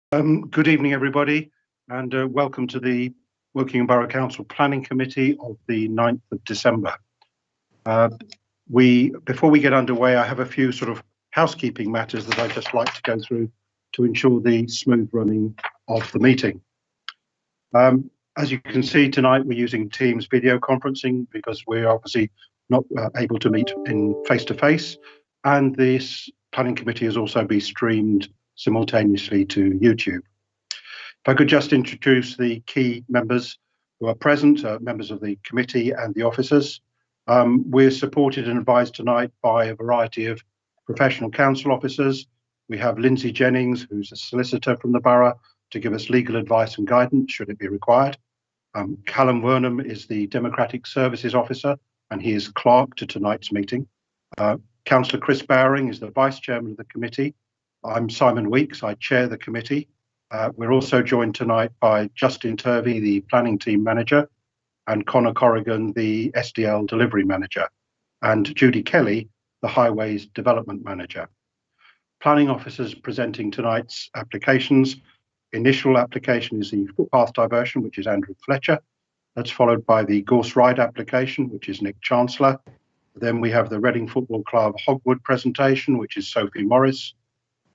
Good evening, everybody, and welcome to the Woking Borough Council Planning Committee of the 9th of December. Before we get underway, I have a few sort of housekeeping matters that I'd just like to go through to ensure the smooth running of the meeting. As you can see tonight, we're using Teams video conferencing because we're obviously not able to meet in face-to-face, and this planning committee has also been streamed simultaneously to YouTube. If I could just introduce the key members who are present, members of the committee and the officers. We're supported and advised tonight by a variety of professional council officers. We have Lindsay Jennings, who's a solicitor from the borough, to give us legal advice and guidance should it be required. Callum Wernham is the Democratic Services Officer, and he is clerk to tonight's meeting. Councillor Chris Bowring is the Vice Chairman of the committee. I'm Simon Weeks, I chair the committee. We're also joined tonight by Justin Turvey, the Planning Team Manager, and Connor Corrigan, the SDL Delivery Manager, and Judy Kelly, the Highways Development Manager. Planning officers presenting tonight's applications. Initial application is the footpath diversion, which is Andrew Fletcher. That's followed by the Gorse Ride application, which is Nick Chancellor. Then we have the Reading Football Club Hogwood presentation, which is Sophie Morris.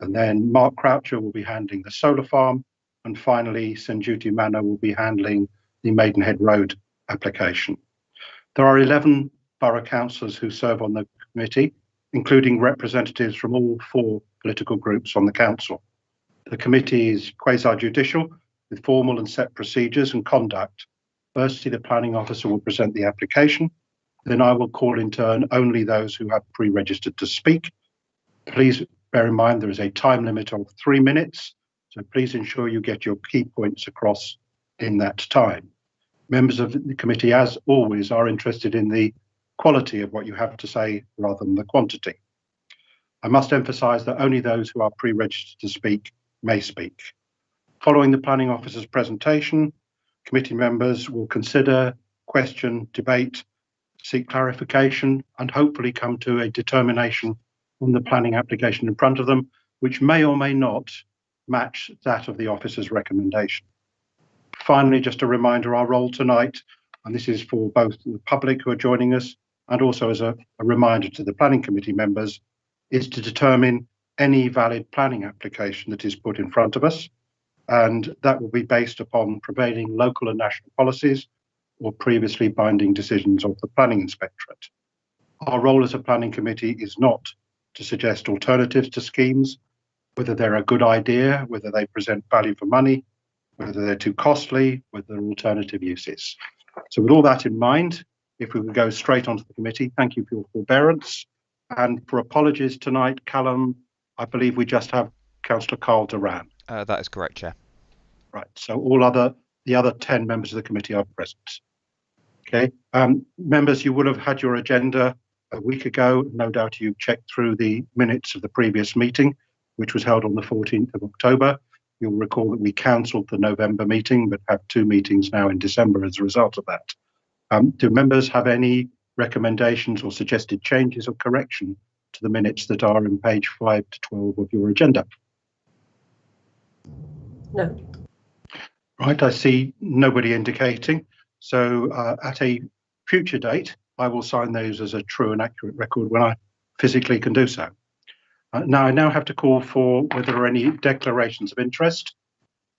And then Mark Croucher will be handling the solar farm. And finally, St Judy Manor will be handling the Maidenhead Road application. There are 11 borough councillors who serve on the committee, including representatives from all 4 political groups on the council. The committee is quasi-judicial with formal and set procedures and conduct. Firstly, the planning officer will present the application. Then I will call in turn only those who have pre-registered to speak. Please bear in mind there is a time limit of 3 minutes, so please ensure you get your key points across in that time. Members of the committee, as always, are interested in the quality of what you have to say rather than the quantity. I must emphasise that only those who are pre-registered to speak may speak. Following the planning officer's presentation, committee members will consider, question, debate, seek clarification, and hopefully come to a determination on the planning application in front of them, which may or may not match that of the officer's recommendation. Finally, just a reminder, our role tonight, and this is for both the public who are joining us and also as a reminder to the planning committee members, is to determine any valid planning application that is put in front of us, and that will be based upon prevailing local and national policies or previously binding decisions of the planning inspectorate. Our role as a planning committee is not to suggest alternatives to schemes, whether they're a good idea, whether they present value for money, whether they're too costly, whether they're alternative uses. So with all that in mind, if we would go straight onto the committee, thank you for your forbearance. And for apologies tonight, Callum, I believe we just have Councillor Carl Duran. That is correct, Chair. Right, so the other 10 members of the committee are present. Okay, members, you would have had your agenda a week ago. No doubt you checked through the minutes of the previous meeting, which was held on the 14th of October. You'll recall that we cancelled the November meeting, but have 2 meetings now in December as a result of that. Do members have any recommendations or suggested changes or correction to the minutes that are in page 5 to 12 of your agenda? No. Right, I see nobody indicating. So at a future date, I will sign those as a true and accurate record when I physically can do so. Now I have to call for whether there are any declarations of interest.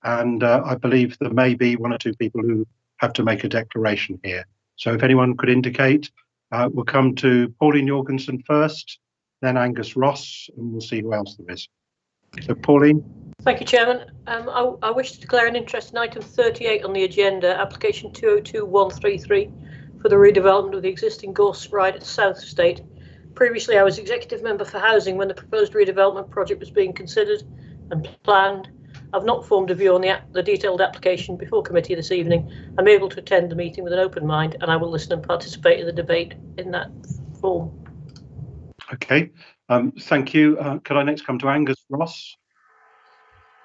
And I believe there may be 1 or 2 people who have to make a declaration here. So if anyone could indicate, we'll come to Pauline Jorgensen first, then Angus Ross, and we'll see who else there is. So Pauline. Thank you, Chairman. I wish to declare an interest in item 38 on the agenda, application 202133 for the redevelopment of the existing Gorse Ride at South Estate. Previously, I was executive member for housing when the proposed redevelopment project was being considered and planned. I've not formed a view on the detailed application before committee this evening. I'm able to attend the meeting with an open mind, and I will listen and participate in the debate in that form. Okay, thank you. Could I next come to Angus Ross?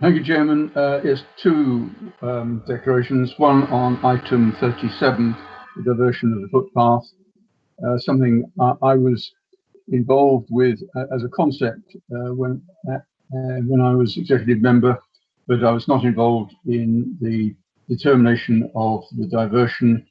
Thank you, Chairman. Yes, 2 declarations. One on item 37, the diversion of the footpath. Something I was involved with as a concept when I was executive member but I was not involved in the determination of the diversion.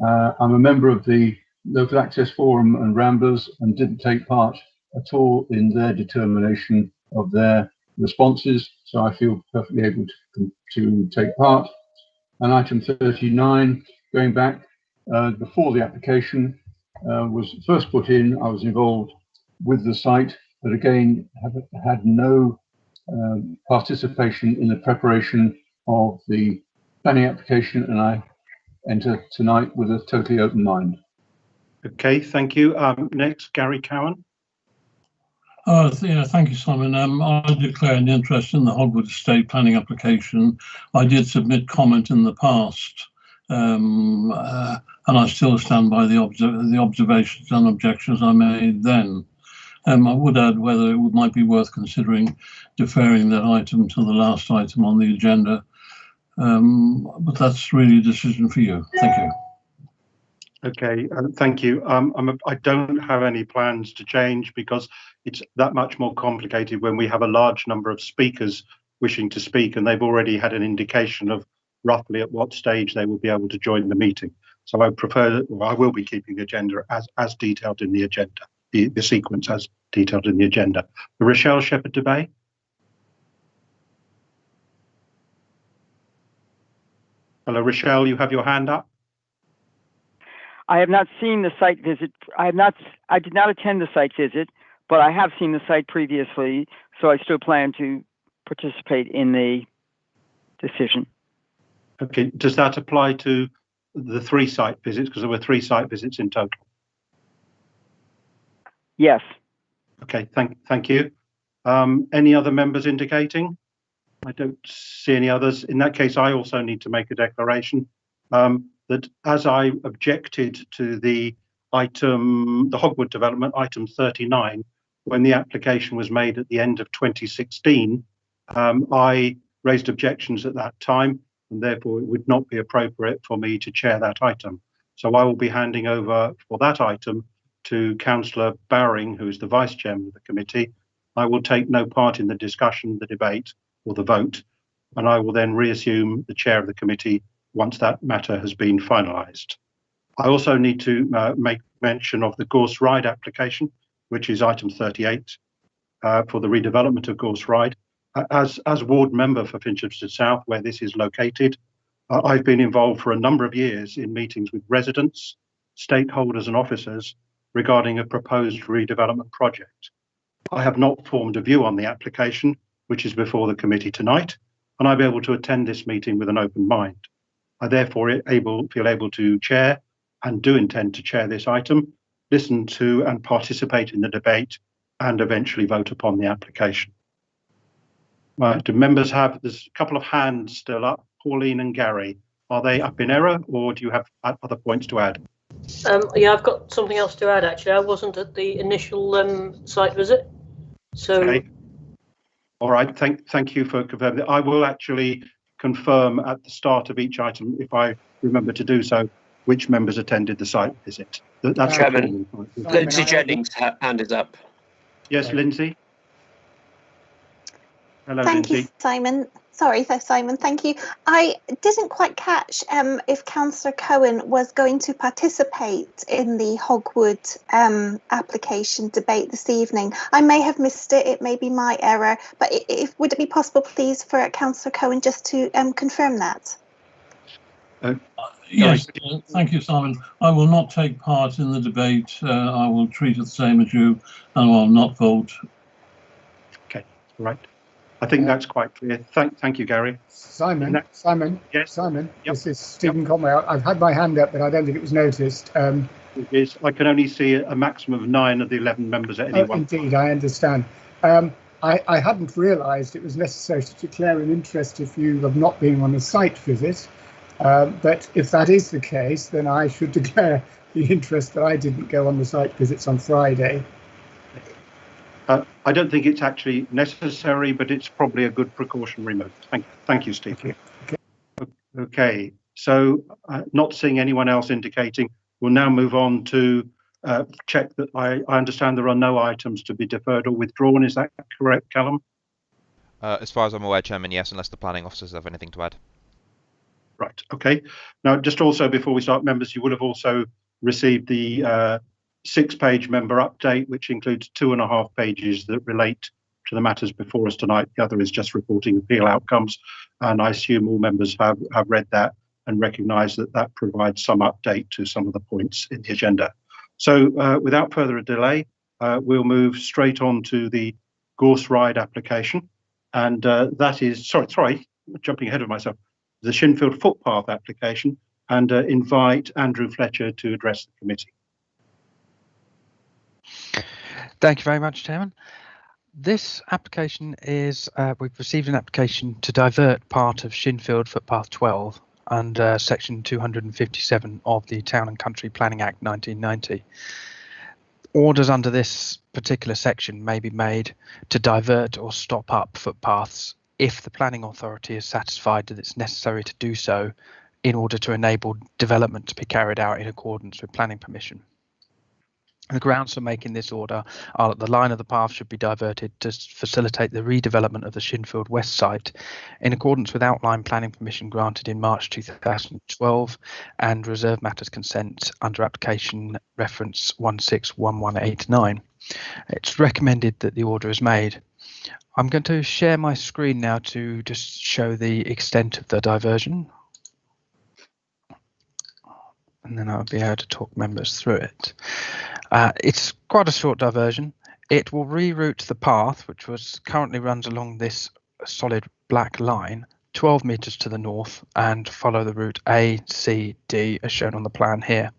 I'm a member of the Local Access Forum and Ramblers and didn't take part at all in their determination of their responses, so I feel perfectly able to take part. And item 39, going back before the application was first put in, I was involved with the site, but again have had no participation in the preparation of the planning application, and I enter tonight with a totally open mind. Okay, thank you. Next, Gary Cowan. Yeah, thank you, Simon. I declare an interest in the Hogwood Estate planning application. I did submit comment in the past, and I still stand by the observations and objections I made then. I would add whether it might be worth considering deferring that item to the last item on the agenda, but that's really a decision for you. Thank you. Okay, thank you. I don't have any plans to change because it's that much more complicated when we have a large number of speakers wishing to speak, and they've already had an indication of roughly at what stage they will be able to join the meeting. So I prefer, well, I will be keeping the agenda as detailed in the agenda, the sequence as detailed in the agenda. Rochelle Shepherd-Debay. Hello, Rochelle, you have your hand up. I have not seen the site visit. I did not attend the site visit, but I have seen the site previously, so I still plan to participate in the decision. Okay, does that apply to the 3 site visits? Because there were 3 site visits in total. Yes. Okay, thank you. Any other members indicating? I don't see any others. In that case, I also need to make a declaration that as I objected to the item, the Hogwood development, item 39, when the application was made at the end of 2016, I raised objections at that time, and therefore it would not be appropriate for me to chair that item. So I will be handing over for that item to Councillor Bowring, who is the Vice Chairman of the committee. I will take no part in the discussion, the debate, or the vote, and I will then reassume the chair of the committee once that matter has been finalised. I also need to make mention of the Gorse Ride application, which is item 38 for the redevelopment of Gorse Ride. As ward member for Finchester South, where this is located, I've been involved for a number of years in meetings with residents, stakeholders and officers regarding a proposed redevelopment project. I have not formed a view on the application, which is before the committee tonight, and I'll be able to attend this meeting with an open mind. I therefore feel able to chair and do intend to chair this item, listen to and participate in the debate, and eventually vote upon the application. Right, do members have, there's a couple of hands still up, Pauline and Gary. Are they up in error, or do you have other points to add? Yeah, I've got something else to add, actually. I wasn't at the initial site visit, so... Okay. All right, thank you for confirming that. I will actually confirm at the start of each item, if I remember to do so, which members attended the site visit. That's Chairman, Lindsay Jennings' hand is up. Yes, Lindsay. Hello, Thank Lindsay. you, Simon. Sorry, Simon. Thank you. I didn't quite catch if Councillor Cohen was going to participate in the Hogwood application debate this evening. I may have missed it. It may be my error. But would it be possible, please, for Councillor Cohen just to confirm that? Yes, thank you, Simon. I will not take part in the debate. I will treat it the same as you, and I will not vote. Okay, right. I think that's quite clear. Thank you, Gary. Simon, Yes. Simon, Yep. This is Stephen Conway. I've had my hand up, but I don't think it was noticed. I can only see a maximum of 9 of the 11 members at any one time. Indeed, I understand. I hadn't realised it was necessary to declare an interest if you have not been on a site visit. But if that is the case, then I should declare the interest that I didn't go on the site visits on Friday. I don't think it's actually necessary, but it's probably a good precautionary move. Thank you, Steve. Okay, so not seeing anyone else indicating, we'll now move on to check that I understand there are no items to be deferred or withdrawn. Is that correct, Callum? As far as I'm aware, Chairman, yes, unless the planning officers have anything to add. Right. Okay. Now, just also before we start, members, you will have also received the 6-page member update, which includes 2.5 pages that relate to the matters before us tonight. The other is just reporting appeal outcomes, and I assume all members have read that and recognise that that provides some update to some of the points in the agenda. So without further delay, we'll move straight on to the Gorse Ride application, and that is, sorry, jumping ahead of myself, the Shinfield footpath application, and invite Andrew Fletcher to address the committee. Thank you very much, Chairman. This application is, we've received an application to divert part of Shinfield footpath 12 under section 257 of the Town and Country Planning Act 1990. Orders under this particular section may be made to divert or stop up footpaths if the planning authority is satisfied that it's necessary to do so in order to enable development to be carried out in accordance with planning permission. The grounds for making this order are that the line of the path should be diverted to facilitate the redevelopment of the Shinfield West site in accordance with outline planning permission granted in March 2012 and reserve matters consent under application reference 161189. It's recommended that the order is made. I'm going to share my screen now to just show the extent of the diversion. And then I'll be able to talk members through it. It's quite a short diversion. It will reroute the path, which currently runs along this solid black line, 12 metres to the north, and follow the route A, C, D, as shown on the plan here.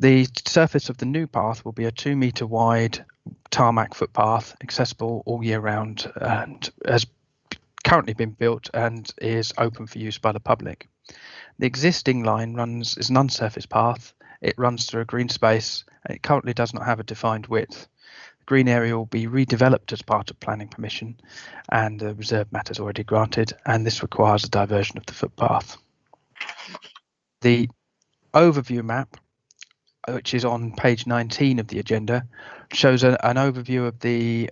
The surface of the new path will be a 2-metre wide tarmac footpath, accessible all year round, and has currently been built and is open for use by the public. The existing line is an unsurfaced path. It runs through a green space, and it currently does not have a defined width. The green area will be redeveloped as part of planning permission, and the reserve matter is already granted, and this requires a diversion of the footpath. The overview map, which is on page 19 of the agenda, shows an overview of the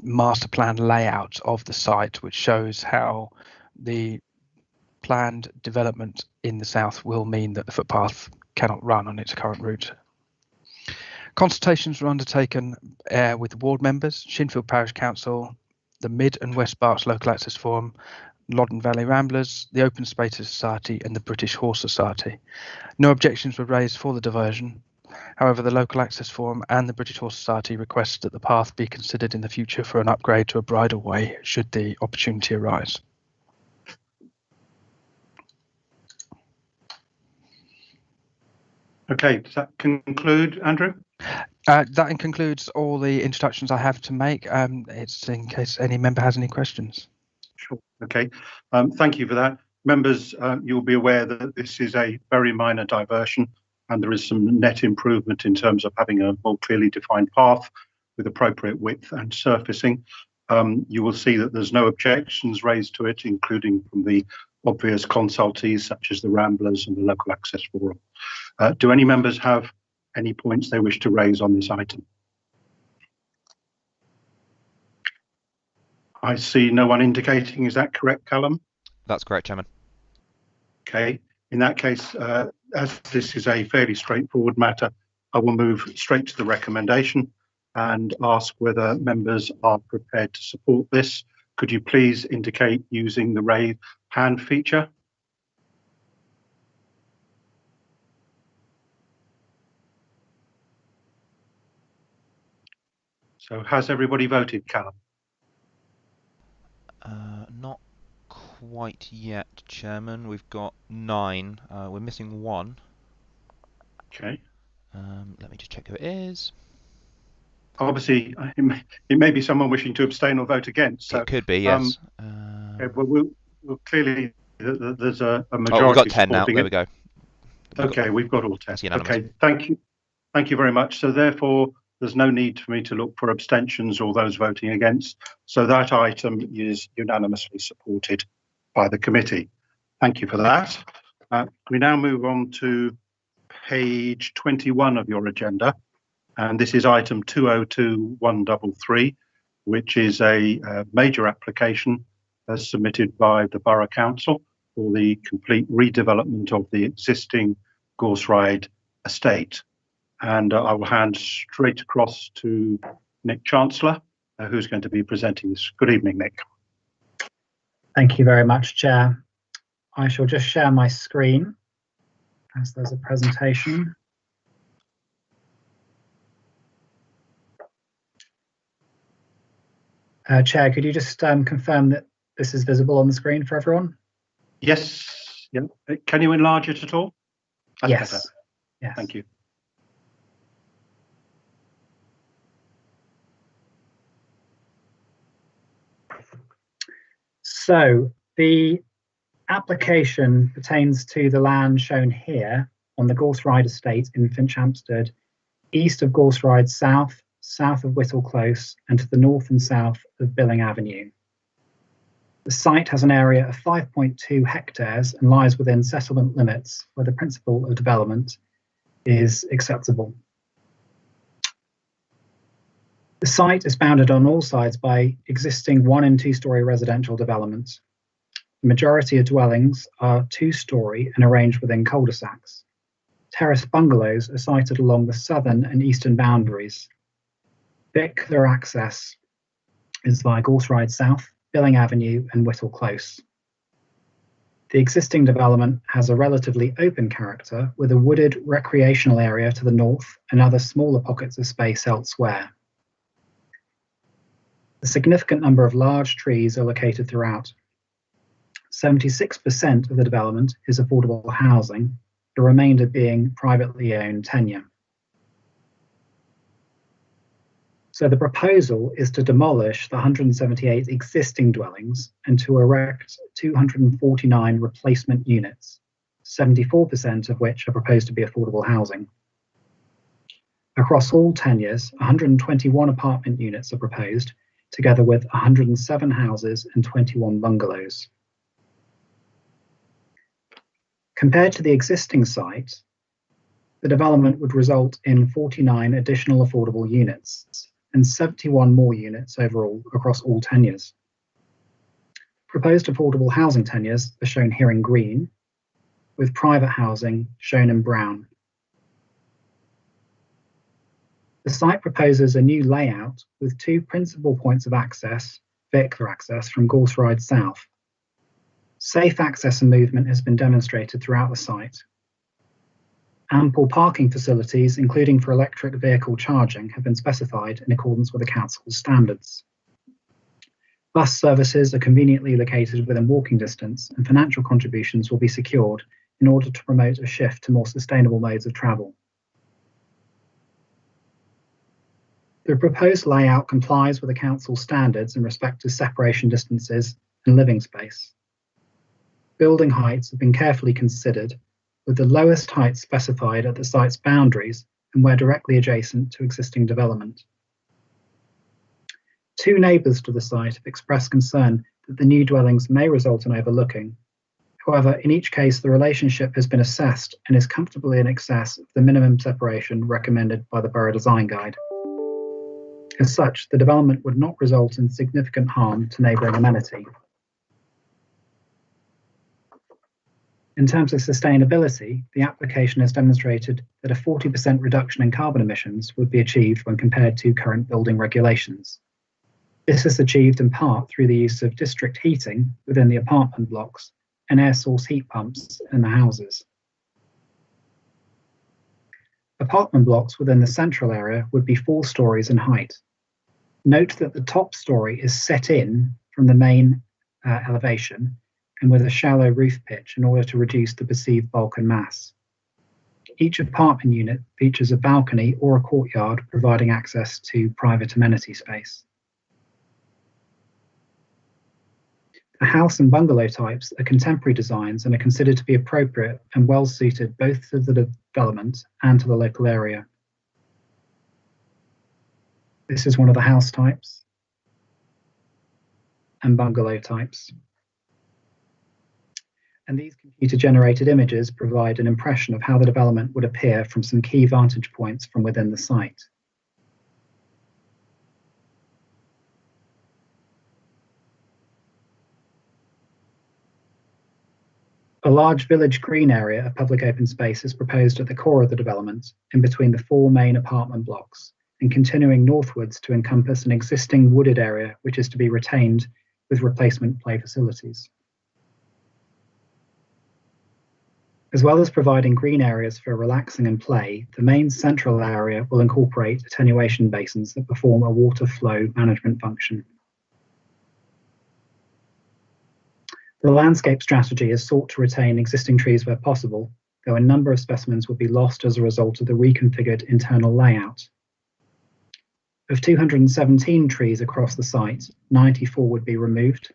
master plan layout of the site, which shows how the planned development in the south will mean that the footpath cannot run on its current route. Consultations were undertaken with the ward members, Shinfield Parish Council, the Mid and West Berks Local Access Forum, Loddon Valley Ramblers, the Open Spaces Society and the British Horse Society. No objections were raised for the diversion. However, the Local Access Forum and the British Horse Society requested that the path be considered in the future for an upgrade to a bridleway should the opportunity arise. Okay, does that conclude, Andrew? That concludes all the introductions I have to make. It's in case any member has any questions. Sure. Okay. Thank you for that. Members, you'll be aware that this is a very minor diversion, and there is some net improvement in terms of having a more clearly defined path with appropriate width and surfacing. You will see that there's no objections raised to it, including from the obvious consultees such as the Ramblers and the Local Access Forum. Do any members have any points they wish to raise on this item? I see no one indicating. Is that correct, Callum? That's correct, Chairman. Okay. In that case, as this is a fairly straightforward matter, I will move straight to the recommendation and ask whether members are prepared to support this. Could you please indicate using the raise hand feature? So has everybody voted, Callum? Not quite yet, Chairman. We've got 9. We're missing 1. Okay. Let me just check who it is. Obviously, it may be someone wishing to abstain or vote against. So, it could be, yes. Okay, well, we'll clearly, there's a majority. Oh, we've got 10 now. There we go. Okay, we've got all 10. Unanimous. Okay, thank you. Thank you very much. So therefore, there's no need for me to look for abstentions or those voting against. So that item is unanimously supported by the committee. Thank you for that. We now move on to page 21 of your agenda. And this is item 202133. which is a major application submitted by the Borough Council for the complete redevelopment of the existing Gorse Ride estate. And I will hand straight across to Nick Chancellor, who's going to be presenting this. Good evening, Nick. Thank you very much, Chair. I shall just share my screen as there's a presentation. Chair, could you just confirm that this is visible on the screen for everyone? Yes. Yeah. Can you enlarge it at all? That's yes. Better. Yes. Thank you. So the application pertains to the land shown here on the Gorse Ride estate in Finchampstead, east of Gorse Ride South, south of Whittle Close, and to the north and south of Billing Avenue. The site has an area of 5.2 hectares and lies within settlement limits where the principle of development is acceptable. The site is bounded on all sides by existing 1- and 2-storey residential developments. The majority of dwellings are 2-storey and arranged within cul-de-sacs. Terrace bungalows are sited along the southern and eastern boundaries. Vehicular access is via Gorse Ride South, Billing Avenue and Whittle Close. The existing development has a relatively open character with a wooded recreational area to the north and other smaller pockets of space elsewhere. A significant number of large trees are located throughout. 76% of the development is affordable housing, the remainder being privately owned tenure. So the proposal is to demolish the 178 existing dwellings and to erect 249 replacement units, 74% of which are proposed to be affordable housing. Across all tenures, 121 apartment units are proposed, together with 107 houses and 21 bungalows. Compared to the existing site, the development would result in 49 additional affordable units and 71 more units overall across all tenures. Proposed affordable housing tenures are shown here in green, with private housing shown in brown. The site proposes a new layout with 2 principal points of access, vehicular access from Gorse Ride South. Safe access and movement has been demonstrated throughout the site. Ample parking facilities, including for electric vehicle charging, have been specified in accordance with the council's standards. Bus services are conveniently located within walking distance, and financial contributions will be secured in order to promote a shift to more sustainable modes of travel. The proposed layout complies with the council standards in respect to separation distances and living space. Building heights have been carefully considered, with the lowest height specified at the site's boundaries and where directly adjacent to existing development. 2 neighbours to the site have expressed concern that the new dwellings may result in overlooking. However, in each case, the relationship has been assessed and is comfortably in excess of the minimum separation recommended by the Borough Design Guide. As such, the development would not result in significant harm to neighbouring amenity. In terms of sustainability, the application has demonstrated that a 40% reduction in carbon emissions would be achieved when compared to current building regulations. This is achieved in part through the use of district heating within the apartment blocks and air source heat pumps in the houses. Apartment blocks within the central area would be 4 stories in height. Note that the top story is set in from the main elevation and with a shallow roof pitch in order to reduce the perceived bulk and mass. Each apartment unit features a balcony or a courtyard providing access to private amenity space. The house and bungalow types are contemporary designs and are considered to be appropriate and well suited both to the development and to the local area. This is one of the house types and bungalow types. And these computer-generated images provide an impression of how the development would appear from some key vantage points from within the site. A large village green area of public open space is proposed at the core of the development, in between the 4 main apartment blocks, and continuing northwards to encompass an existing wooded area which is to be retained with replacement play facilities. As well as providing green areas for relaxing and play, the main central area will incorporate attenuation basins that perform a water flow management function. The landscape strategy is sought to retain existing trees where possible, though a number of specimens would be lost as a result of the reconfigured internal layout. Of 217 trees across the site, 94 would be removed.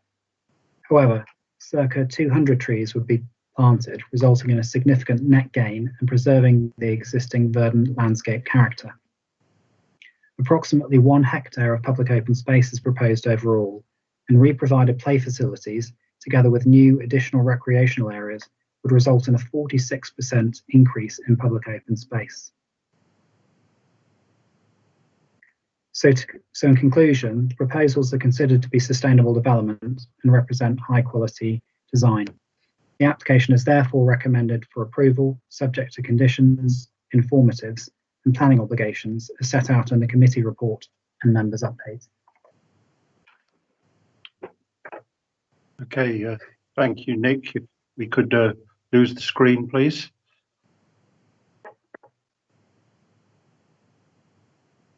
However, circa 200 trees would be planted, resulting in a significant net gain and preserving the existing verdant landscape character. Approximately 1 hectare of public open space is proposed overall, and re-provided play facilities, together with new additional recreational areas, would result in a 46% increase in public open space. So in conclusion, the proposals are considered to be sustainable development and represent high quality design. The application is therefore recommended for approval, subject to conditions, informatives, and planning obligations as set out in the committee report and members' update. Okay, thank you, Nick. If we could lose the screen, please.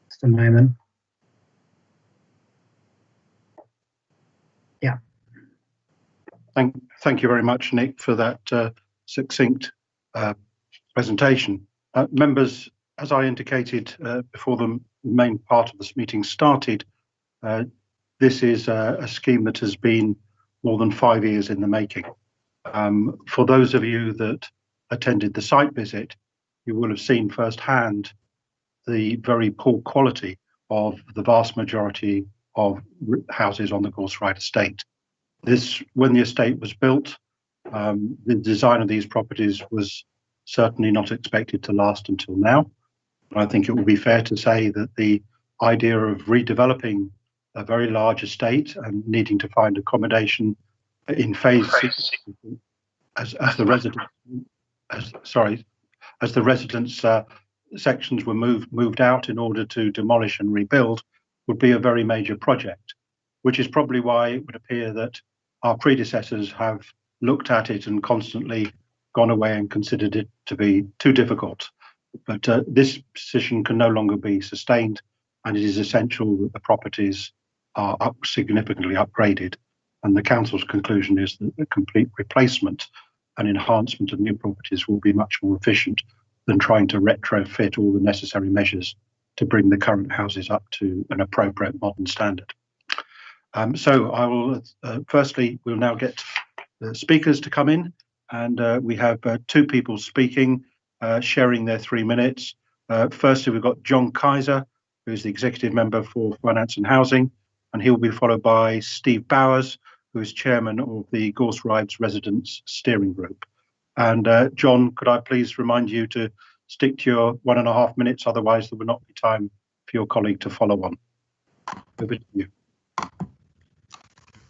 Just a moment. Yeah. Thank you very much, Nick, for that succinct presentation. Members, as I indicated before the main part of this meeting started, this is a scheme that has been more than 5 years in the making. For those of you that attended the site visit, you will have seen firsthand the very poor quality of the vast majority of houses on the Gorse Ride estate. When the estate was built, the design of these properties was certainly not expected to last until now. I think it would be fair to say that the idea of redeveloping a very large estate and needing to find accommodation in phases as the residence sections were moved out in order to demolish and rebuild would be a very major project, which is probably why it would appear that our predecessors have looked at it and constantly gone away and considered it to be too difficult. But this position can no longer be sustained, and it is essential that the properties are significantly upgraded. And the council's conclusion is that the complete replacement and enhancement of new properties will be much more efficient than trying to retrofit all the necessary measures to bring the current houses up to an appropriate modern standard. So I will, firstly, we'll now get the speakers to come in, and we have 2 people speaking, sharing their 3 minutes. Firstly, we've got John Kaiser, who's the Executive Member for Finance and Housing, and he'll be followed by Steve Bowers, who is Chairman of the Gorse Rides Residents Steering Group. And John, could I please remind you to stick to your 1.5 minutes, otherwise there will not be time for your colleague to follow on. Over to you.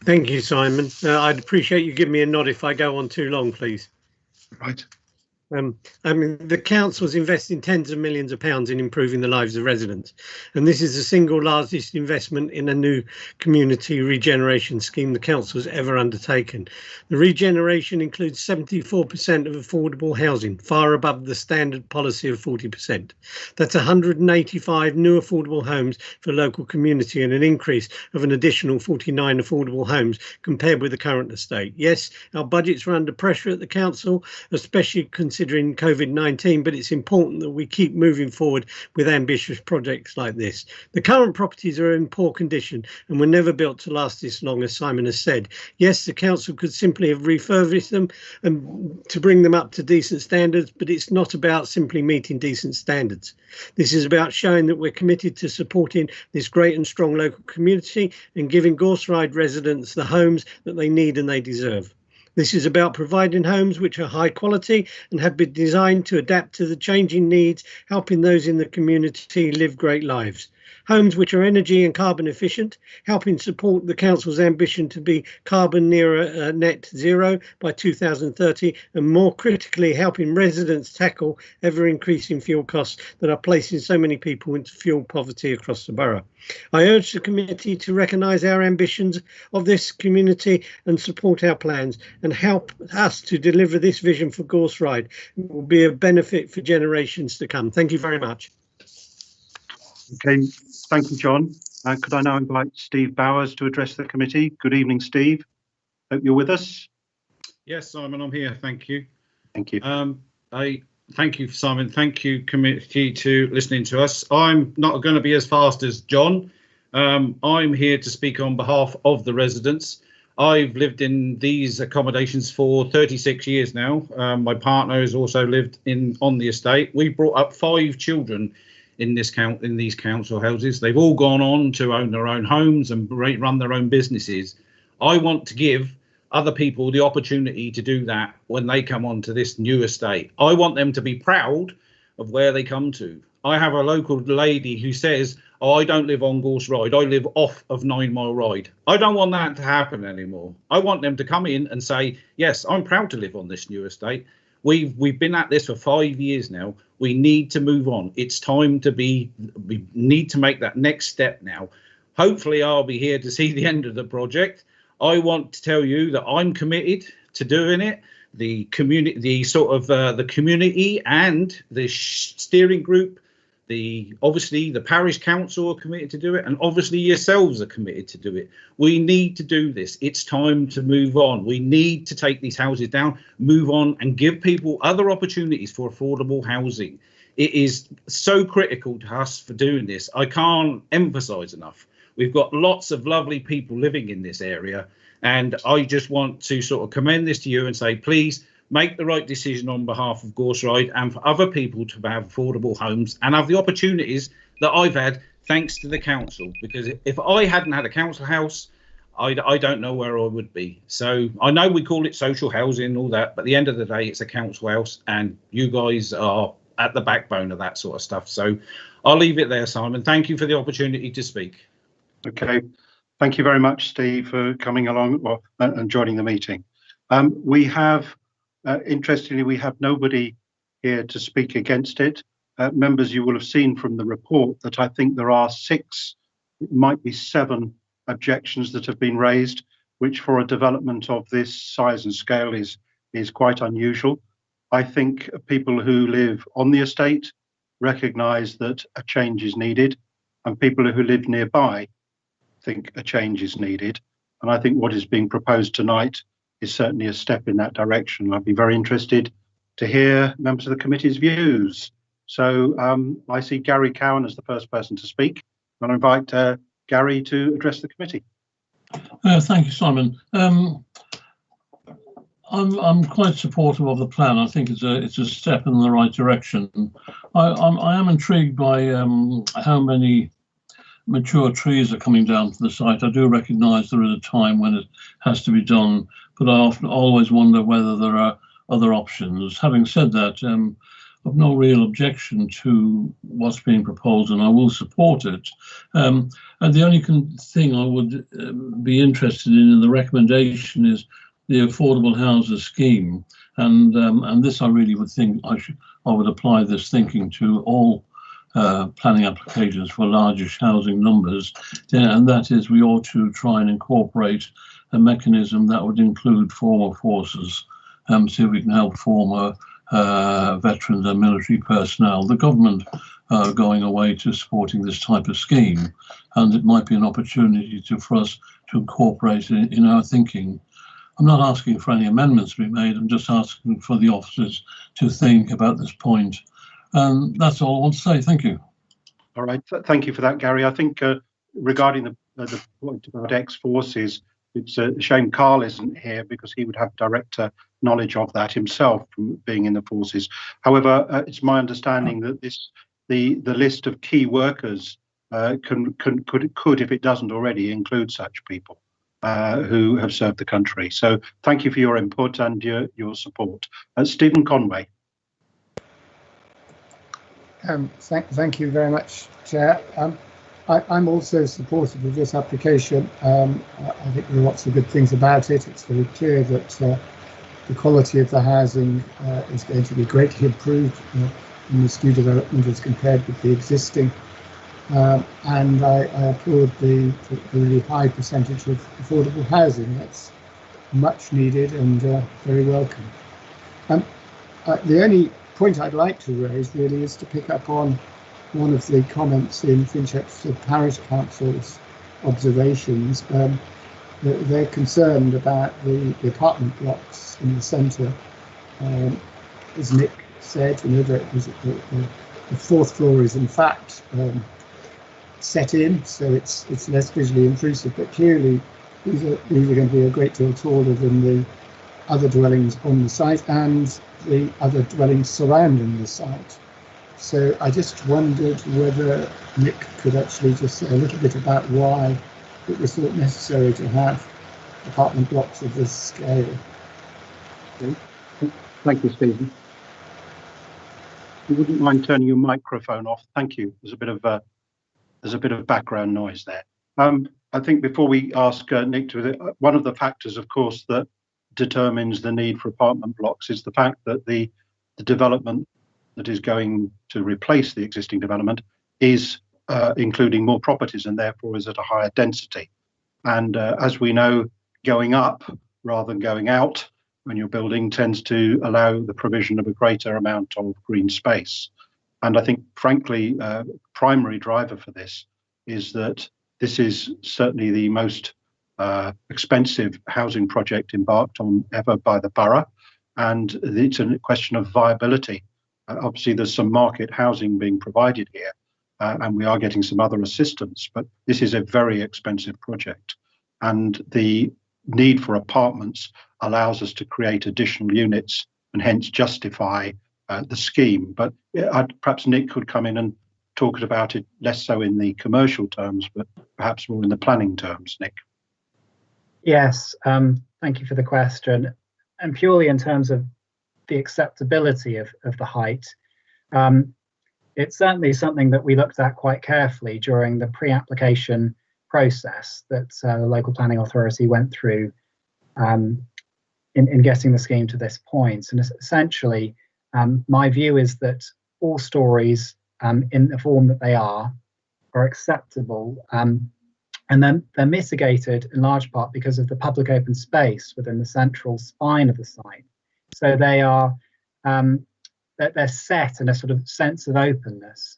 Thank you, Simon. I'd appreciate you giving me a nod if I go on too long, please. Right. I mean, the council's investing tens of millions of pounds in improving the lives of residents, and this is the single largest investment in a new community regeneration scheme the council has ever undertaken. The regeneration includes 74% of affordable housing, far above the standard policy of 40%. That's 185 new affordable homes for local community and an increase of an additional 49 affordable homes compared with the current estate. Yes, our budgets are under pressure at the council, especially considering COVID-19, but it's important that we keep moving forward with ambitious projects like this. The current properties are in poor condition and were never built to last this long, as Simon has said. Yes, the council could simply have refurbished them and to bring them up to decent standards, but it's not about simply meeting decent standards. This is about showing that we're committed to supporting this great and strong local community and giving Gorse Ride residents the homes that they need and they deserve. This is about providing homes which are high quality and have been designed to adapt to the changing needs, helping those in the community live great lives. homes which are energy and carbon efficient, helping support the council's ambition to be carbon nearer net zero by 2030, and more critically helping residents tackle ever increasing fuel costs that are placing so many people into fuel poverty across the borough. I urge the committee to recognise our ambitions of this community and support our plans and help us to deliver this vision for Gorse Ride. It will be a benefit for generations to come. Thank you very much. Okay, thank you, John. Could I now invite Steve Bowers to address the committee? Good evening, Steve. Hope you're with us. Yes, Simon, I'm here. Thank you. Thank you. Thank you, Simon. Thank you, committee, to listening to us. I'm not going to be as fast as John. I'm here to speak on behalf of the residents. I've lived in these accommodations for 36 years now. My partner has also lived on the estate. We brought up 5 children in these council houses. They've all gone on to own their own homes and run their own businesses. I want to give other people the opportunity to do that when they come onto this new estate. I want them to be proud of where they come to. I have a local lady who says, oh, I don't live on Gorse Ride, I live off of 9 Mile Ride. I don't want that to happen anymore. I want them to come in and say, yes, I'm proud to live on this new estate. We've been at this for 5 years now. We need to move on. It's time to we need to make that next step now. Hopefully I'll be here to see the end of the project. I want to tell you that I'm committed to doing it. The community, the community and the steering group, obviously the parish council are committed to do it, and obviously yourselves are committed to do it. We need to do this. It's time to move on. We need to take these houses down, move on, and give people other opportunities for affordable housing. It is so critical to us for doing this. I can't emphasize enough. We've got lots of lovely people living in this area, and I just want to sort of commend this to you and say, please make the right decision on behalf of Gorse Ride and for other people to have affordable homes and have the opportunities that I've had thanks to the council. Because if I hadn't had a council house, I don't know where I would be. So I know we call it social housing and all that, but at the end of the day, it's a council house, and you guys are at the backbone of that sort of stuff. So I'll leave it there, Simon. Thank you for the opportunity to speak. Okay, thank you very much, Steve, for coming along and joining the meeting. We have, interestingly, we have nobody here to speak against it. Members, you will have seen from the report that I think there are 6, it might be 7 objections that have been raised, which for a development of this size and scale is quite unusual. I think people who live on the estate recognise that a change is needed, and people who live nearby think a change is needed. And I think what is being proposed tonight is certainly a step in that direction. I'd be very interested to hear members of the committee's views. So I see Gary Cowan as the first person to speak. I'll invite Gary to address the committee. Thank you, Simon. I'm quite supportive of the plan. I think it's a step in the right direction. I am intrigued by how many mature trees are coming down to the site. I do recognise there is a time when it has to be done, but I always wonder whether there are other options. Having said that, I've no real objection to what's being proposed, and I will support it. And the only thing I would be interested in the recommendation is the affordable houses scheme, and this I really would think I would apply this thinking to all planning applications for largish housing numbers, and that is we ought to try and incorporate a mechanism that would include former forces, so we can help former veterans and military personnel. The government are going away to supporting this type of scheme, and it might be an opportunity for us to incorporate it in our thinking. I'm not asking for any amendments to be made, I'm just asking for the officers to think about this point. And that's all I want to say. Thank you. All right. Thank you for that, Gary. I think regarding the point about ex-forces, it's a shame Carl isn't here because he would have direct knowledge of that himself from being in the forces. However, it's my understanding that the list of key workers could, if it doesn't already, include such people who have served the country. So thank you for your input and your support. Stephen Conway. Thank you very much, Chair. I'm also supportive of this application. I think there are lots of good things about it. It's very clear that the quality of the housing is going to be greatly improved in this new development as compared with the existing. And I applaud the really high percentage of affordable housing. That's much needed and very welcome. The only point I'd like to raise really is to pick up on one of the comments in Finchester Parish Council's observations. They're concerned about the apartment blocks in the centre. As Nick said, the fourth floor is in fact set in, so it's less visually intrusive, but clearly these are going to be a great deal taller than the other dwellings on the site and the other dwellings surrounding the site. So I just wondered whether Nick could actually just say a little bit about why it was thought necessary to have apartment blocks of this scale. Okay. Thank you, Stephen. You wouldn't mind turning your microphone off? Thank you. There's a bit of background noise there. I think before we ask Nick to, one of the factors, of course, that determines the need for apartment blocks is the fact that the development that is going to replace the existing development is including more properties and therefore is at a higher density. And as we know, going up rather than going out when you're building tends to allow the provision of a greater amount of green space. And I think, frankly, primary driver for this is that this is certainly the most expensive housing project embarked on ever by the borough. And it's a question of viability. Obviously, there's some market housing being provided here, and we are getting some other assistance, but this is a very expensive project. And the need for apartments allows us to create additional units and hence justify the scheme. But perhaps Nick could come in and talk about it less so in the commercial terms, but perhaps more in the planning terms, Nick. Yes, thank you for the question. And purely in terms of the acceptability of the height, it's certainly something that we looked at quite carefully during the pre-application process that the local planning authority went through in getting the scheme to this point. And essentially, my view is that all stories in the form that they are acceptable, and then they're mitigated in large part because of the public open space within the central spine of the site. So they are they're set in a sort of sense of openness,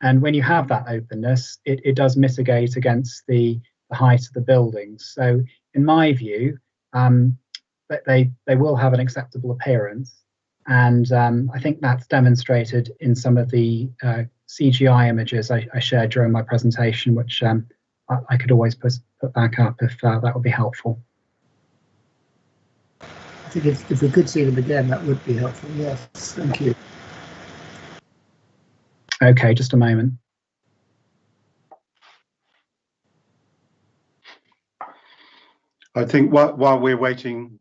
and when you have that openness, it does mitigate against the height of the buildings. So in my view, they will have an acceptable appearance, and I think that's demonstrated in some of the CGI images I shared during my presentation, which I could always put back up if that would be helpful. I think if we could see them again, that would be helpful. Yes, thank you. Okay, just a moment. I think while we're waiting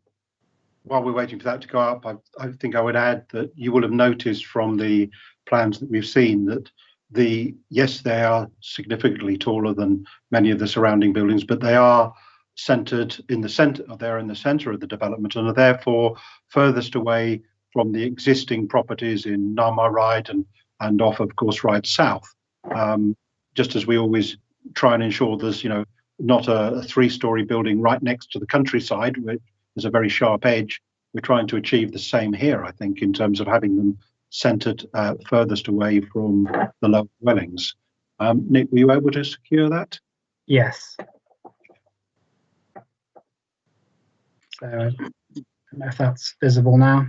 for that to go up, I think I would add that you will have noticed from the plans that we've seen that yes, they are significantly taller than many of the surrounding buildings, but they are centered in the center. They're in the center of the development and are therefore furthest away from the existing properties in Nama Ride and off, of course, Ride South. Just as we always try and ensure there's, not a three-story building right next to the countryside, where there's a very sharp edge. We're trying to achieve the same here, I think, in terms of having them centered furthest away from the lower dwellings. Nick, were you able to secure that? Yes. So I don't know if that's visible now.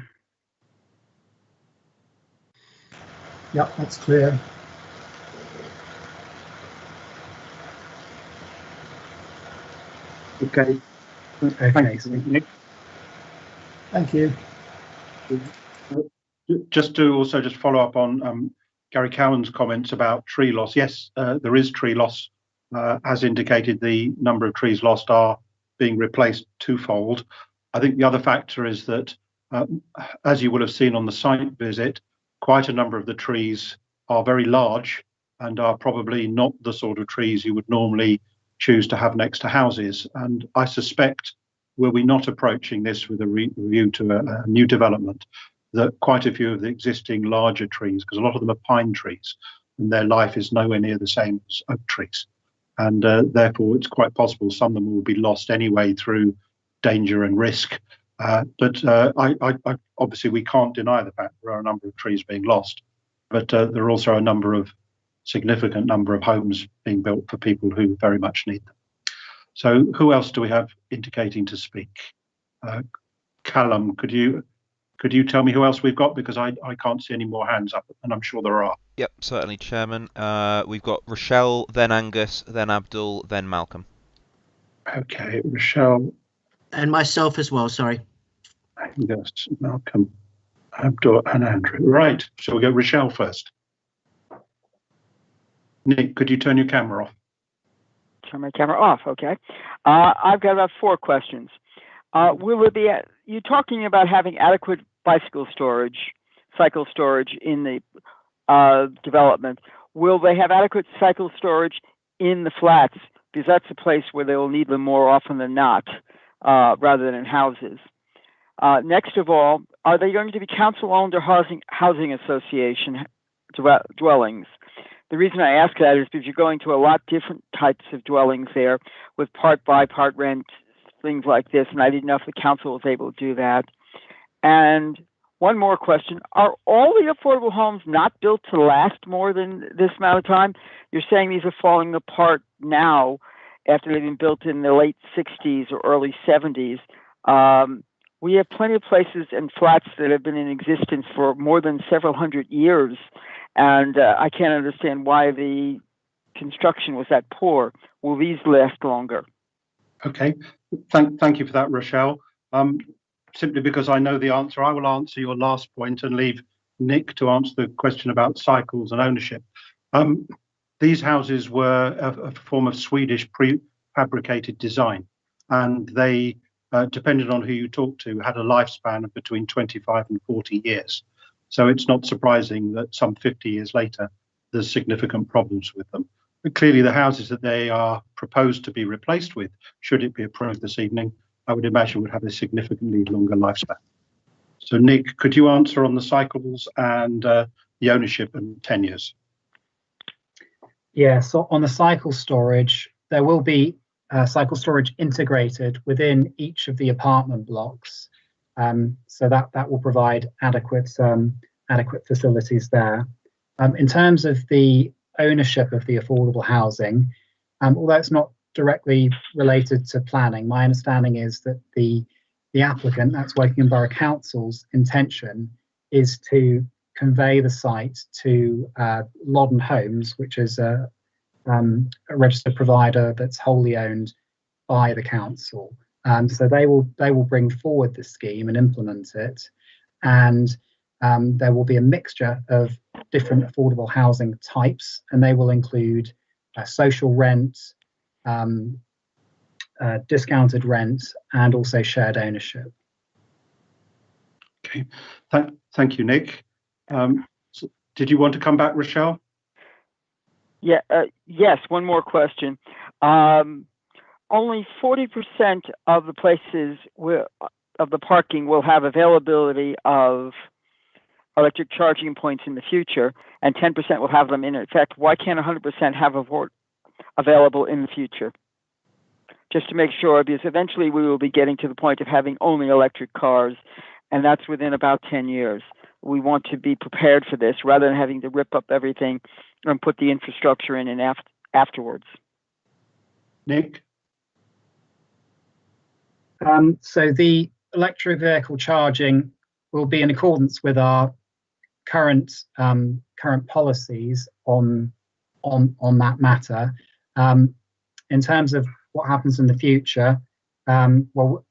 Yep, that's clear. Okay. Okay. Thank you, Nick. Thank you. Just to follow up on Gary Cowan's comments about tree loss. Yes, there is tree loss. As indicated, the number of trees lost are being replaced twofold. I think the other factor is that, as you will have seen on the site visit, quite a number of the trees are very large and are probably not the sort of trees you would normally choose to have next to houses. And I suspect, were we not approaching this with a review to a new development, that quite a few of the existing larger trees, because a lot of them are pine trees, and their life is nowhere near the same as oak trees. And therefore, it's quite possible some of them will be lost anyway through danger and risk. But obviously, we can't deny the fact there are a number of trees being lost, but there are also a significant number of homes being built for people who very much need them. So who else do we have indicating to speak? Callum, could you tell me who else we've got, because I can't see any more hands up, and I'm sure there are. Yep, certainly, Chairman. We've got Rochelle, then Angus, then Abdul, then Malcolm. Okay, Rochelle. And myself as well, sorry. Angus, Malcolm, Abdul and Andrew. Right, so we'll go Rochelle first. Nick, could you turn your camera off? Turn my camera off, okay. I've got about 4 questions. Will there be, you're talking about having adequate cycle storage in the development. Will they have adequate cycle storage in the flats? Because that's a place where they will need them more often than not, rather than in houses. Next of all, are they going to be council-owned or housing association dwellings? The reason I ask that is because you're going to a lot different types of dwellings there with part buy, part rent, things like this, and I didn't know if the council was able to do that. And one more question, are all the affordable homes not built to last more than this amount of time? You're saying these are falling apart now after they've been built in the late 60s or early 70s. We have plenty of places and flats that have been in existence for more than several hundred years, and I can't understand why the construction was that poor. Will these last longer? Okay, thank you for that, Rochelle. Simply because I know the answer, I will answer your last point and leave Nick to answer the question about cycles and ownership. These houses were a form of Swedish prefabricated design, and they, depending on who you talk to, had a lifespan of between 25 and 40 years. So it's not surprising that some 50 years later, there's significant problems with them. But clearly, the houses that they are proposed to be replaced with, should it be approved this evening, I would imagine would have a significantly longer lifespan. So Nick, could you answer on the cycles and the ownership and tenures? Yeah, so on the cycle storage, there will be cycle storage integrated within each of the apartment blocks. So that will provide adequate facilities there. In terms of the ownership of the affordable housing, although it's not directly related to planning, my understanding is that the applicant, that's Wokingham Borough Council's intention, is to convey the site to Loddon Homes, which is a registered provider that's wholly owned by the council. So they will bring forward the scheme and implement it, and there will be a mixture of different affordable housing types, and they will include social rent, discounted rent, and also shared ownership. Okay, thank you, Nick. So did you want to come back, Rochelle? Yeah. Yes. One more question. Only 40% of the places of the parking will have availability of electric charging points in the future, and 10% will have them in effect. Why can't 100% have available in the future? Just to make sure, because eventually we will be getting to the point of having only electric cars, and that's within about 10 years. We want to be prepared for this rather than having to rip up everything and put the infrastructure in and afterwards. Nick? So the electric vehicle charging will be in accordance with our current policies on that matter. In terms of what happens in the future, well,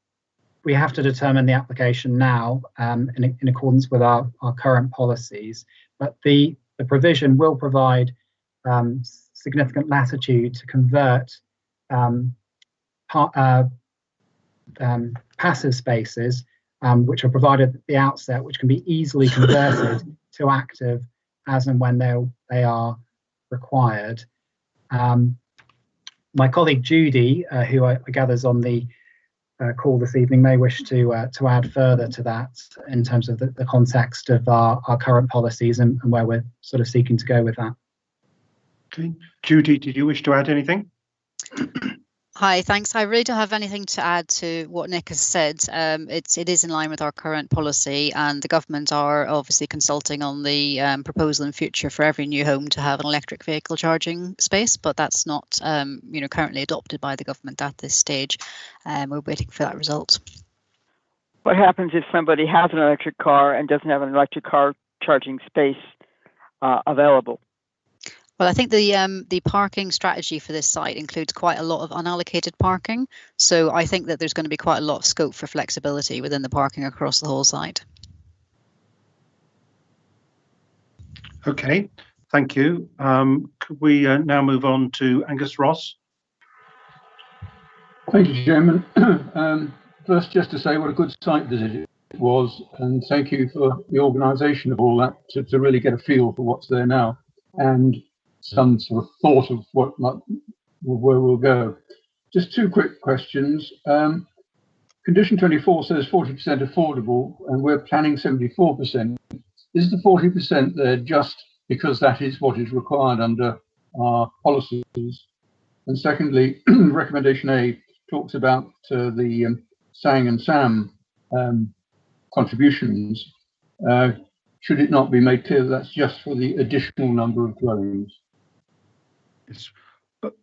we have to determine the application now in accordance with our current policies, but the provision will provide significant latitude to convert passive spaces, which are provided at the outset, which can be easily converted to active as and when they are required. My colleague Judy, who I gather is on the call this evening, may wish to add further to that in terms of the context of our current policies and where we're sort of seeking to go with that. Okay, Judy, did you wish to add anything? Hi, thanks. I really don't have anything to add to what Nick has said. It is in line with our current policy, and the government are obviously consulting on the proposal in future for every new home to have an electric vehicle charging space, but that's not currently adopted by the government at this stage. We're waiting for that result. What happens if somebody has an electric car and doesn't have an electric car charging space available? Well, I think the parking strategy for this site includes quite a lot of unallocated parking. So I think that there's going to be quite a lot of scope for flexibility within the parking across the whole site. Okay, thank you. Could we now move on to Angus Ross? Thank you, Chairman. First, just to say what a good site visit it was, and thank you for the organisation of all that to really get a feel for what's there now and some sort of thought of where we'll go. Just two quick questions. Condition 24 says 40% affordable, and we're planning 74%. Is the 40% there just because that is what is required under our policies? And secondly, recommendation A talks about the SANG and SAM contributions. Should it not be made clear that that's just for the additional number of dwellings? It's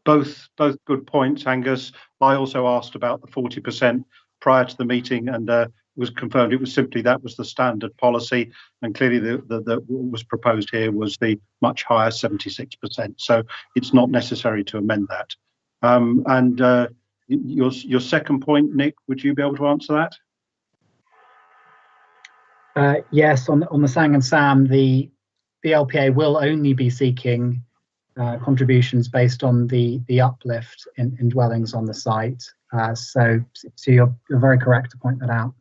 both good points, Angus. I also asked about the 40% prior to the meeting, and it was confirmed it was simply that was the standard policy, and clearly the what was proposed here was the much higher 76%. So it's not necessary to amend that. Your second point, Nick, would you be able to answer that? Yes, on the SANG and SAM, the LPA will only be seeking contributions based on the uplift in dwellings on the site. So you're very correct to point that out.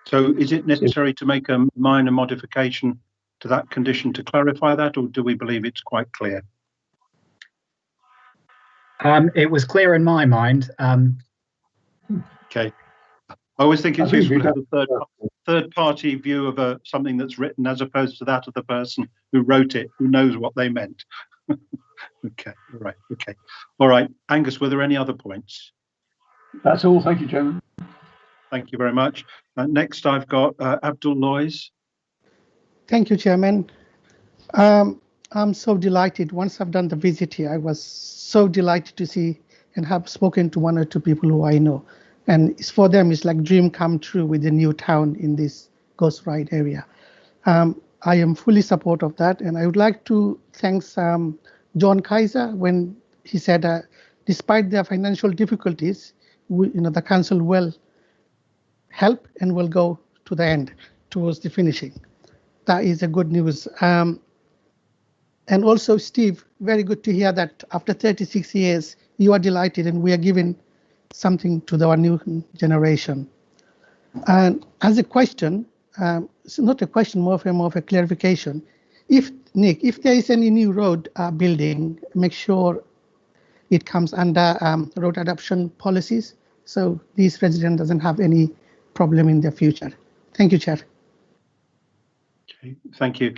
So is it necessary to make a minor modification to that condition to clarify that, or do we believe it's quite clear? It was clear in my mind. Okay. I always think it's useful to have a third-party view of something that's written as opposed to that of the person who wrote it, who knows what they meant. Okay, all right, okay. All right, Angus, were there any other points? That's all, thank you, Chairman. Thank you very much. Next, I've got Abdul Lois. Thank you, Chairman. I'm so delighted. Once I've done the visit here, I was so delighted to see and have spoken to one or two people who I know. And for them, it's like dream come true with the new town in this Ghost Ride area. I am fully support of that. And I would like to thank John Kaiser when he said, despite their financial difficulties, the council will help and will go to the end towards the finishing. That is a good news. And also, Steve, very good to hear that after 36 years, you are delighted and we are giving something to our new generation. And as a question, it's not a question, more of a clarification. Nick, if there is any new road building, make sure it comes under road adoption policies, so these resident doesn't have any problem in the future. Thank you, Chair. Okay, thank you.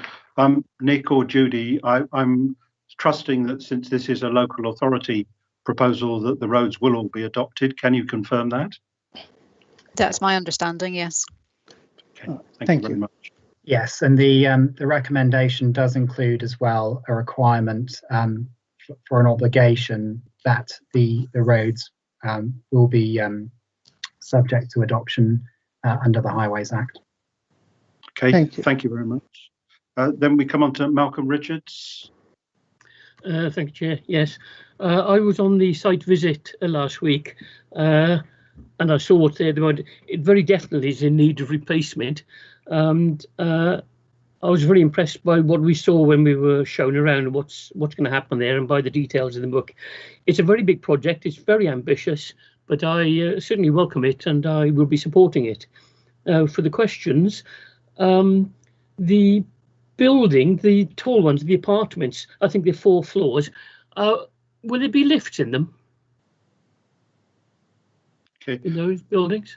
Nick or Judy, I'm trusting that since this is a local authority proposal that the roads will all be adopted. Can you confirm that? That's my understanding, yes. Okay, thank you very much. Yes, and the recommendation does include as well a requirement for an obligation that the roads will be subject to adoption under the Highways Act. Okay, thank you very much. Then we come on to Malcolm Richards. Thank you, Chair. Yes, I was on the site visit last week, and I saw what it very definitely is in need of replacement. And I was very impressed by what we saw when we were shown around what's going to happen there, and by the details in the book. It's a very big project. It's very ambitious, but I certainly welcome it, and I will be supporting it. For the questions, the building, the tall ones, the apartments, I think they're 4 floors. Will there be lifts in them? Okay. In those buildings?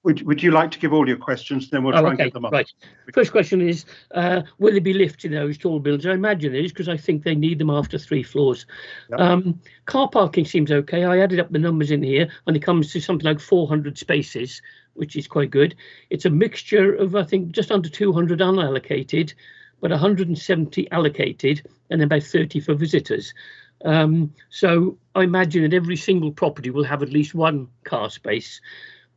Would you like to give all your questions? Then we'll try and get them up. Right. First question is, will there be lifts in those tall buildings? I imagine there is, because I think they need them after 3 floors. Yep. Car parking seems okay. I added up the numbers in here, and it comes to something like 400 spaces, which is quite good. It's a mixture of, I think, just under 200 unallocated, but 170 allocated, and about 30 for visitors. So I imagine that every single property will have at least 1 car space.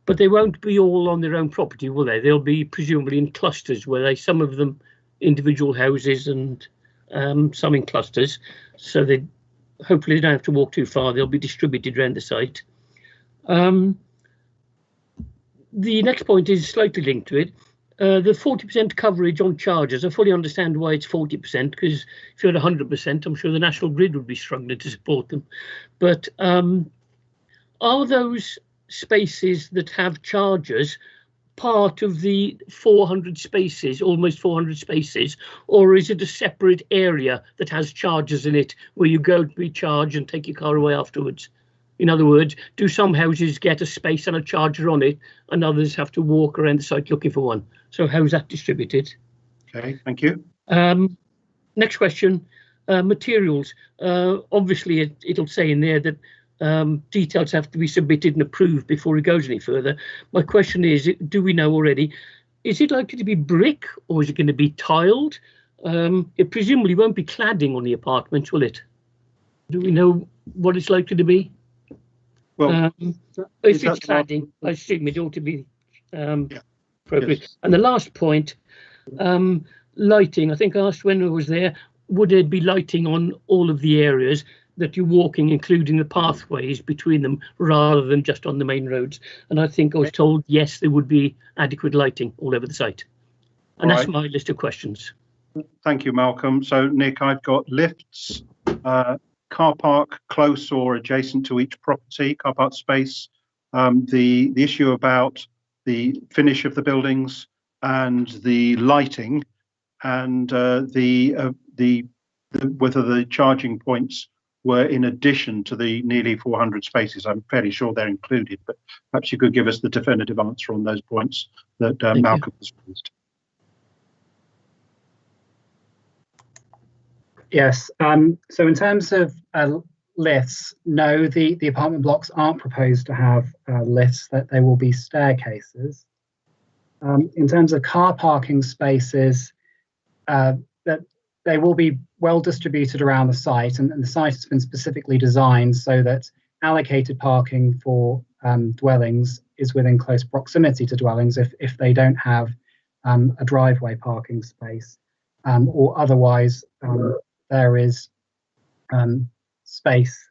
But they won't be all on their own property, will they? They'll be presumably in clusters, where they, some of them individual houses and some in clusters. So they hopefully they don't have to walk too far. They'll be distributed around the site. The next point is slightly linked to it. The 40% coverage on charges. I fully understand why it's 40%, because if you're at 100%, I'm sure the National Grid would be struggling to support them. But are those spaces that have chargers part of the 400 spaces, almost 400 spaces, or is it a separate area that has chargers in it where you go to be charged and take your car away afterwards? In other words, do some houses get a space and a charger on it, and others have to walk around the site looking for one? So how's that distributed? Okay, thank you. Next question, materials. Obviously, it'll say in there that details have to be submitted and approved before it goes any further. My question is, do we know already, is it likely to be brick or is it going to be tiled? It presumably won't be cladding on the apartments, will it? Do we know what it's likely to be? Well, if it's cladding, I assume it ought to be appropriate. Yes. And the last point, lighting. I think I asked when I was there, would there be lighting on all of the areas that you're walking, including the pathways between them, rather than just on the main roads? And I think I was told, yes, there would be adequate lighting all over the site. And that's my list of questions. Thank you, Malcolm. So, Nick, I've got lifts, car park close or adjacent to each property, car park space, the issue about the finish of the buildings and the lighting, and whether the charging points were in addition to the nearly 400 spaces. I'm fairly sure they're included, but perhaps you could give us the definitive answer on those points that Malcolm has raised. Yes, so in terms of lifts, no, the apartment blocks aren't proposed to have lifts, that they will be staircases. In terms of car parking spaces, that they will be well distributed around the site, and the site has been specifically designed so that allocated parking for dwellings is within close proximity to dwellings if they don't have a driveway parking space, or otherwise there is space.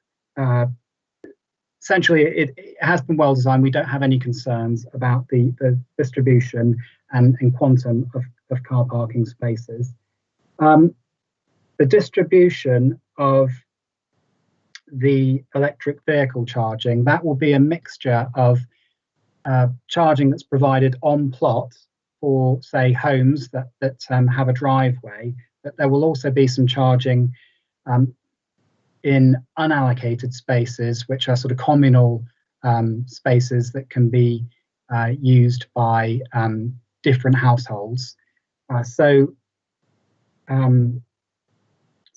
Essentially, it has been well designed. We don't have any concerns about the distribution and quantum of car parking spaces. The distribution of the electric vehicle charging, that will be a mixture of charging that's provided on plot for, say, homes that have a driveway, but there will also be some charging in unallocated spaces, which are sort of communal spaces that can be used by different households.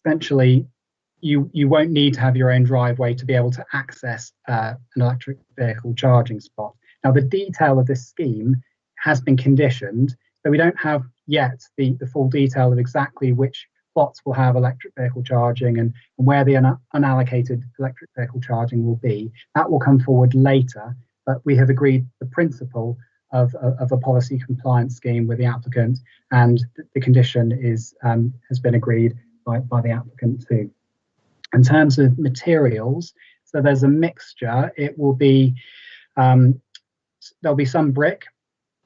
Essentially, you won't need to have your own driveway to be able to access an electric vehicle charging spot. Now, the detail of this scheme has been conditioned, so we don't have yet the full detail of exactly which plots will have electric vehicle charging and where the unallocated electric vehicle charging will be. That will come forward later, but we have agreed the principle of a policy compliance scheme with the applicant, and the condition is has been agreed by the applicant too. In terms of materials, so there's a mixture. It will be, there'll be some brick,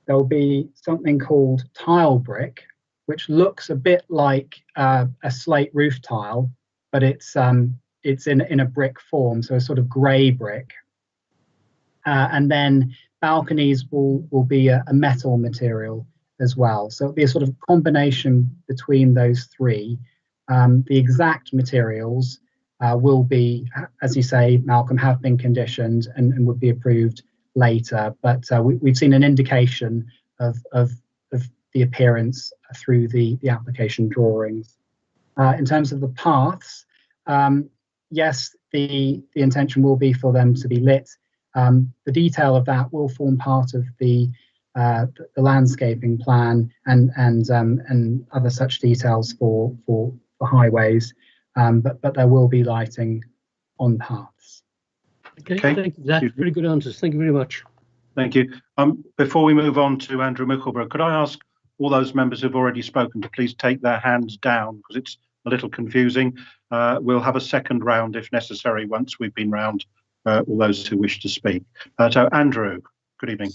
there'll be something called tile brick, which looks a bit like a slate roof tile, but it's in a brick form, so a sort of grey brick. And then balconies will be a metal material, as well. So it'll be a sort of combination between those three. The exact materials will be, as you say, Malcolm, have been conditioned and would be approved later. But we've seen an indication of the appearance through the application drawings. In terms of the paths, yes, the intention will be for them to be lit. The detail of that will form part of the landscaping plan and other such details for highways, but there will be lighting on paths. Okay. Thank you. That's very good answers. Thank you very much. Thank you. Before we move on to Andrew Mickleborough, could I ask all those members who've already spoken to please take their hands down because it's a little confusing. We'll have a second round if necessary once we've been round all those who wish to speak. So Andrew, good evening.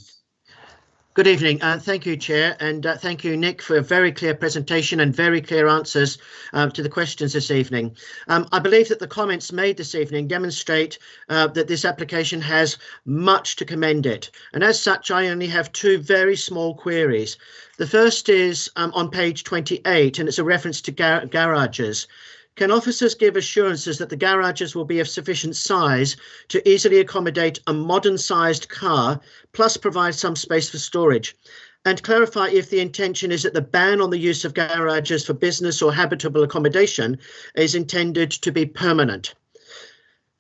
Good evening. Thank you, Chair, and thank you, Nick, for a very clear presentation and very clear answers to the questions this evening. I believe that the comments made this evening demonstrate that this application has much to commend it. And as such, I only have two very small queries. The first is on page 28, and it's a reference to garages. Can officers give assurances that the garages will be of sufficient size to easily accommodate a modern-sized car, plus provide some space for storage? And clarify if the intention is that the ban on the use of garages for business or habitable accommodation is intended to be permanent.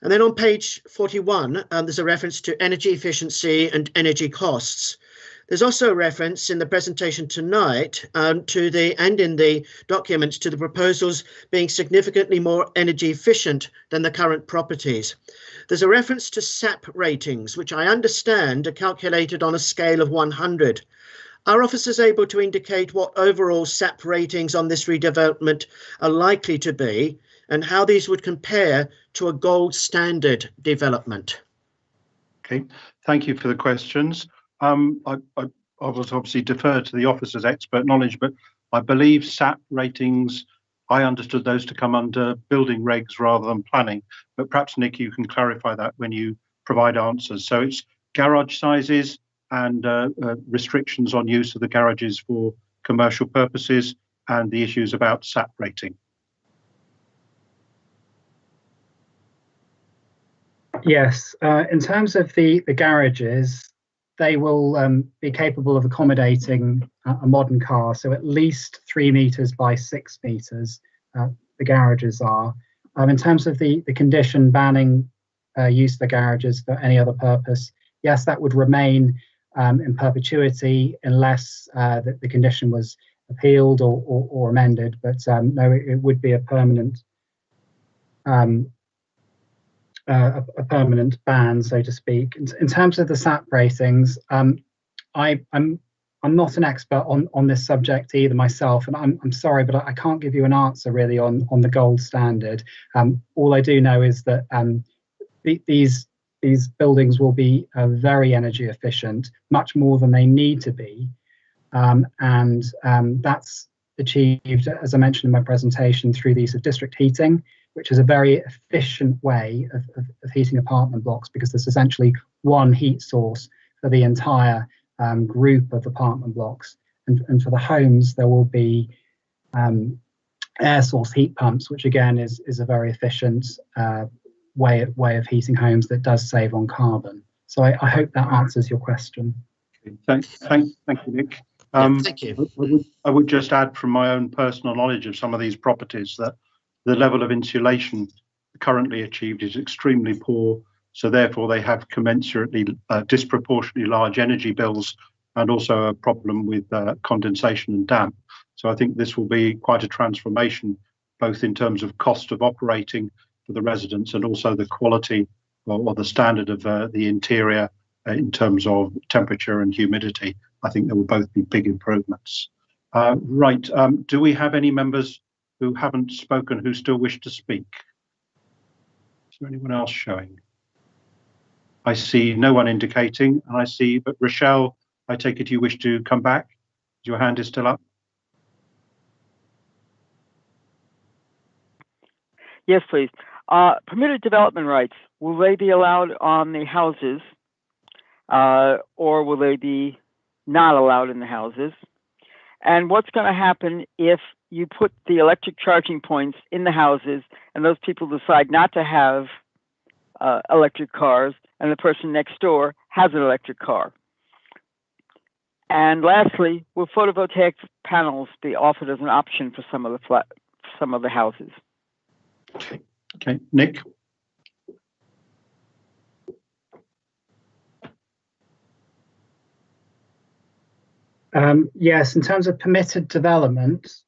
And then on page 41, there's a reference to energy efficiency and energy costs. There's also a reference in the presentation tonight in the documents to the proposals being significantly more energy efficient than the current properties. There's a reference to SAP ratings, which I understand are calculated on a scale of 100. Are officers able to indicate what overall SAP ratings on this redevelopment are likely to be and how these would compare to a gold standard development? Okay, thank you for the questions. I was obviously deferred to the officer's expert knowledge, but I believe SAP ratings, I understood those to come under building regs rather than planning, but perhaps Nick, you can clarify that when you provide answers. So it's garage sizes and restrictions on use of the garages for commercial purposes and the issues about SAP rating. Yes, in terms of the garages, they will be capable of accommodating a modern car, so at least 3 meters by 6 meters, the garages are. In terms of the condition banning use of the garages for any other purpose, yes, that would remain in perpetuity unless the condition was appealed or amended, but no, it would be a permanent ban, so to speak. In terms of the SAP ratings, I'm not an expert on this subject either myself, and I'm sorry, but I can't give you an answer really on the gold standard. All I do know is that these buildings will be very energy efficient, much more than they need to be, and that's achieved, as I mentioned in my presentation, through the use of district heating, which is a very efficient way of heating apartment blocks because there's essentially one heat source for the entire group of apartment blocks. And for the homes, there will be air source heat pumps, which again is a very efficient way of heating homes that does save on carbon. So I hope that answers your question. Thank you, Nick. Thank you. I would just add from my own personal knowledge of some of these properties that the level of insulation currently achieved is extremely poor, so therefore they have commensurately disproportionately large energy bills and also a problem with condensation and damp. So I think this will be quite a transformation, both in terms of cost of operating for the residents and also the quality or the standard of the interior in terms of temperature and humidity. I think there will both be big improvements. Right, do we have any members who haven't spoken who still wish to speak? Is there anyone else showing? I see no one indicating, and I see, but Rochelle, I take it you wish to come back? Your hand is still up. Yes, please. Permitted development rights, will they be allowed on the houses or will they be not allowed in the houses? And what's going to happen if you put the electric charging points in the houses and those people decide not to have electric cars and the person next door has an electric car? And lastly, will photovoltaic panels be offered as an option for some of the houses? Okay, Nick. Yes, in terms of permitted development,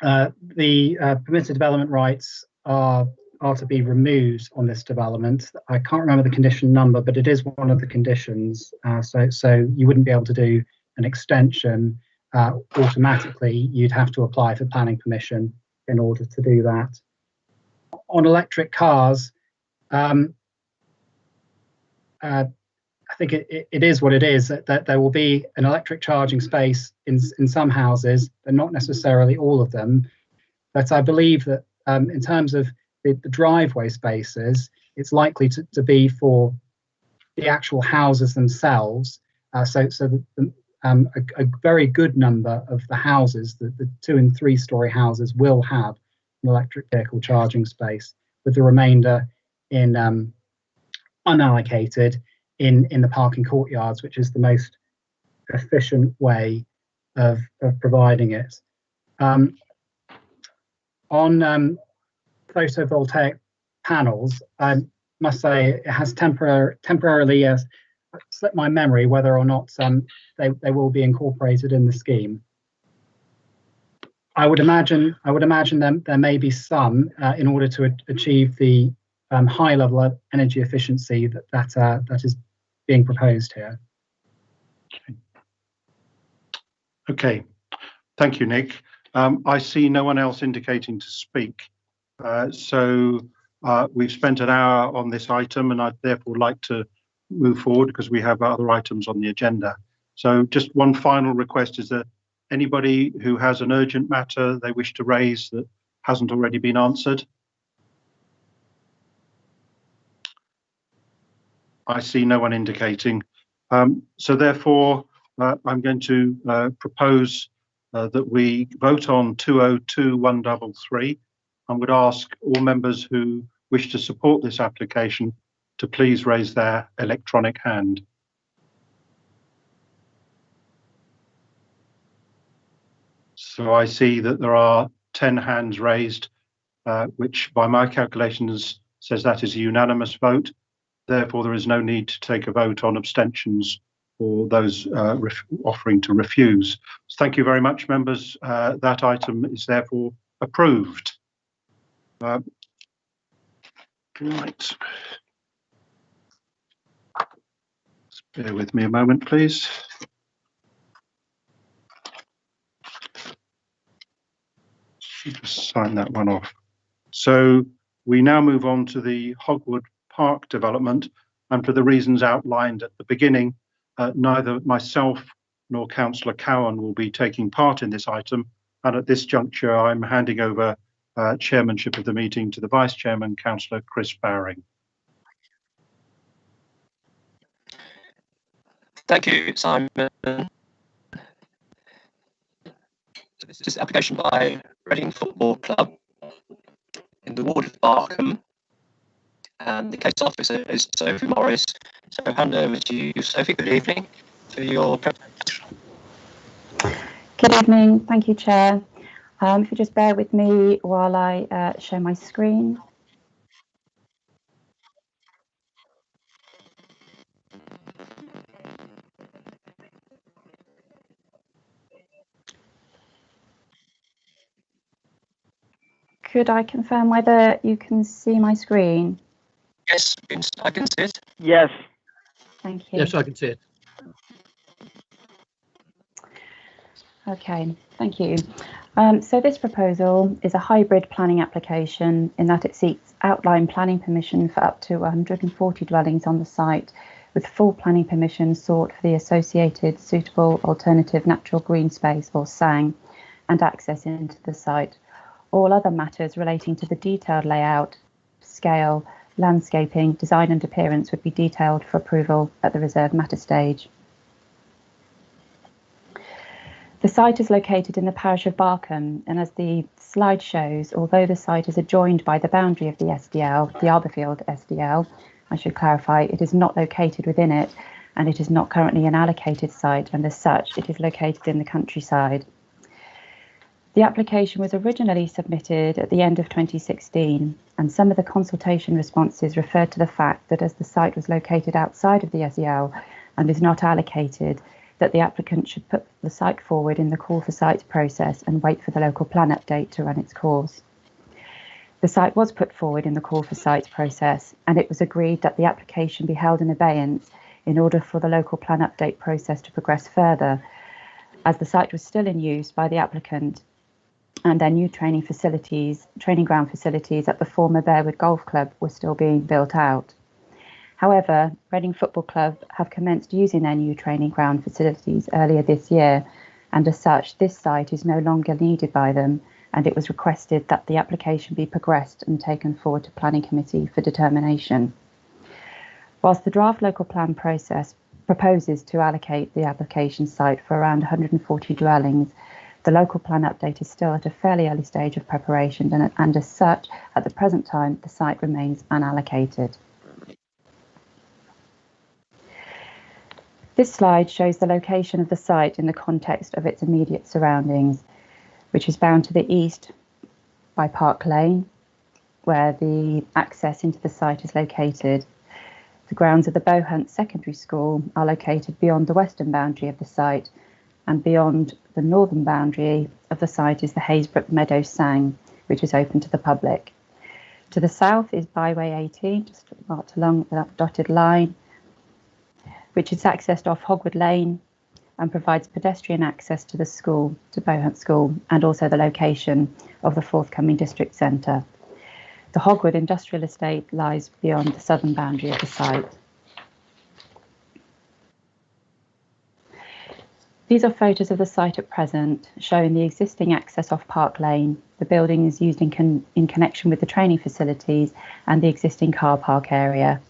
the permitted development rights are to be removed on this development. I can't remember the condition number, but it is one of the conditions. So you wouldn't be able to do an extension automatically. You'd have to apply for planning permission in order to do that. On electric cars, I think it is what it is, that there will be an electric charging space in some houses, but not necessarily all of them. But I believe that in terms of the driveway spaces, it's likely to be for the actual houses themselves. So a very good number of the houses, the 2- and 3-story houses, will have an electric vehicle charging space, with the remainder in unallocated in the parking courtyards, which is the most efficient way of providing it. On photovoltaic panels, I must say it has temporarily slipped my memory whether or not they will be incorporated in the scheme. I would imagine there may be some in order to achieve the high level of energy efficiency that is being proposed here. Okay, thank you, Nick. I see no one else indicating to speak. So we've spent an hour on this item, and I'd therefore like to move forward because we have other items on the agenda. So just one final request: is there anybody who has an urgent matter they wish to raise that hasn't already been answered? I see no one indicating. So therefore, I'm going to propose that we vote on 202-133. I would ask all members who wish to support this application to please raise their electronic hand. So I see that there are 10 hands raised, which by my calculations says that is a unanimous vote. Therefore, there is no need to take a vote on abstentions or those offering to refuse. So thank you very much, members. That item is therefore approved. Right. Bear with me a moment, please. Just sign that one off. So we now move on to the Hogwood Park development, and for the reasons outlined at the beginning, neither myself nor Councillor Cowan will be taking part in this item, and at this juncture I'm handing over chairmanship of the meeting to the Vice Chairman, Councillor Chris Bowring. Thank you, Simon. This is an application by Reading Football Club in the ward of Barkham, and the case officer is Sophie Morris. So I'll hand over to you, Sophie. Good evening for your presentation. Good evening. Thank you, Chair. If you just bear with me while I share my screen. Could I confirm whether you can see my screen? Yes, I can see it. Yes. Thank you. Yes, I can see it. Okay, thank you. So this proposal is a hybrid planning application in that it seeks outline planning permission for up to 140 dwellings on the site, with full planning permission sought for the associated suitable alternative natural green space, or SANG, and access into the site. All other matters relating to the detailed layout, scale, landscaping, design and appearance would be detailed for approval at the reserved matter stage. The site is located in the parish of Barkham, and as the slide shows, although the site is adjoined by the boundary of the SDL, the Arborfield SDL, I should clarify, it is not located within it, and it is not currently an allocated site, and as such, it is located in the countryside. The application was originally submitted at the end of 2016, and some of the consultation responses referred to the fact that as the site was located outside of the SDL and is not allocated, that the applicant should put the site forward in the call for sites process and wait for the local plan update to run its course. The site was put forward in the call for sites process, and it was agreed that the application be held in abeyance in order for the local plan update process to progress further, as the site was still in use by the applicant and their new training ground facilities at the former Bearwood Golf Club were still being built out. However, Reading Football Club have commenced using their new training ground facilities earlier this year, and as such, this site is no longer needed by them, and it was requested that the application be progressed and taken forward to Planning Committee for determination. Whilst the draft local plan process proposes to allocate the application site for around 140 dwellings, the local plan update is still at a fairly early stage of preparation, and as such, at the present time, the site remains unallocated. This slide shows the location of the site in the context of its immediate surroundings, which is bound to the east by Park Lane, where the access into the site is located. The grounds of the Bowhunt Secondary School are located beyond the western boundary of the site, and beyond the northern boundary of the site is the Haysbrook Meadows Sang, which is open to the public. To the south is Byway 18, just marked along that dotted line, which is accessed off Hogwood Lane and provides pedestrian access to the school, to Bowhunt School, and also the location of the forthcoming district centre. The Hogwood Industrial Estate lies beyond the southern boundary of the site. These are photos of the site at present, showing the existing access off Park Lane. The building is used in connection with the training facilities and the existing car park area.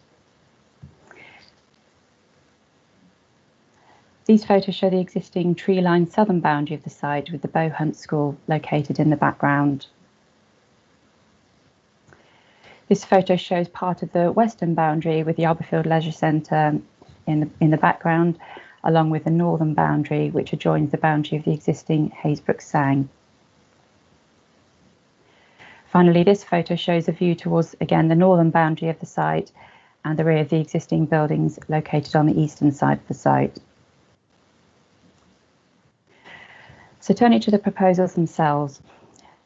These photos show the existing tree-lined southern boundary of the site with the Bowhunt School located in the background. This photo shows part of the western boundary with the Arborfield Leisure Centre in the background, along with the northern boundary, which adjoins the boundary of the existing Haysbrook Sang. Finally, this photo shows a view towards, again, the northern boundary of the site and the rear of the existing buildings located on the eastern side of the site. So turning to the proposals themselves,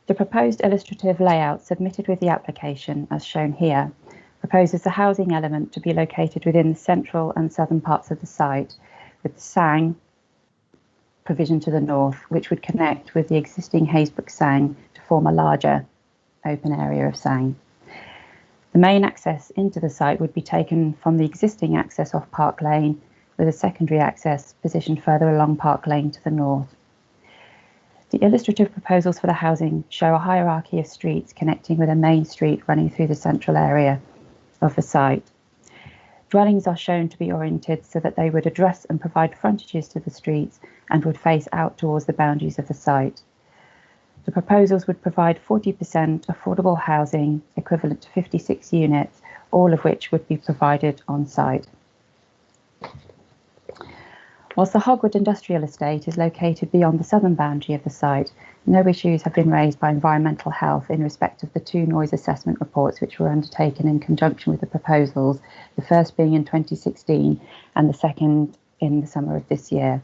the proposed illustrative layout submitted with the application, as shown here, proposes the housing element to be located within the central and southern parts of the site, with the Sang provision to the north, which would connect with the existing Haysbrook Sang to form a larger open area of Sang. The main access into the site would be taken from the existing access off Park Lane, with a secondary access positioned further along Park Lane to the north. The illustrative proposals for the housing show a hierarchy of streets connecting with a main street running through the central area of the site. Dwellings are shown to be oriented so that they would address and provide frontages to the streets and would face out towards the boundaries of the site. The proposals would provide 40% affordable housing equivalent to 56 units, all of which would be provided on site. Whilst the Hogwood Industrial Estate is located beyond the southern boundary of the site, no issues have been raised by environmental health in respect of the two noise assessment reports which were undertaken in conjunction with the proposals, the first being in 2016 and the second in the summer of this year.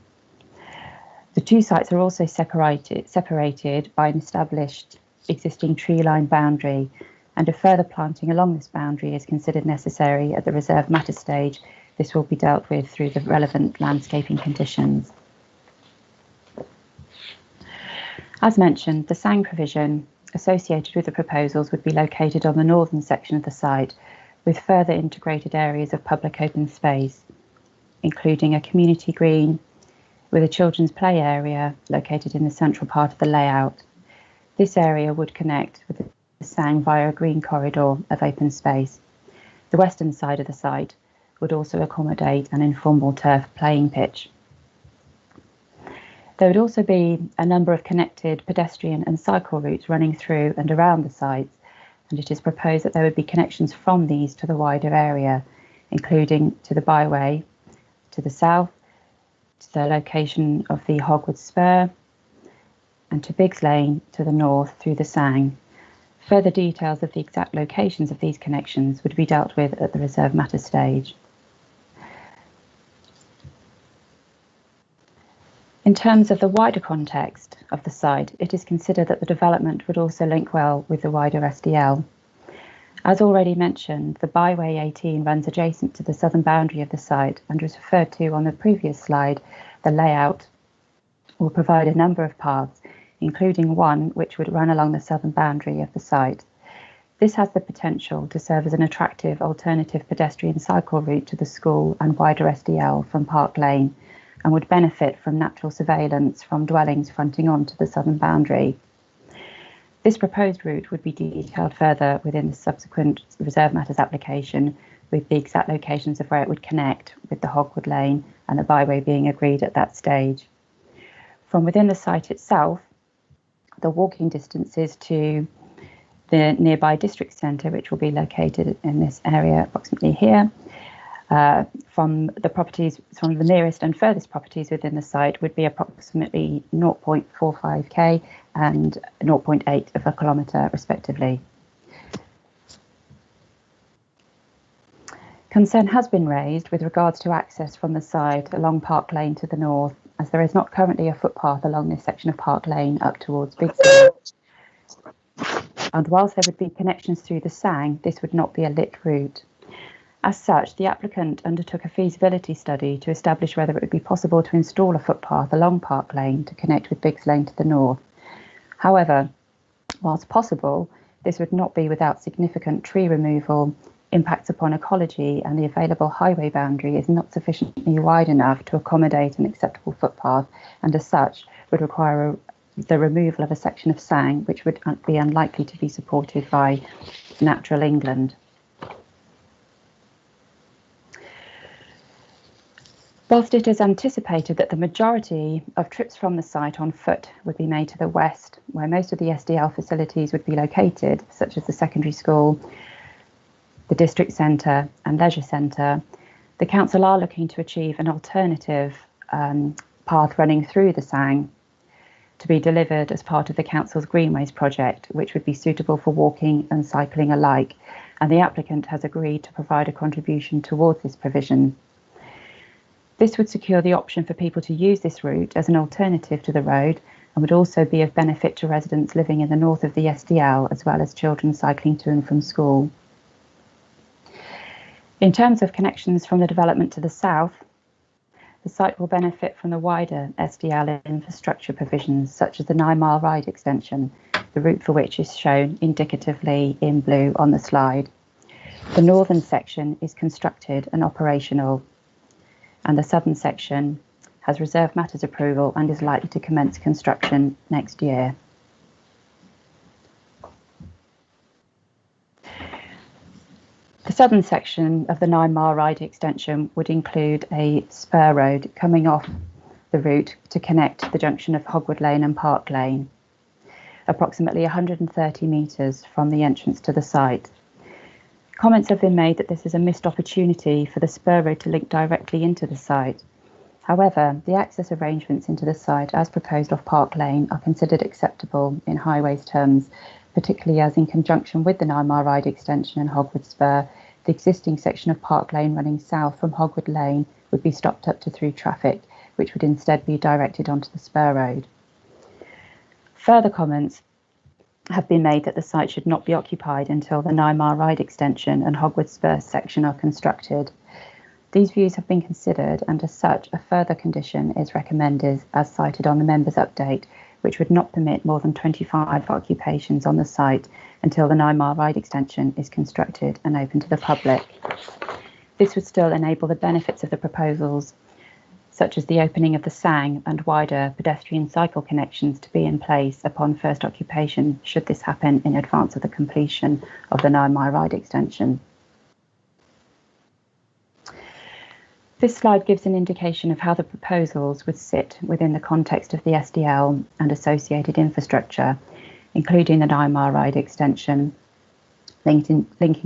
The two sites are also separated by an established existing tree-line boundary, and if further planting along this boundary is considered necessary at the reserve matter stage, this will be dealt with through the relevant landscaping conditions. As mentioned, the Sang provision associated with the proposals would be located on the northern section of the site, with further integrated areas of public open space, including a community green with a children's play area located in the central part of the layout. This area would connect with the Sang via a green corridor of open space. The western side of the site would also accommodate an informal turf playing pitch. There would also be a number of connected pedestrian and cycle routes running through and around the sites, and it is proposed that there would be connections from these to the wider area, including to the byway to the south, to the location of the Hogwood Spur, and to Biggs Lane to the north through the Sang. Further details of the exact locations of these connections would be dealt with at the reserve matter stage. In terms of the wider context of the site, it is considered that the development would also link well with the wider SDL. As already mentioned, the Byway 18 runs adjacent to the southern boundary of the site, and as referred to on the previous slide, the layout will provide a number of paths, including one which would run along the southern boundary of the site. This has the potential to serve as an attractive alternative pedestrian cycle route to the school and wider SDL from Park Lane, and would benefit from natural surveillance from dwellings fronting onto the southern boundary. This proposed route would be detailed further within the subsequent reserve matters application, with the exact locations of where it would connect with the Hogwood Lane and the byway being agreed at that stage. From within the site itself, the walking distances to the nearby district centre, which will be located in this area approximately here, from the nearest and furthest properties within the site would be approximately 0.45k and 0.8 of a kilometre respectively. Concern has been raised with regards to access from the site along Park Lane to the north, as there is not currently a footpath along this section of Park Lane up towards Biggs Lane. And whilst there would be connections through the Sang, this would not be a lit route. As such, the applicant undertook a feasibility study to establish whether it would be possible to install a footpath along Park Lane to connect with Biggs Lane to the north. However, whilst possible, this would not be without significant tree removal, impacts upon ecology, and the available highway boundary is not sufficiently wide enough to accommodate an acceptable footpath, and as such would require the removal of a section of Sang, which would be unlikely to be supported by Natural England. Whilst it is anticipated that the majority of trips from the site on foot would be made to the west, where most of the SDL facilities would be located, such as the secondary school, the district centre and leisure centre, the council are looking to achieve an alternative path running through the Sang to be delivered as part of the council's Greenways project, which would be suitable for walking and cycling alike, and the applicant has agreed to provide a contribution towards this provision. This would secure the option for people to use this route as an alternative to the road, and would also be of benefit to residents living in the north of the SDL, as well as children cycling to and from school. In terms of connections from the development to the south, the site will benefit from the wider SDL infrastructure provisions, such as the 9-mile ride extension, the route for which is shown indicatively in blue on the slide. The northern section is constructed and operational, and the southern section has reserve matters approval and is likely to commence construction next year. The southern section of the 9-mile ride extension would include a spur road coming off the route to connect the junction of Hogwood Lane and Park Lane, approximately 130 metres from the entrance to the site. Comments have been made that this is a missed opportunity for the spur road to link directly into the site. However, the access arrangements into the site as proposed off Park Lane are considered acceptable in highways terms, particularly as in conjunction with the 9-mile ride extension and Hogwood Spur, the existing section of Park Lane running south from Hogwood Lane would be stopped up to through traffic, which would instead be directed onto the spur road. Further comments have been made that the site should not be occupied until the 9-mile ride extension and Hogwood Spur section are constructed. These views have been considered, and as such, a further condition is recommended as cited on the members' update, which would not permit more than 25 occupations on the site until the 9-mile ride extension is constructed and open to the public. This would still enable the benefits of the proposals, such as the opening of the Sang and wider pedestrian cycle connections, to be in place upon first occupation, should this happen in advance of the completion of the 9-mile ride extension. This slide gives an indication of how the proposals would sit within the context of the SDL and associated infrastructure, including the 9 Mile Ride extension, linking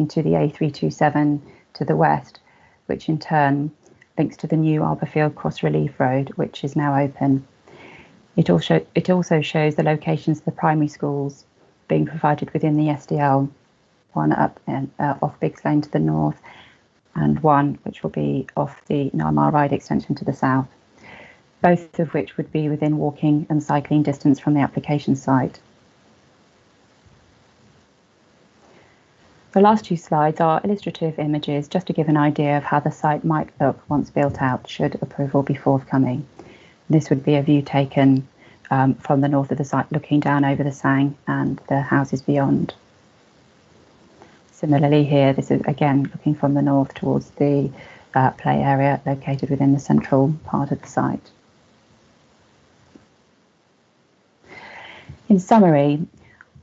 to the A327 to the west, which in turn links to the new Arborfield Cross Relief Road, which is now open. It also shows the locations of the primary schools being provided within the SDL, one up and off Biggs Lane to the north, and one which will be off the 9 Mile Ride extension to the south, both of which would be within walking and cycling distance from the application site. The last two slides are illustrative images just to give an idea of how the site might look once built out should approval be forthcoming. This would be a view taken from the north of the site looking down over the Sang and the houses beyond. Similarly here, this is again looking from the north towards the play area located within the central part of the site. In summary,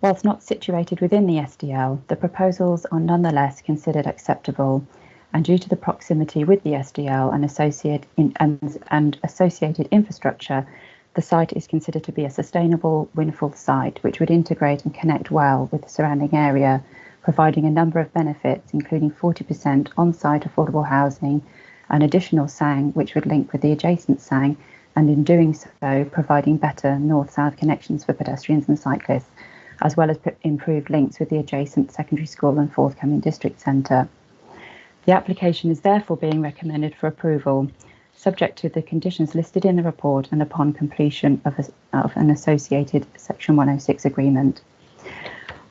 whilst not situated within the SDL, the proposals are nonetheless considered acceptable, and due to the proximity with the SDL and associated infrastructure, the site is considered to be a sustainable windfall site which would integrate and connect well with the surrounding area, providing a number of benefits, including 40% on-site affordable housing, an additional Sang which would link with the adjacent Sang, and in doing so, providing better north-south connections for pedestrians and cyclists, as well as improved links with the adjacent secondary school and forthcoming district centre. The application is therefore being recommended for approval, subject to the conditions listed in the report and upon completion of an associated Section 106 agreement.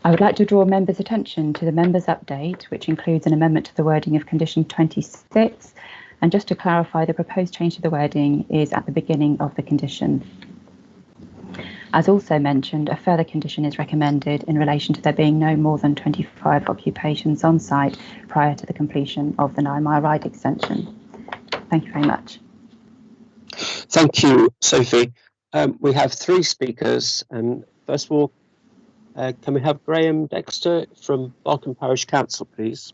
I would like to draw members' attention to the members' update, which includes an amendment to the wording of condition 26, and just to clarify, the proposed change to the wording is at the beginning of the condition. As also mentioned, a further condition is recommended in relation to there being no more than 25 occupations on site prior to the completion of the 9 Mile Ride extension. Thank you very much. Thank you, Sophie. We have three speakers, and first of all, can we have Graham Dexter from Barkham Parish Council, please?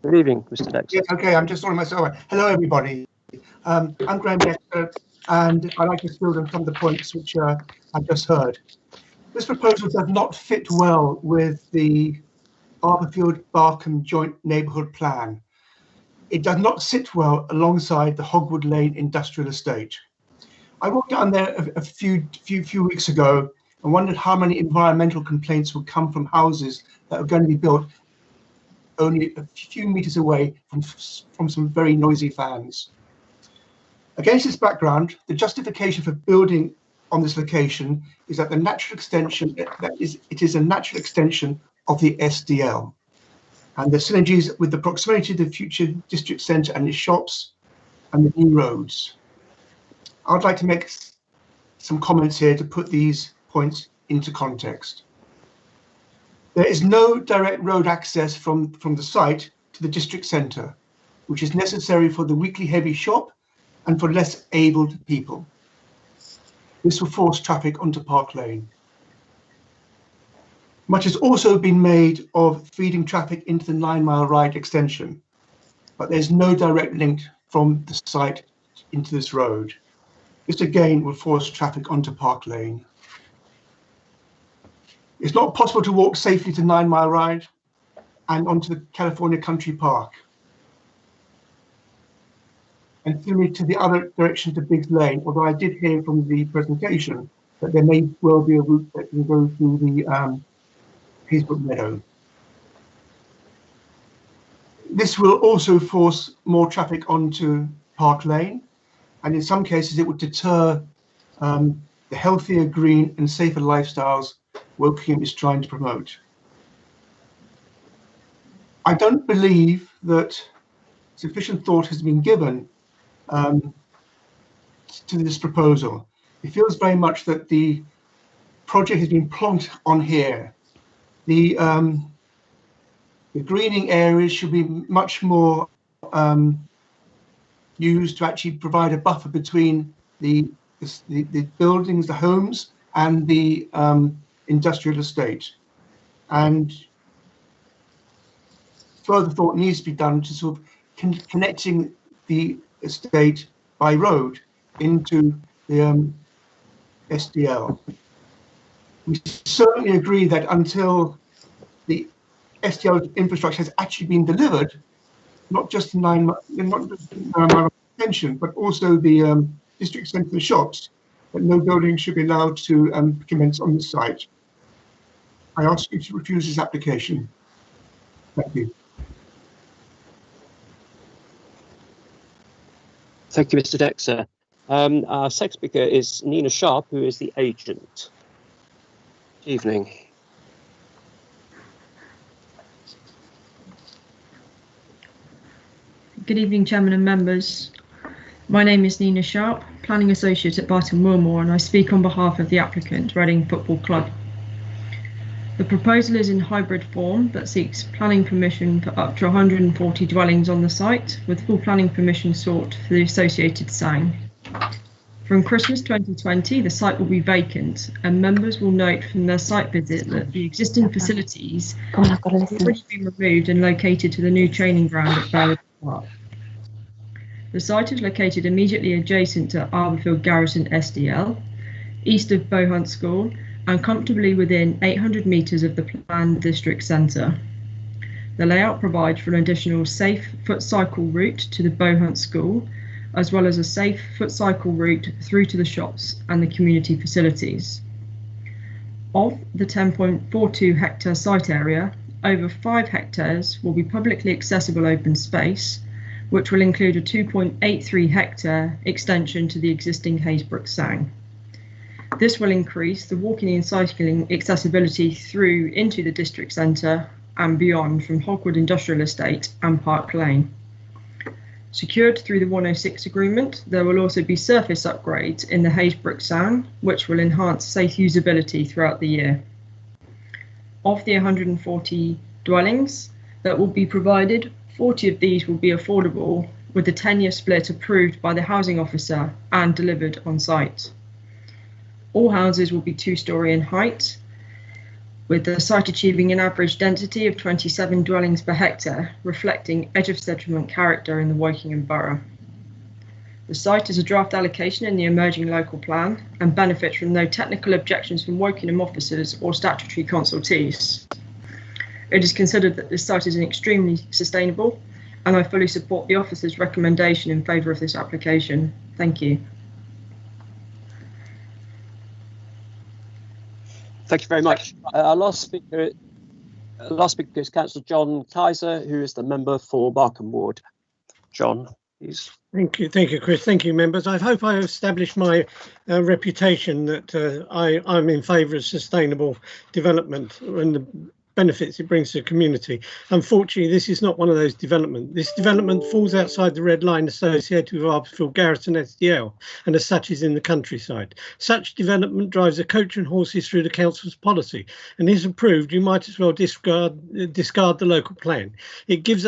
Good evening, Mr. Dexter. Yeah, okay, I'm just sorting myself out. Hello, everybody. I'm Graham Dexter, and I'd like to build on some of the points which I've just heard. This proposal does not fit well with the Arborfield-Barkham Joint Neighbourhood Plan. It does not sit well alongside the Hogwood Lane Industrial Estate. I walked down there a few weeks ago and wondered how many environmental complaints would come from houses that are going to be built only a few meters away from some very noisy fans. Against this background, the justification for building on this location is that the natural extension, it is a natural extension of the SDL, and the synergies with the proximity to the future district centre and its shops and the new roads. I'd like to make some comments here to put these points into context. There is no direct road access from the site to the district centre, which is necessary for the weekly heavy shop and for less abled people. This will force traffic onto Park Lane. Much has also been made of feeding traffic into the 9 Mile Ride extension, but there's no direct link from the site into this road. This again will force traffic onto Park Lane. It's not possible to walk safely to 9 Mile Ride and onto the California Country Park. And similarly to the other direction to Biggs Lane, although I did hear from the presentation that there may well be a route that can go through the Haysbrook Meadow. This will also force more traffic onto Park Lane, and in some cases it would deter the healthier, green and safer lifestyles Wokingham is trying to promote. I don't believe that sufficient thought has been given to this proposal. It feels very much that the project has been plonked on here. The greening areas should be much more used to actually provide a buffer between the buildings, the homes, and the industrial estate. And further thought needs to be done to sort of connecting the estate by road into the SDL. We certainly agree that until the SDL infrastructure has actually been delivered, not just the 9 mile extension, but also the district centre shops, that no building should be allowed to commence on the site. I ask you to refuse this application. Thank you. Thank you, Mr. Dexter. Our second speaker is Nina Sharp, who is the agent. Good evening. Good evening, Chairman and members. My name is Nina Sharp, Planning Associate at Barton Wilmore, and I speak on behalf of the applicant, Reading Football Club. The proposal is in hybrid form that seeks planning permission for up to 140 dwellings on the site, with full planning permission sought for the associated sign. From Christmas 2020, the site will be vacant, and members will note from their site visit that the existing facilities have already been removed and located to the new training ground at Bearwood Park. The site is located immediately adjacent to Arborfield Garrison SDL, east of Bowhunt School, and comfortably within 800 metres of the planned district centre. The layout provides for an additional safe foot cycle route to the Bowhunt School, as well as a safe foot cycle route through to the shops and the community facilities. Of the 10.42 hectare site area, over 5 hectares will be publicly accessible open space, which will include a 2.83 hectare extension to the existing Haysbrook Sound. This will increase the walking and cycling accessibility through into the district centre and beyond from Hogwood Industrial Estate and Park Lane. Secured through the 106 agreement, there will also be surface upgrades in the Haysbrook Sound, which will enhance safe usability throughout the year. Of the 140 dwellings that will be provided, 40 of these will be affordable, with the 10-year split approved by the housing officer and delivered on site. All houses will be 2-storey in height, with the site achieving an average density of 27 dwellings per hectare, reflecting edge of settlement character in the Wokingham Borough. The site is a draft allocation in the emerging local plan and benefits from no technical objections from Wokingham officers or statutory consultees. It is considered that this site is extremely sustainable, and I fully support the officer's recommendation in favour of this application. Thank you. Thank you very much. Our last speaker is Councillor John Kaiser, who is the member for Barkham Ward. John, please. Thank you, Chris. Thank you, members. I hope I have established my reputation that I'm in favour of sustainable development and the benefits it brings to the community. Unfortunately, this is not one of those developments. This development falls outside the red line associated with Arborfield Garrison SDL, and as such is in the countryside. Such development drives a coach and horses through the council's policy, and is approved, you might as well discard the local plan. It gives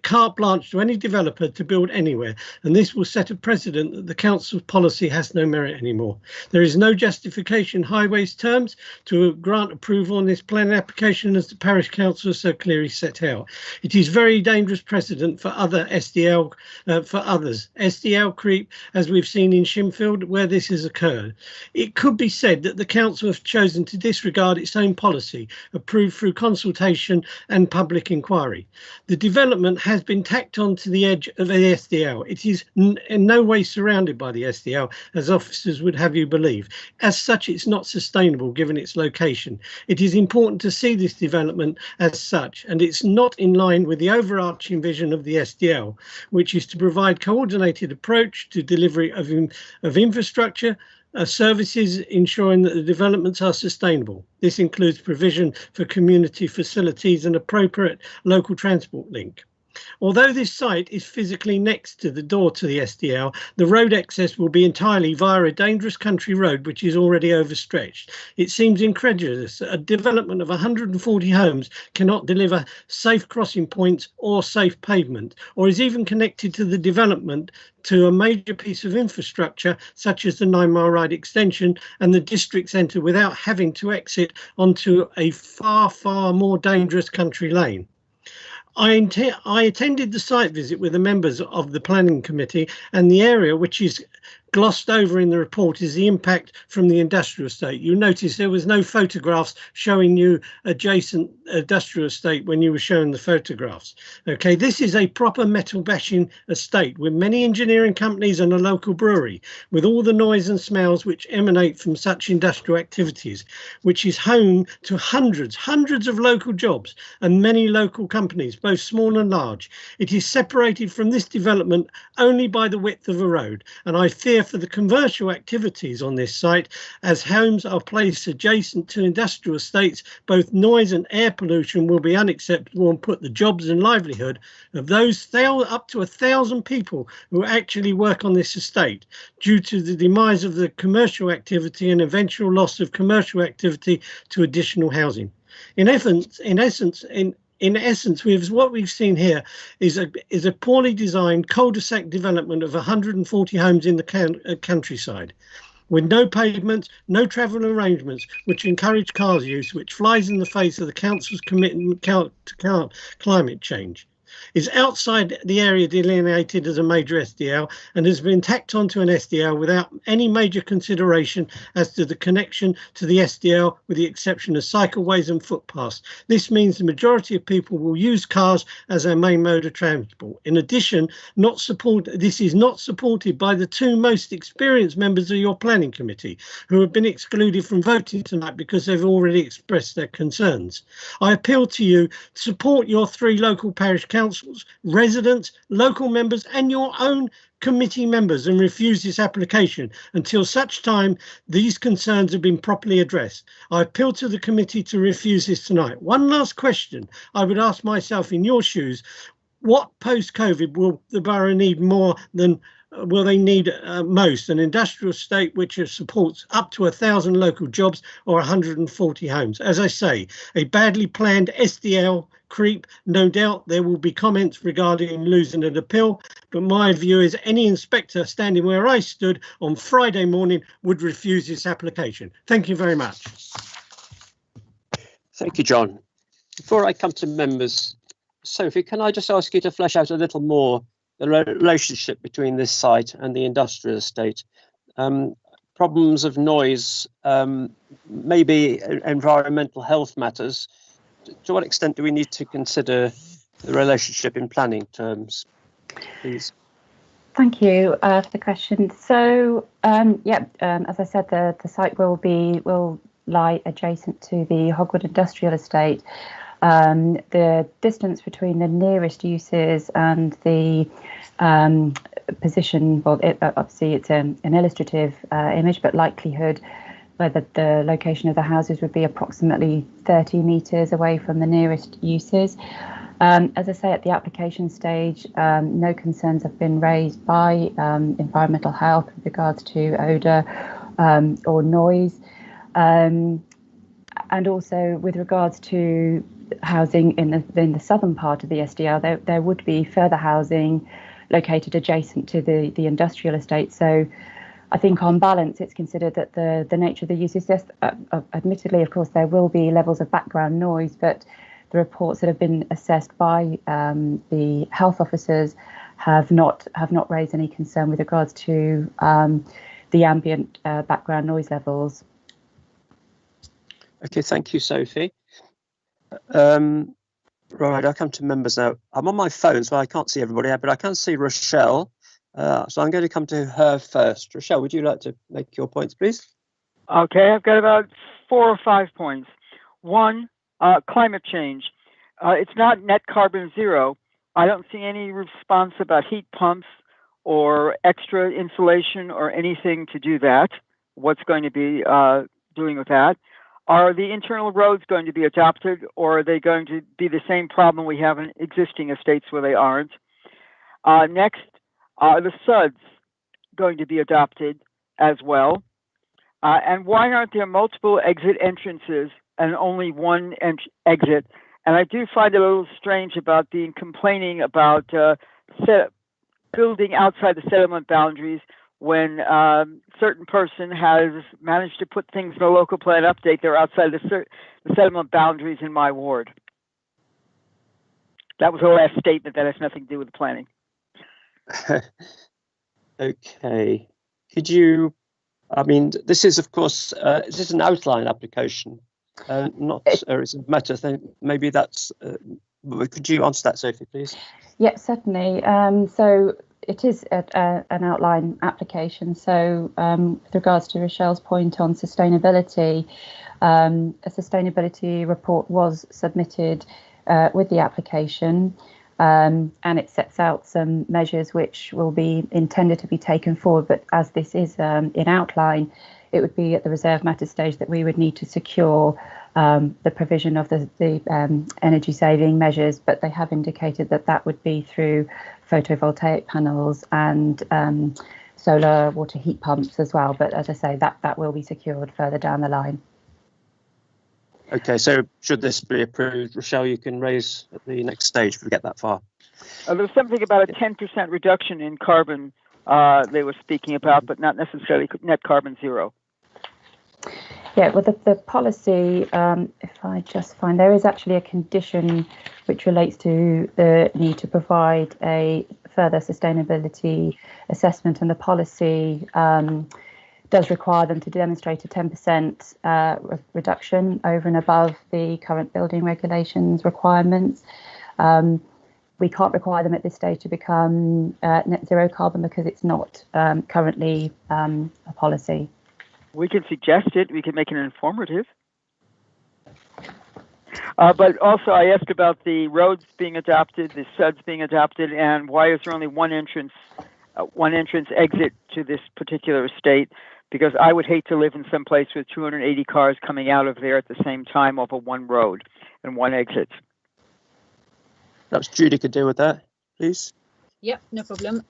carte blanche to any developer to build anywhere, and this will set a precedent that the council's policy has no merit anymore. There is no justification in highways terms to grant approval on this planning application, as the parish council has so clearly set out. It is very dangerous precedent for other SDL, for others. SDL creep, as we've seen in Shinfield, where this has occurred. It could be said that the council has chosen to disregard its own policy, approved through consultation and public inquiry. The development has been tacked on to the edge of the SDL. It is in no way surrounded by the SDL, as officers would have you believe. As such, it's not sustainable given its location. It is important to see this development as such, and it's not in line with the overarching vision of the SDL, which is to provide coordinated approach to delivery of infrastructure, services, ensuring that the developments are sustainable. This includes provision for community facilities and appropriate local transport link. Although this site is physically next to the door to the SDL, the road access will be entirely via a dangerous country road which is already overstretched. It seems incredulous that a development of 140 homes cannot deliver safe crossing points or safe pavement, or is even connected to the development to a major piece of infrastructure such as the 9 Mile Ride extension and the district centre without having to exit onto a far more dangerous country lane. I attended the site visit with the members of the planning committee, and the area which is glossed over in the report is the impact from the industrial estate. You notice there was no photographs showing you adjacent industrial estate when you were showing the photographs. Okay, this is a proper metal bashing estate with many engineering companies and a local brewery, with all the noise and smells which emanate from such industrial activities, which is home to hundreds of local jobs and many local companies, both small and large. It is separated from this development only by the width of a road, and I fear for the commercial activities on this site, as homes are placed adjacent to industrial estates, both noise and air pollution will be unacceptable and put the jobs and livelihood of those up to 1,000 people who actually work on this estate due to the demise of the commercial activity and eventual loss of commercial activity to additional housing. In essence, what we've seen here is a poorly designed cul-de-sac development of 140 homes in the countryside, with no pavements, no travel arrangements, which encourage cars use, which flies in the face of the council's commitment to climate change. Is outside the area delineated as a major SDL and has been tacked onto an SDL without any major consideration as to the connection to the SDL, with the exception of cycleways and footpaths. This means the majority of people will use cars as their main mode of transport. In addition, this is not supported by the two most experienced members of your planning committee, who have been excluded from voting tonight because they've already expressed their concerns. I appeal to you to support your 3 local parish councils, residents, local members and your own committee members, and refuse this application until such time these concerns have been properly addressed. I appeal to the committee to refuse this tonight. One last question I would ask myself in your shoes: what post-COVID will the borough need more than will they need most? An industrial estate which supports up to 1,000 local jobs or 140 homes? As I say, a badly planned SDL creep. No doubt there will be comments regarding losing an appeal, but my view is any inspector standing where I stood on Friday morning would refuse this application. Thank you very much. Thank you, John. Before I come to members, Sophie, can I just ask you to flesh out a little more the relationship between this site and the industrial estate? Problems of noise, maybe environmental health matters. To what extent do we need to consider the relationship in planning terms, please? Thank you for the question. So, as I said, the site will lie adjacent to the Hogwood Industrial Estate. The distance between the nearest uses and the position, well, obviously it's an illustrative image, but likelihood whether the location of the houses would be approximately 30 metres away from the nearest uses. As I say, at the application stage, no concerns have been raised by environmental health with regards to odour or noise. And also with regards to housing in the southern part of the SDL, there would be further housing located adjacent to the industrial estate. So I think on balance, it's considered that the nature of the use is just, admittedly, of course, there will be levels of background noise, but the reports that have been assessed by the health officers have not raised any concern with regards to the ambient background noise levels. Okay, thank you, Sophie. Right, I'll come to members now. I'm on my phone, so I can't see everybody, but I can see Rochelle. So I'm going to come to her first. Rochelle, would you like to make your points, please? Okay, I've got about 4 or 5 points. One, climate change. It's not net carbon zero. I don't see any response about heat pumps or extra insulation or anything to do that. What's going to be doing with that? Are the internal roads going to be adopted, or are they going to be the same problem we have in existing estates where they aren't? Next, are the SUDs going to be adopted as well? And why aren't there multiple exit entrances and only one exit? And I do find it a little strange about complaining about building outside the settlement boundaries when certain person has managed to put things in a local plan update. They're outside the settlement boundaries in my ward. That was the last statement. That has nothing to do with the planning. Okay. Could you, I mean, this is, of course, this is an outline application, not as a matter thing. Maybe that's, could you answer that, Sophie, please? Yeah, certainly. So it is an outline application. So with regards to Rochelle's point on sustainability, a sustainability report was submitted with the application, and it sets out some measures which will be intended to be taken forward. But as this is in outline, it would be at the reserve matter stage that we would need to secure the provision of the energy saving measures, but they have indicated that that would be through photovoltaic panels and solar water heat pumps as well. But as I say, that will be secured further down the line. Okay, so should this be approved, Rochelle, you can raise at the next stage if we get that far. There's something about a 10% reduction in carbon they were speaking about, but not necessarily net carbon zero. Yeah, well, the policy, if I just find, there is actually a condition which relates to the need to provide a further sustainability assessment, and the policy does require them to demonstrate a 10% reduction over and above the current building regulations requirements. We can't require them at this stage to become net zero carbon because it's not currently a policy. We can suggest it. We can make it informative. But also, I asked about the roads being adopted, the SUDs being adopted, and why is there only one entrance exit to this particular estate? Because I would hate to live in some place with 280 cars coming out of there at the same time off of one road and one exit. Perhaps Judy could deal with that, please. Yep, no problem.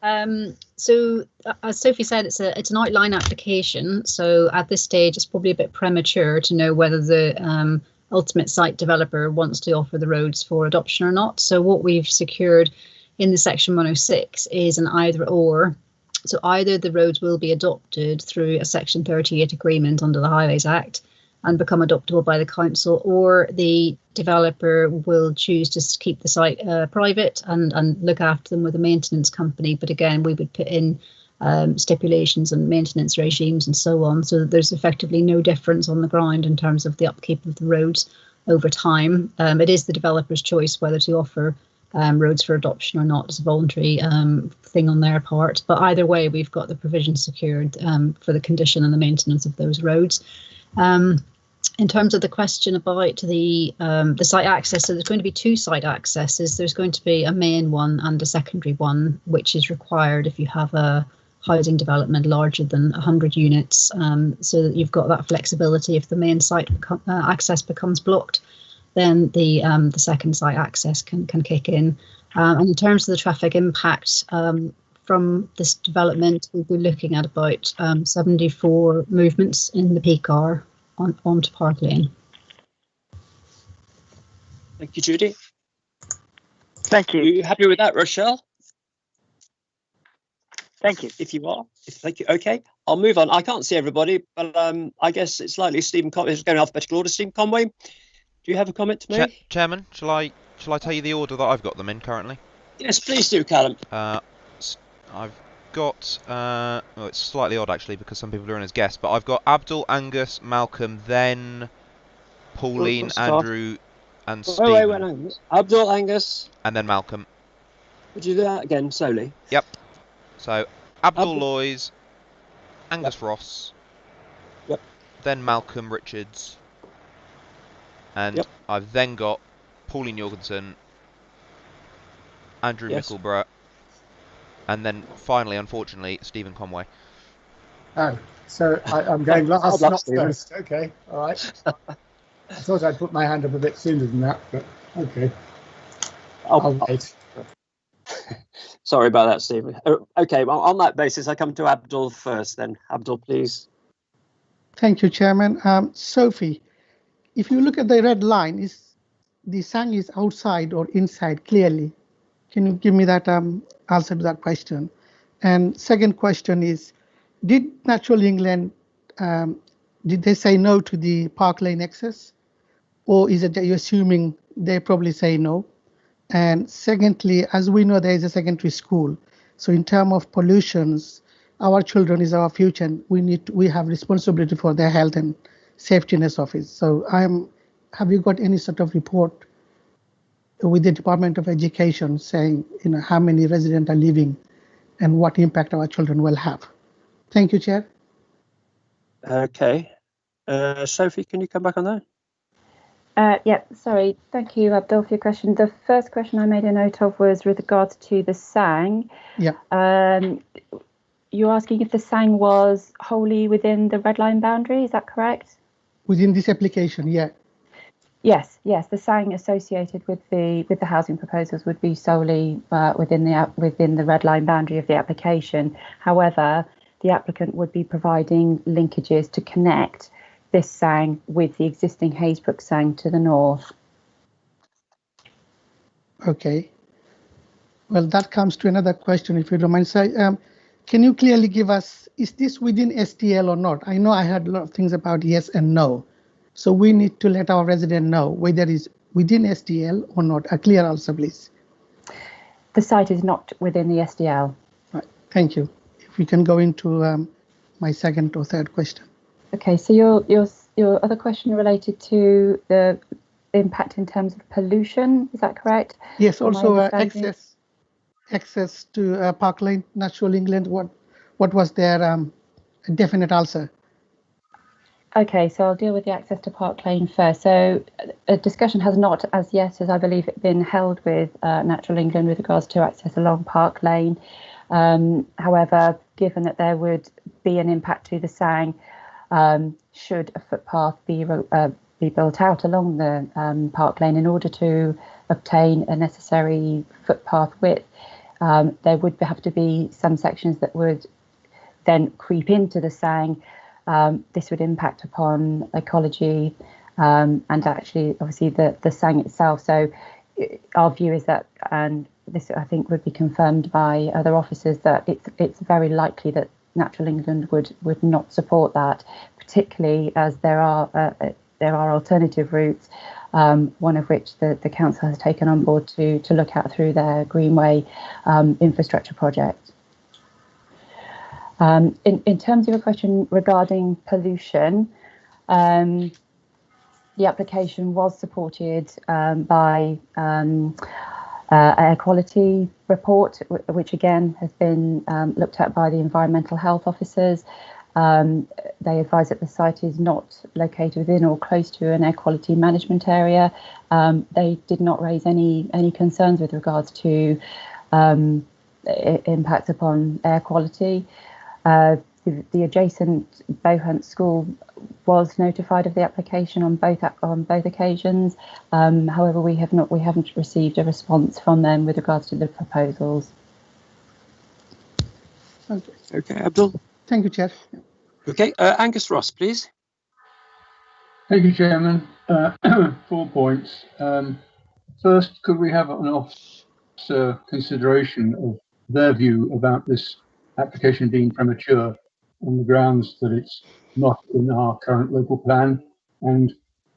So as Sophie said, it's an outline application. So at this stage, it's probably a bit premature to know whether the ultimate site developer wants to offer the roads for adoption or not. So what we've secured in the section 106 is an either or. So either the roads will be adopted through a section 38 agreement under the Highways Act and become adoptable by the council, or the developer will choose to keep the site private and look after them with a maintenance company. But again, we would put in stipulations and maintenance regimes and so on, so that there's effectively no difference on the ground in terms of the upkeep of the roads over time. It is the developer's choice whether to offer roads for adoption or not. It's a voluntary thing on their part. But either way, we've got the provision secured for the condition and the maintenance of those roads. In terms of the question about the site access, so there's going to be two site accesses. There's going to be a main one and a secondary one, which is required if you have a housing development larger than 100 units, so that you've got that flexibility. If the main site access becomes blocked, then the second site access can kick in. And in terms of the traffic impact from this development, we'll be looking at about 74 movements in the peak hour onto Park Lane. Thank you, Judy. Thank you. Are you happy with that, Rochelle? Thank you. If you are, thank you. Okay, I'll move on. I can't see everybody, but I guess it's likely Stephen Conway is going in alphabetical order. Stephen Conway, do you have a comment to make? Chairman, shall I tell you the order that I've got them in currently? Yes, please do, Callum. I've got well, it's slightly odd actually because some people are in as guests, but I've got Abdul, Angus, Malcolm, then Pauline, Andrew, and Stephen. Wait, Angus. Abdul, Angus, and then Malcolm. Would you do that again slowly? Yep. So Abdul Loys, Angus Ross, then Malcolm Richards, and I've then got Pauline Jorgensen, Andrew Mickleborough, and then finally, unfortunately, Stephen Conway. Oh, so I'm going last, not Stephen. first. Okay, all right. I thought I'd put my hand up a bit sooner than that, but okay. I'll wait. Sorry about that, Stephen. Okay, well, on that basis, I come to Abdul first then. Abdul, please. Thank you, Chairman. Sophie, if you look at the red line, is the sign is outside or inside clearly? Can you give me that answer to that question? And second question is, did Natural England, did they say no to the Park Lane access? Or is it that you're assuming they probably say no? And secondly, as we know, there is a secondary school. So in terms of pollutions, our children is our future, and we have responsibility for their health and safetyness of it. So have you got any sort of report with the Department of Education saying, how many residents are living and what impact our children will have? Thank you, Chair. Okay. Sophie, can you come back on that? Yeah, sorry. Thank you, Abdul, for your question. The first question I made a note of was with regards to the SANG. Yeah. You're asking if the SANG was wholly within the red line boundary, is that correct? Within this application, yeah. Yes. The SANG associated with the housing proposals would be solely within the red line boundary of the application. However, the applicant would be providing linkages to connect this SANG with the existing Haysbrook SANG to the north. Okay. Well, that comes to another question, if you don't mind. So, can you clearly give us, is this within STL or not? I know I heard a lot of things about yes and no. So we need to let our resident know whether it's within STL or not. A clear answer, please. The site is not within the SDL. Right. Thank you. If we can go into my second or third question. Okay, so your other question related to the impact in terms of pollution, is that correct? Yes, also access to Park Lane, Natural England. What was their definite answer? Okay, so I'll deal with the access to Park Lane first. So a discussion has not as yet, as I believe it, been held with Natural England with regards to access along Park Lane. However, given that there would be an impact to the SANG, should a footpath be built out along the Park Lane in order to obtain a necessary footpath width, there would have to be some sections that would then creep into the SANG. This would impact upon ecology and actually, obviously, the SANG itself. So our view is that, and this I think would be confirmed by other officers, that it's very likely that Natural England would not support that, particularly as there are alternative routes, one of which the council has taken on board to look at through their Greenway infrastructure project. In terms of a question regarding pollution, the application was supported by air quality report, which again has been looked at by the environmental health officers. They advise that the site is not located within or close to an air quality management area. They did not raise any concerns with regards to impact upon air quality. The adjacent Bowhunt School was notified of the application on both occasions. However, we haven't received a response from them with regards to the proposals. Okay, Abdul. Thank you, Chair. Okay, Angus Ross, please. Thank you, Chairman. 4 points. First, could we have an officer consideration of their view about this application being premature on the grounds that it's not in our current local plan, and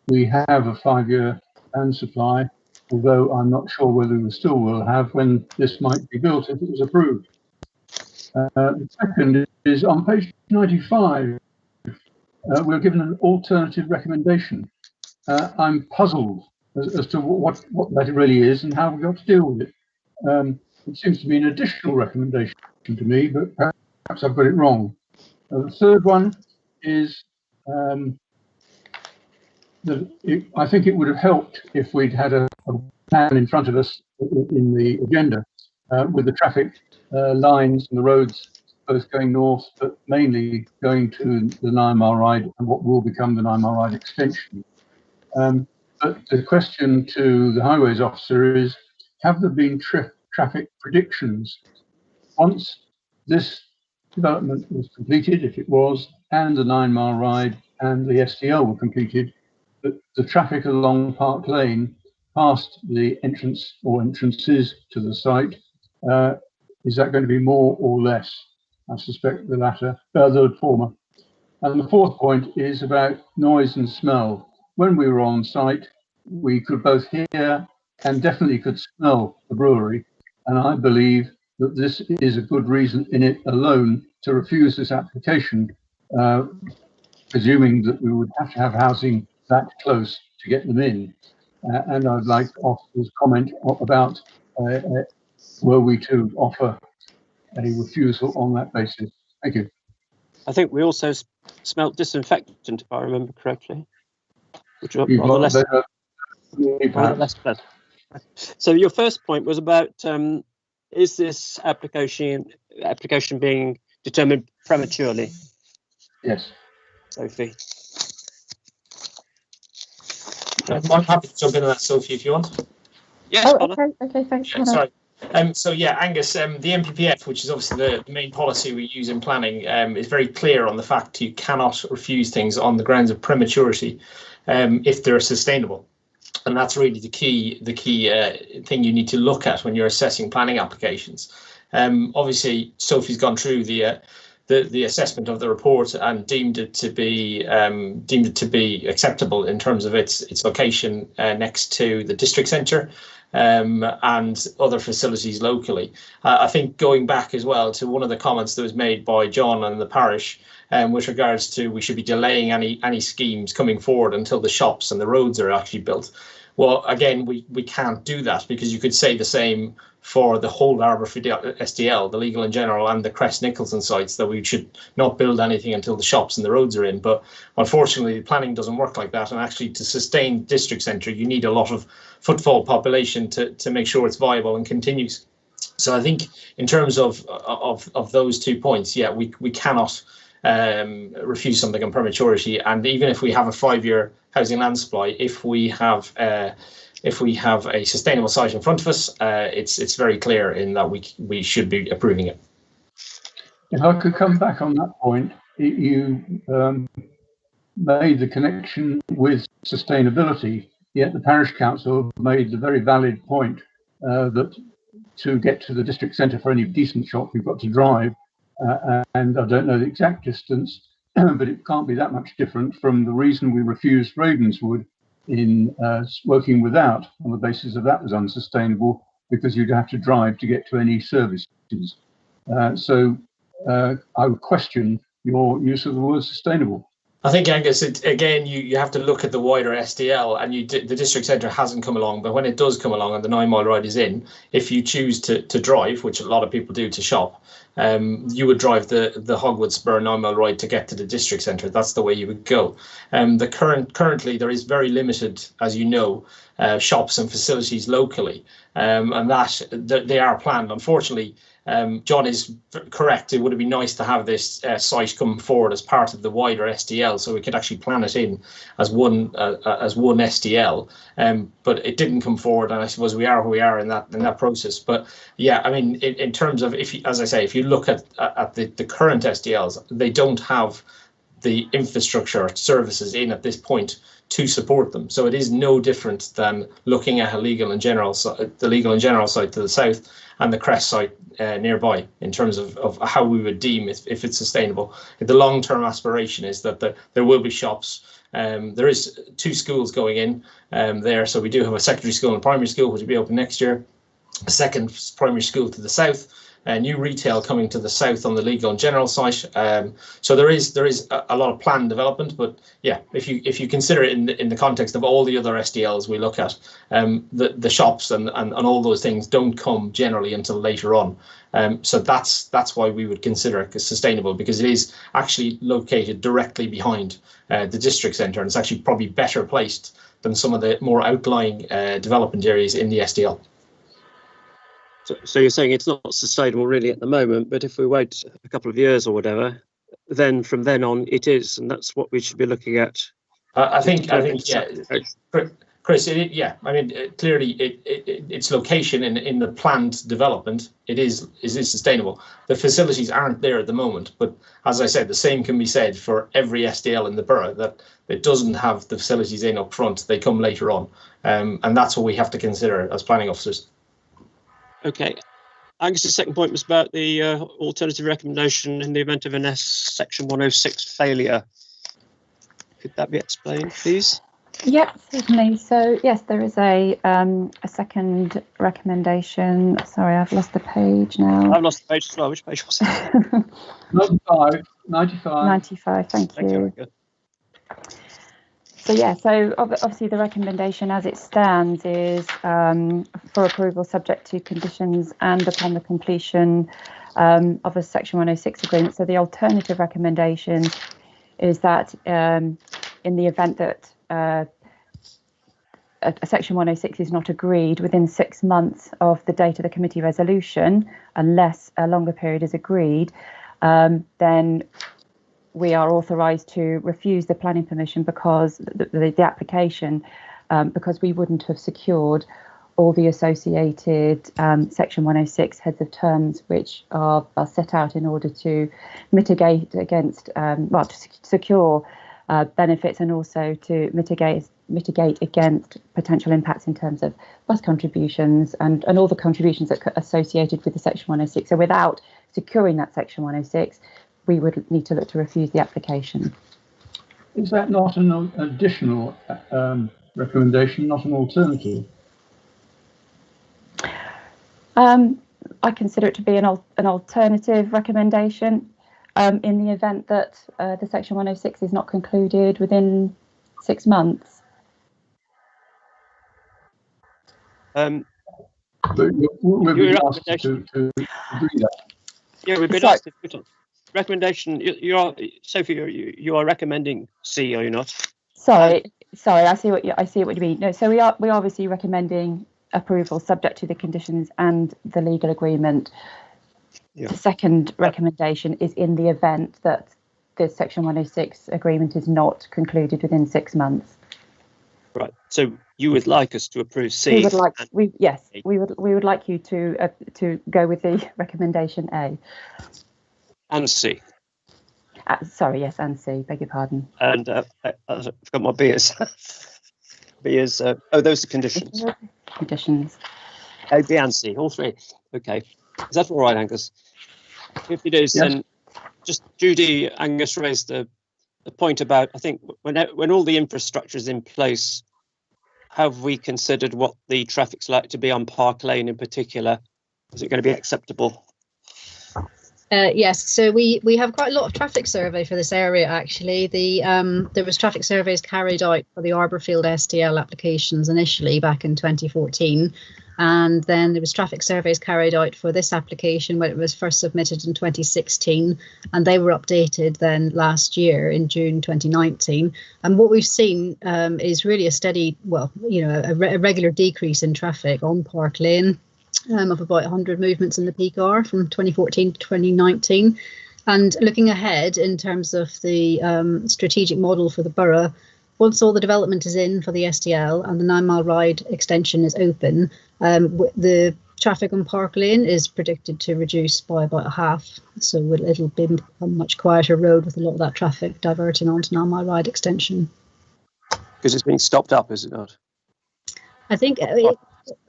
we have a 5-year land supply, although I'm not sure whether we still will have when this might be built if it was approved. The second is on page 95, we're given an alternative recommendation. I'm puzzled as to what that really is and how we got to deal with it. It seems to be an additional recommendation to me, but perhaps I've got it wrong. The third one is that I think it would have helped if we'd had a plan in front of us in the agenda with the traffic lines and the roads both going north, but mainly going to the 9 Mile Ride and what will become the 9 Mile Ride extension. But the question to the highways officer is, have there been traffic predictions once this development was completed, if it was, and the 9 Mile Ride and the SDL were completed, that the traffic along Park Lane past the entrance or entrances to the site, is that going to be more or less? I suspect the latter, the former. And the fourth point is about noise and smell. When we were on site, we could both hear and definitely could smell the brewery. And I believe that this is a good reason in it alone to refuse this application, presuming that we would have to have housing that close to get them in. And I'd like officers' comment about were we to offer a refusal on that basis. Thank you. I think we also smelt disinfectant, if I remember correctly, which are rather less pleasant. So your first point was about is this application being determined prematurely? Yes. Sophie. I'm happy to jump into that, Sophie, if you want. Yes. Okay, thanks. Yeah, sorry. So yeah, Angus, the NPPF, which is obviously the main policy we use in planning, is very clear on the fact you cannot refuse things on the grounds of prematurity if they're sustainable. And that's really the key thing you need to look at when you're assessing planning applications. Obviously, Sophie's gone through the assessment of the report and deemed it to be acceptable in terms of its location next to the district centre and other facilities locally. I think going back as well to one of the comments that was made by John and the parish with regards to we should be delaying any schemes coming forward until the shops and the roads are actually built. Well, again, we can't do that because you could say the same for the whole Arbor SDL, the Legal and General and the Crest Nicholson sites, that we should not build anything until the shops and the roads are in. But unfortunately, planning doesn't work like that. And actually, to sustain district centre, you need a lot of footfall population to make sure it's viable and continues. So I think in terms of those 2 points, yeah, we cannot refuse something on prematurity. And even if we have a 5-year housing land supply, if we have a sustainable site in front of us, it's very clear in that we should be approving it. If I could come back on that point, you made the connection with sustainability, yet the parish council made the very valid point that to get to the district centre for any decent shop, you've got to drive. And I don't know the exact distance, but it can't be that much different from the reason we refused Ravenswood in working without, on the basis of that was unsustainable, because you'd have to drive to get to any services. So I would question your use of the word sustainable. I think, Angus, again, you have to look at the wider SDL, and the district centre hasn't come along, but when it does come along and the 9 Mile Ride is in, if you choose to drive, which a lot of people do to shop, you would drive the Hogwood Spur 9 Mile Ride to get to the district centre. That's the way you would go. Currently there is very limited, as you know, shops and facilities locally, and that they are planned. Unfortunately, John is correct. It would have been nice to have this site come forward as part of the wider SDL, so we could actually plan it in as one SDL. But it didn't come forward, and I suppose we are where we are in that process. But yeah, I mean, in terms of if you look at the current SDLs, they don't have the infrastructure services in at this point to support them. So it is no different than looking at the Legal and General site to the south and the Crest site nearby in terms of how we would deem if it's sustainable. The long-term aspiration is that there will be shops. There is 2 schools going in there. So we do have a secondary school and primary school, which will be open next year. A second primary school to the south. New retail coming to the south on the Legal and General site. So there is a lot of planned development, but yeah, if you consider it in the context of all the other SDLs we look at, the shops and all those things don't come generally until later on. So that's why we would consider it sustainable, because it is actually located directly behind the district centre, and it's actually probably better placed than some of the more outlying development areas in the SDL. So you're saying it's not sustainable really at the moment, but if we wait a couple of years or whatever, then from then on it is, and that's what we should be looking at. I think yeah, Chris. I mean, clearly, its location in the planned development, it is sustainable. The facilities aren't there at the moment, but as I said, the same can be said for every SDL in the borough that it doesn't have the facilities in up front. They come later on, and that's what we have to consider as planning officers. Okay. Angus's second point was about the alternative recommendation in the event of an Section 106 failure. Could that be explained, please? Yep, certainly. So yes, there is a second recommendation. Sorry, I've lost the page now. I've lost the page as well. Which page was it? 95. Thank you. So yeah, so obviously the recommendation as it stands is for approval subject to conditions and upon the completion of a Section 106 agreement. So the alternative recommendation is that in the event that a Section 106 is not agreed within 6 months of the date of the committee resolution, unless a longer period is agreed, then we are authorised to refuse the planning permission because the application, because we wouldn't have secured all the associated Section 106 heads of terms, which are set out in order to mitigate against, to secure benefits and also to mitigate against potential impacts in terms of bus contributions and all the contributions that are associated with the Section 106. So without securing that Section 106, we would need to look to refuse the application. Is that not an additional recommendation, not an alternative? I consider it to be an alternative recommendation in the event that the Section 106 is not concluded within 6 months. But we've been asked to agree that. Yeah, we've been asked to put on recommendation. Sophie, you are recommending C, are you not? Sorry, I see what you mean. No, so we are obviously recommending approval subject to the conditions and the legal agreement. Yeah. The second recommendation is in the event that the Section 106 agreement is not concluded within 6 months. Right. So you would like us to approve C? We would like you to go with the recommendation A. And C. Sorry, yes, and C. Beg your pardon. And I've got my B is. B is. Those are conditions. Conditions. A, B, and C. All three. Okay. Is that all right, Angus? If it is, yes. Then just Judy, Angus raised the point about, I think, when all the infrastructure is in place, have we considered what the traffic's like to be on Park Lane in particular? Is it going to be acceptable? Yes, so we have quite a lot of traffic survey for this area actually. There was traffic surveys carried out for the Arborfield SDL applications initially back in 2014, and then there was traffic surveys carried out for this application when it was first submitted in 2016, and they were updated then last year in June 2019. And what we've seen is really a steady, a regular decrease in traffic on Park Lane. Of about 100 movements in the peak hour from 2014 to 2019. And looking ahead in terms of the strategic model for the borough, once all the development is in for the SDL and the 9 Mile Ride extension is open, the traffic on Park Lane is predicted to reduce by about half. So it'll be a much quieter road with a lot of that traffic diverting onto 9 Mile Ride extension. Because it's being stopped up, is it not? I think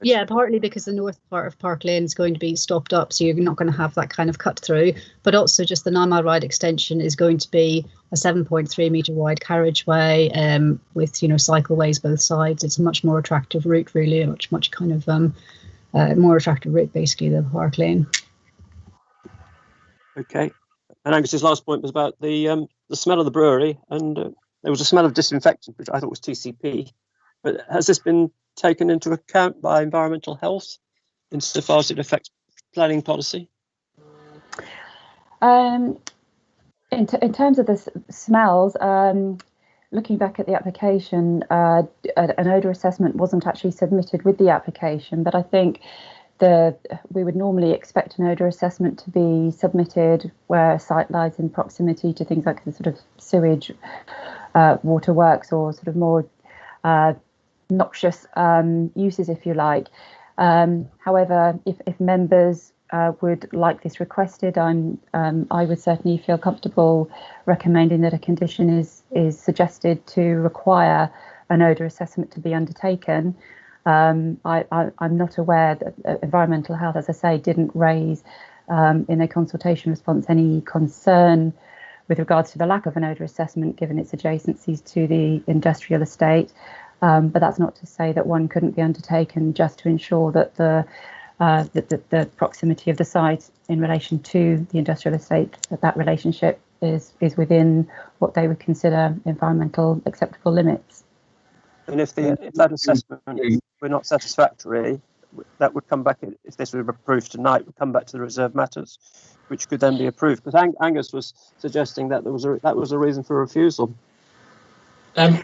yeah, partly because the north part of Park Lane is going to be stopped up, so you're not going to have that kind of cut through, but also just the 9 Mile Ride extension is going to be a 7.3 metre wide carriageway with cycleways both sides. It's a much more attractive route, really, a much kind of more attractive route basically than Park Lane. Okay, and Angus's last point was about the smell of the brewery, and there was a smell of disinfectant, which I thought was TCP, but has this been taken into account by environmental health insofar as it affects planning policy? In terms of the smells, looking back at the application, an odour assessment wasn't actually submitted with the application, but I think we would normally expect an odour assessment to be submitted where a site lies in proximity to things like the sort of sewage, waterworks, or sort of more noxious uses, if you like. However, if members would like this requested, I would certainly feel comfortable recommending that a condition is suggested to require an odour assessment to be undertaken. I'm not aware that environmental health, as I say, didn't raise in a consultation response any concern with regards to the lack of an odour assessment given its adjacencies to the industrial estate. But that's not to say that one couldn't be undertaken just to ensure that the proximity of the site in relation to the industrial estate, that relationship is within what they would consider environmental acceptable limits. And if that assessment were not satisfactory, that would come back, if this were approved tonight, would come back to the reserved matters, which could then be approved. Because Angus was suggesting that that was a reason for refusal.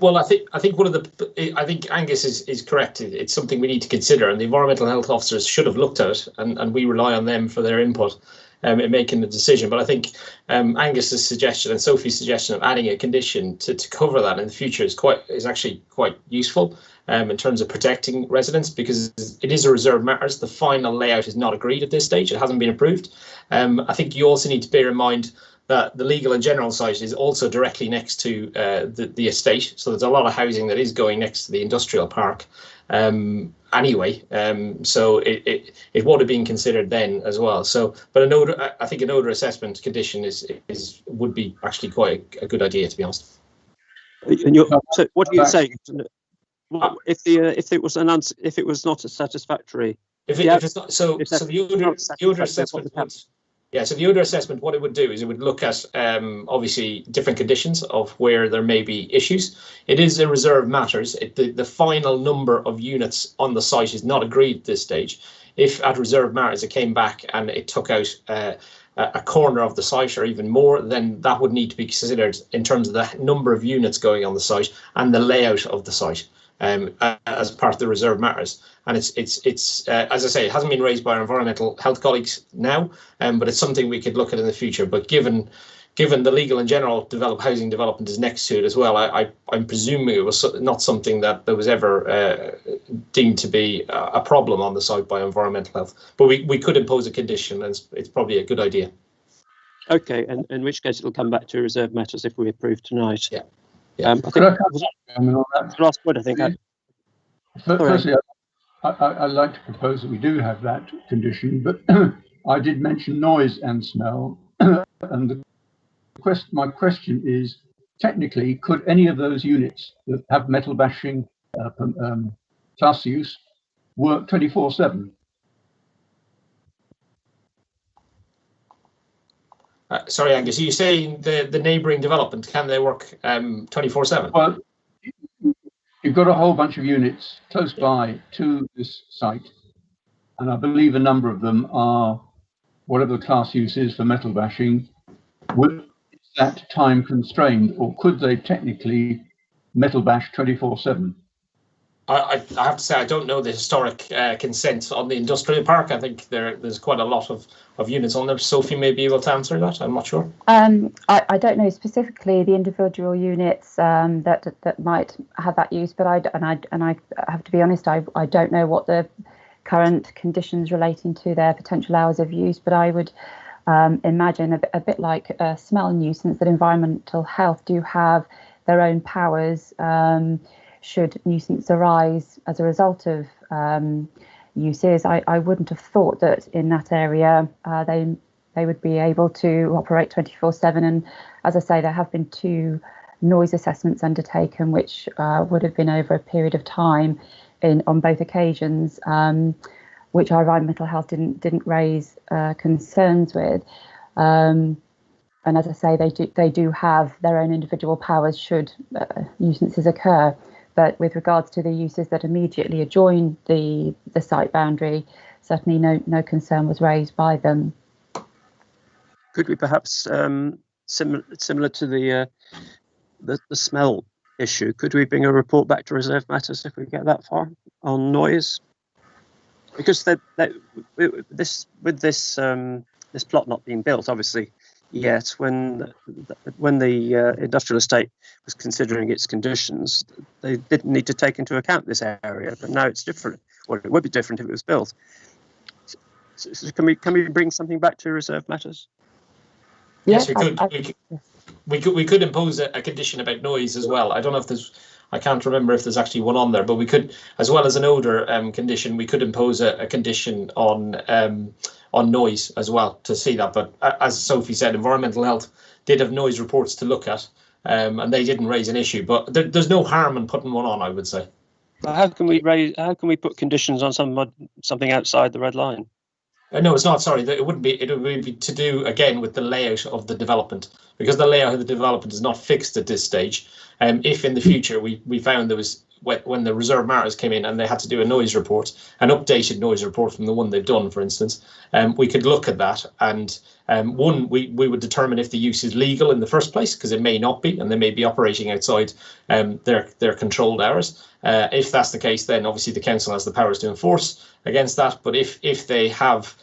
Well, I think I think Angus is correct. It's something we need to consider, and the environmental health officers should have looked at it, and we rely on them for their input in making the decision. But I think Angus's suggestion and Sophie's suggestion of adding a condition to cover that in the future is actually quite useful in terms of protecting residents, because it is a reserved matters. The final layout is not agreed at this stage; it hasn't been approved. I think you also need to bear in mind that the legal and general site is also directly next to the estate, so there's a lot of housing that is going next to the industrial park anyway. So it would have been considered then as well. So, but I think an odour assessment condition would be actually quite a good idea, to be honest. And so what are you saying? If it was not a satisfactory, if it's not, so the odour assessment. Yeah, so the odour assessment, what it would do is it would look at obviously different conditions of where there may be issues. It is a reserved matters. The final number of units on the site is not agreed at this stage. If at reserved matters it came back and it took out a corner of the site or even more, then that would need to be considered in terms of the number of units going on the site and the layout of the site as part of the reserved matters. And it's as I say, it hasn't been raised by our environmental health colleagues now, but it's something we could look at in the future. But given the legal and general housing development is next to it as well, I'm presuming it was not something that there was ever deemed to be a problem on the site by environmental health. But we could impose a condition, and it's probably a good idea. Okay, and in which case it'll come back to reserved matters if we approve tonight. Yeah. I think that's the last point. I think. Firstly, I'd like to propose that we do have that condition, but I did mention noise and smell, and my question is, technically, could any of those units that have metal bashing class use work 24/7? Sorry, Angus, are you saying the neighbouring development, can they work 24/7? Well, you've got a whole bunch of units close by to this site, and I believe a number of them are whatever the class use is for metal bashing. Is that time constrained, or could they technically metal bash 24/7? I have to say I don't know the historic consent on the industrial park. I think there's quite a lot of units on there. Sophie may be able to answer that. I'm not sure. I don't know specifically the individual units that might have that use, but I have to be honest, I don't know what the current conditions relating to their potential hours of use, but I would imagine a bit like a smell nuisance, that environmental health do have their own powers should nuisance arise as a result of uses. I wouldn't have thought that in that area they would be able to operate 24/7. And as I say, there have been 2 noise assessments undertaken, which would have been over a period of time on both occasions, which our environmental health didn't raise concerns with. And as I say, they do have their own individual powers should nuisances occur. But with regards to the uses that immediately adjoin the site boundary, certainly no concern was raised by them. Could we perhaps, similar to the smell issue, could we bring a report back to reserved matters if we get that far on noise? because this plot not being built, obviously, yet when the industrial estate was considering its conditions, they didn't need to take into account this area. But now it's different, or it would be different if it was built. So can we bring something back to reserve matters? Yes, we could impose a condition about noise as well. I don't know if there's, I can't remember if there's actually one on there, but we could, as well as an odour condition, we could impose a condition on noise as well to see that. But as Sophie said, environmental health did have noise reports to look at, and they didn't raise an issue. But there's no harm in putting one on, I would say. But how can we put conditions on something outside the red line? No, it's not. Sorry, it would be to do again with the layout of the development, because the layout of the development is not fixed at this stage. If in the future we found there was, when the reserve matters came in and they had to do a noise report, an updated noise report from the one they've done, for instance, we could look at that, and we would determine if the use is legal in the first place, because it may not be, and they may be operating outside their controlled hours. If that's the case, then obviously the council has the powers to enforce against that. But if they have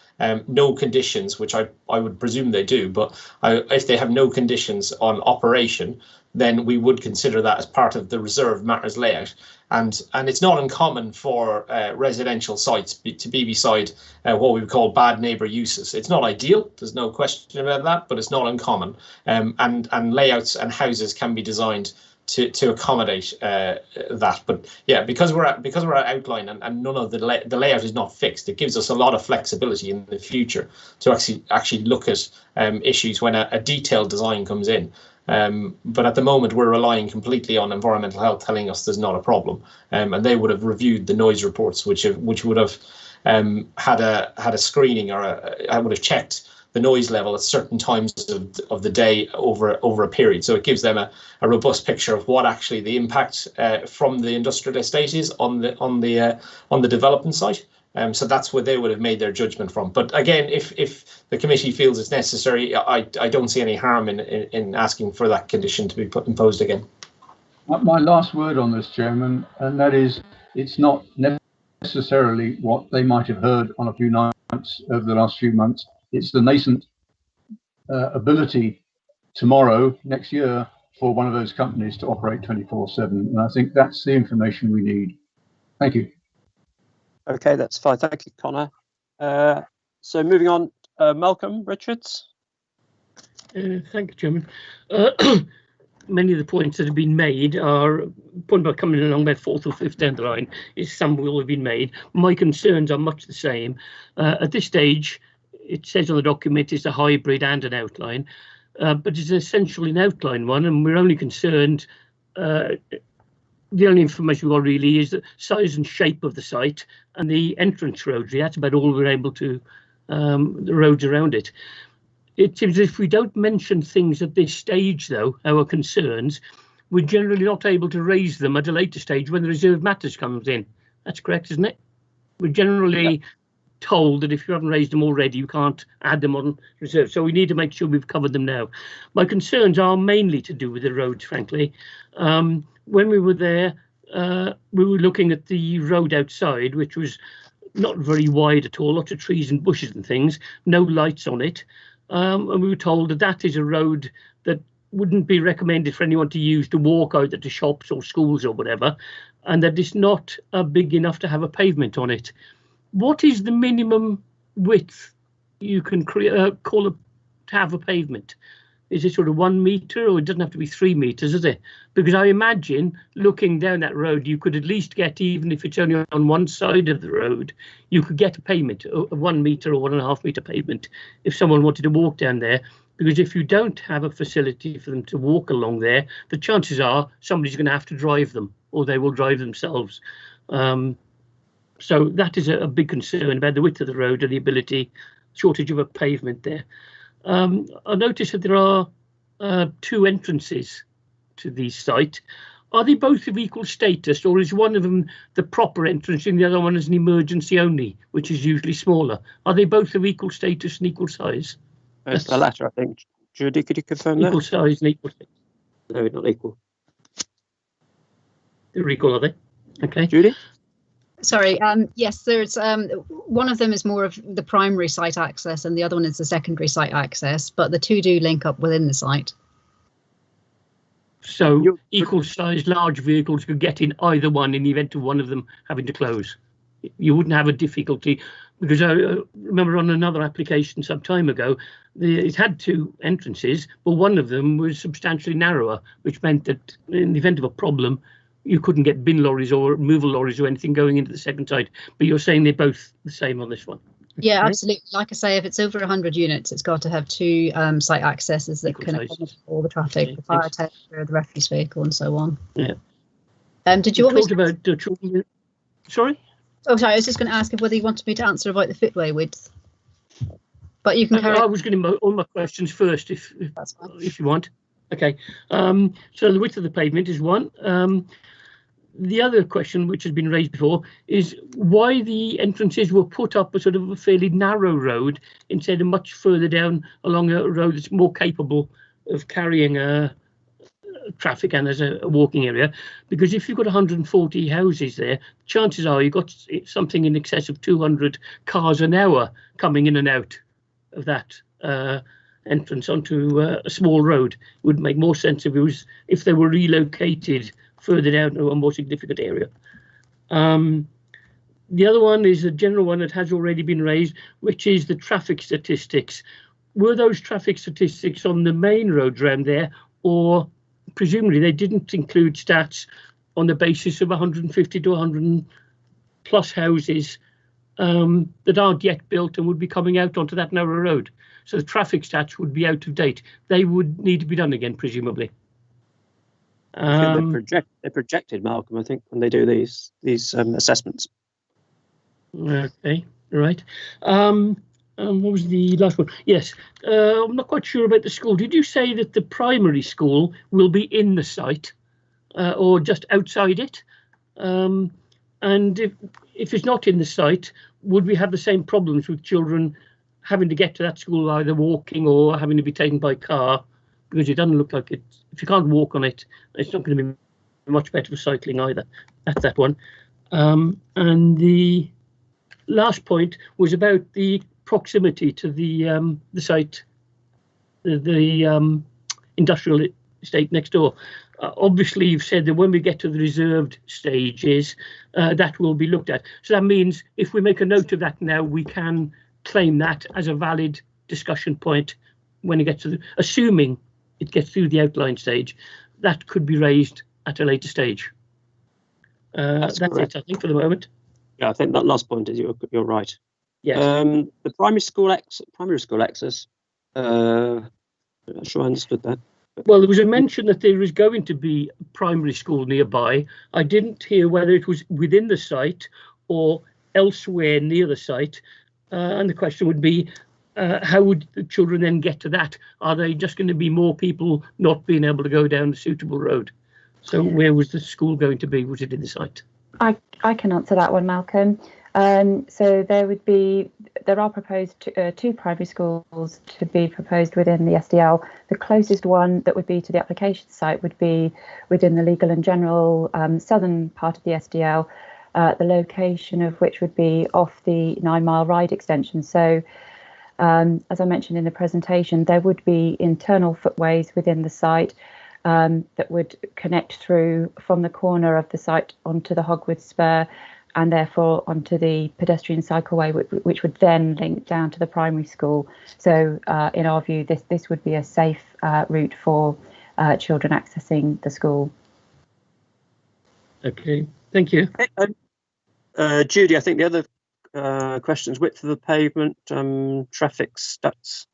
no conditions, which I would presume they do, but if they have no conditions on operation, then we would consider that as part of the reserve matters layout. And it's not uncommon for residential sites to be beside what we would call bad neighbour uses. It's not ideal, there's no question about that, but it's not uncommon. And layouts and houses can be designed to accommodate that. But yeah, because we're at outline and none of the layout is not fixed, it gives us a lot of flexibility in the future to actually look at issues when a detailed design comes in. But at the moment, we're relying completely on environmental health telling us there's not a problem, and they would have reviewed the noise reports, which would have had a screening, or I would have checked the noise level at certain times of the day over a period. So it gives them a robust picture of what actually the impact from the industrial estate is on the development site. So that's where they would have made their judgment from. But again, if the committee feels it's necessary, I don't see any harm in asking for that condition to be imposed again. My last word on this, Chairman, and that is, it's not necessarily what they might have heard on a few nights over the last few months. It's the nascent ability tomorrow, next year, for one of those companies to operate 24/7. And I think that's the information we need. Thank you. Okay, that's fine. Thank you, Connor. So moving on, Malcolm Richards. Thank you, Chairman. Many of the points that have been made are point by coming along about fourth or fifth down the line. Some will have been made. My concerns are much the same. At this stage, it says on the document it's a hybrid and an outline, but it's essentially an outline one, and we're only concerned. The only information we've got really is the size and shape of the site and the entrance roads. That's about all we're able to, the roads around it. It seems if we don't mention things at this stage, though, our concerns, we're generally not able to raise them at a later stage when the reserve matters comes in. That's correct, isn't it? We're generally told that if you haven't raised them already, you can't add them on reserve. So we need to make sure we've covered them now. My concerns are mainly to do with the roads, frankly. When we were there, we were looking at the road outside, which was not very wide at all, lots of trees and bushes and things, no lights on it. And we were told that that is a road that wouldn't be recommended for anyone to use to walk either to shops or schools or whatever, and that it's not big enough to have a pavement on it. What is the minimum width you can call to have a pavement? Is it sort of 1 metre, or it doesn't have to be 3 metres, is it? Because I imagine looking down that road, you could at least get, even if it's only on one side of the road, you could get a pavement, a 1 metre or 1.5 metre pavement, if someone wanted to walk down there. Because if you don't have a facility for them to walk along there, the chances are somebody's going to have to drive them, or they will drive themselves. So that is a big concern about the width of the road and the ability, shortage of a pavement there. I noticed that there are 2 entrances to the site. Are they both of equal status, or is one of them the proper entrance and the other one is an emergency only, which is usually smaller? Are they both of equal status and equal size? It's the latter, I think. Judy, could you confirm that? Equal size and equal status. No, not equal. They're equal, are they? Okay. Judy? Sorry, yes, there's one of them is more of the primary site access and the other one is the secondary site access, but the two do link up within the site. So equal sized large vehicles could get in either one in the event of one of them having to close. You wouldn't have a difficulty, because I remember on another application some time ago, it had two entrances, but one of them was substantially narrower, which meant that in the event of a problem, you couldn't get bin lorries or removal lorries or anything going into the second site. But you're saying they're both the same on this one? Yeah, absolutely. Like I say, if it's over 100 units, it's got to have two site accesses that can accommodate all the traffic, the fire tender, the refuse vehicle, and so on. Yeah. Did you want me to about the children? Sorry? Oh, sorry. I was just going to ask whether you wanted me to answer about the footway width. But you can. I was going to all my questions first, if you want. Okay. So the width of the pavement is one. The other question, which has been raised before, is why the entrances were put up a sort of a fairly narrow road instead of much further down along a road that's more capable of carrying traffic and as a walking area. Because if you've got 140 houses there, chances are you've got something in excess of 200 cars an hour coming in and out of that entrance onto a small road. It would make more sense if they were relocated further down to a more significant area. The other one is a general one that has already been raised, which is the traffic statistics. Were those traffic statistics on the main roads around there, or presumably they didn't include stats on the basis of 150 to 100 plus houses that aren't yet built and would be coming out onto that narrow road? So the traffic stats would be out of date. They would need to be done again, presumably. They're projected, Malcolm, I think, when they do these assessments. Okay, right. What was the last one? Yes, I'm not quite sure about the school. Did you say that the primary school will be in the site or just outside it? And if it's not in the site, would we have the same problems with children having to get to that school either walking or having to be taken by car? Because it doesn't look like it. If you can't walk on it, it's not going to be much better for cycling either. That's that one. And the last point was about the proximity to the site, the industrial estate next door. Obviously, you've said that when we get to the reserved stages, that will be looked at. So that means if we make a note of that now, we can claim that as a valid discussion point when it gets to assuming it gets through the outline stage, that could be raised at a later stage. That's it, I think, for the moment. Yeah, I think that last point is you're right. Yes. The primary school access. I'm not sure I understood that. Well, there was a mention that there is going to be a primary school nearby. I didn't hear whether it was within the site or elsewhere near the site. And the question would be, how would the children then get to that? Are they just going to be more people not being able to go down a suitable road? So where was the school going to be? Was it in the site? I can answer that one, Malcolm. So there are proposed two primary schools to be proposed within the SDL. The closest one that would be to the application site would be within the legal and general southern part of the SDL, the location of which would be off the 9 Mile Ride extension. So as I mentioned in the presentation, there would be internal footways within the site that would connect through from the corner of the site onto the Hogwood Spur and therefore onto the pedestrian cycleway, which would then link down to the primary school. So in our view, this would be a safe route for children accessing the school. Okay, thank you. Judy, I think the other questions, width of the pavement, traffic stats.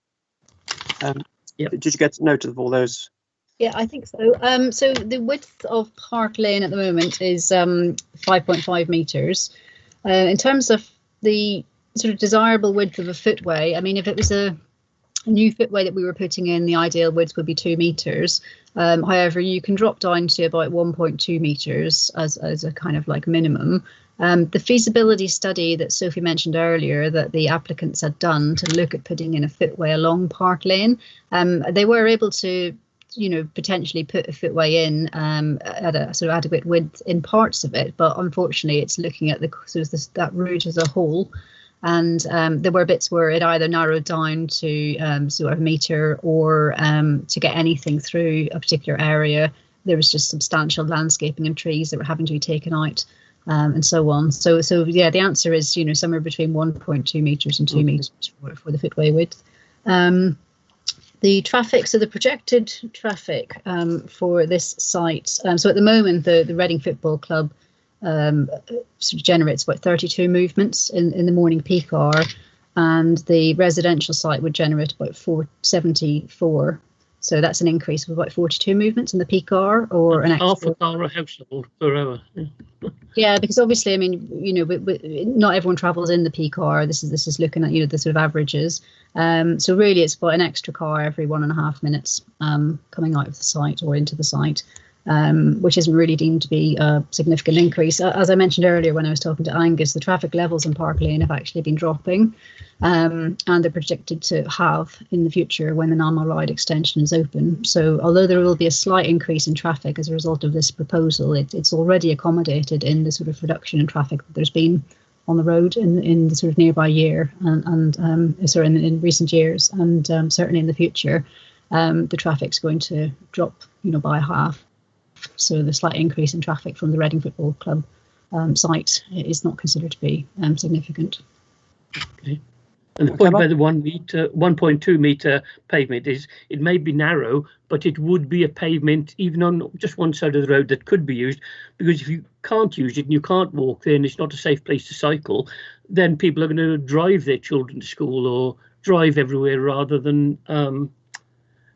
Did you get note of all those? Yeah, I think so. So the width of Park Lane at the moment is 5.5 metres. In terms of the sort of desirable width of a footway, I mean, if it was a new footway that we were putting in, the ideal width would be 2 metres. However, you can drop down to about 1.2 metres as a kind of like minimum. The feasibility study that Sophie mentioned earlier that the applicants had done to look at putting in a footway along Park Lane, they were able to potentially put a footway in at a sort of adequate width in parts of it, but unfortunately it's looking at the sort of that route as a whole. And there were bits where it either narrowed down to sort of a metre, or to get anything through a particular area, there was just substantial landscaping and trees that were having to be taken out, and so on. So yeah, the answer is somewhere between 1.2 metres and 2 metres for the footway width. The traffic, so the projected traffic for this site. So at the moment, the Reading Football Club sort of generates about 32 movements in the morning peak hour, and the residential site would generate about 474. So that's an increase of about 42 movements in the peak hour, or an extra. Half a car a household per hour. Yeah, because obviously, I mean, not everyone travels in the peak hour. This is looking at the sort of averages. So really, it's about an extra car every 1.5 minutes coming out of the site or into the site, which isn't really deemed to be a significant increase. As I mentioned earlier when I was talking to Angus, the traffic levels in Park Lane have actually been dropping, and they're predicted to have in the future when the 9 Mile Ride extension is open. So although there will be a slight increase in traffic as a result of this proposal, it's already accommodated in the sort of reduction in traffic that there's been on the road in the sort of nearby year and in recent years, and certainly in the future, the traffic's going to drop by half. So the slight increase in traffic from the Reading Football Club site is not considered to be significant. Okay. And the point about the 1.2 metre pavement is it may be narrow, but it would be a pavement even on just one side of the road that could be used, because if you can't use it and you can't walk there and it's not a safe place to cycle, then people are going to drive their children to school or drive everywhere rather than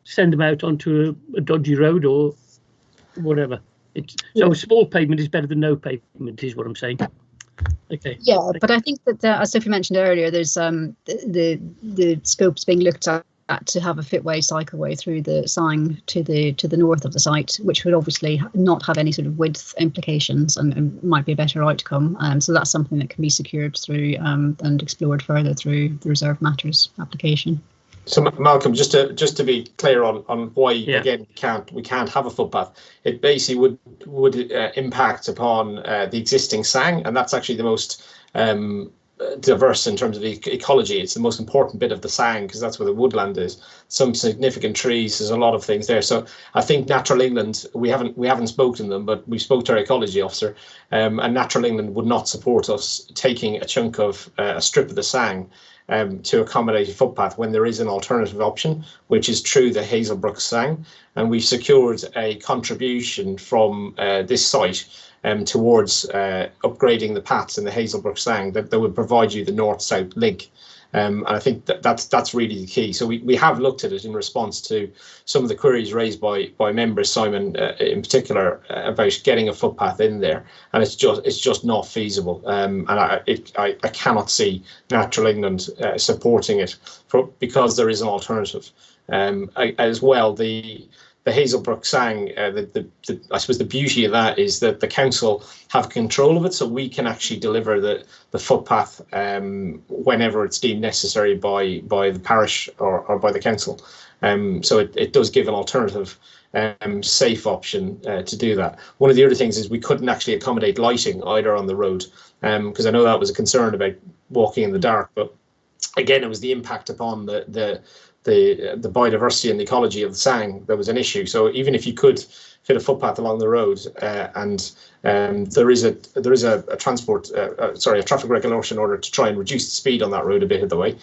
send them out onto a dodgy road or whatever. So a small pavement is better than no pavement, is what I'm saying. Okay. Yeah, but I think that as Sophie mentioned earlier, there's the scopes being looked at to have a fitway cycleway through the Sang to the north of the site, which would obviously not have any sort of width implications and might be a better outcome. So that's something that can be secured through and explored further through the Reserved Matters application. So Malcolm, just to be clear on why again we can't have a footpath, it basically would impact upon the existing Sang, and that's actually the most diverse in terms of ecology. It's the most important bit of the Sang because that's where the woodland is. Some significant trees. There's a lot of things there. So I think Natural England, we haven't spoken to them, but we spoke to our ecology officer, and Natural England would not support us taking a chunk of a strip of the Sang to accommodate a footpath when there is an alternative option, which is through the Hazelbrook Sang. And we've secured a contribution from this site towards upgrading the paths in the Hazelbrook Sang that would provide you the north-south link. And I think that's really the key. So we have looked at it in response to some of the queries raised by members, Simon in particular, about getting a footpath in there, and it's just not feasible. And I cannot see Natural England supporting it because there is an alternative. As well, the Hazelbrook Sang, I suppose the beauty of that is that the council have control of it, so we can actually deliver the footpath whenever it's deemed necessary by the parish or by the council. So it does give an alternative safe option to do that. One of the other things is we couldn't actually accommodate lighting either on the road, because I know that was a concern about walking in the dark, but again, it was the impact upon the biodiversity and the ecology of the Sang that was an issue. So even if you could fit a footpath along the road and there is a traffic regulation order to try and reduce the speed on that road a bit of the way,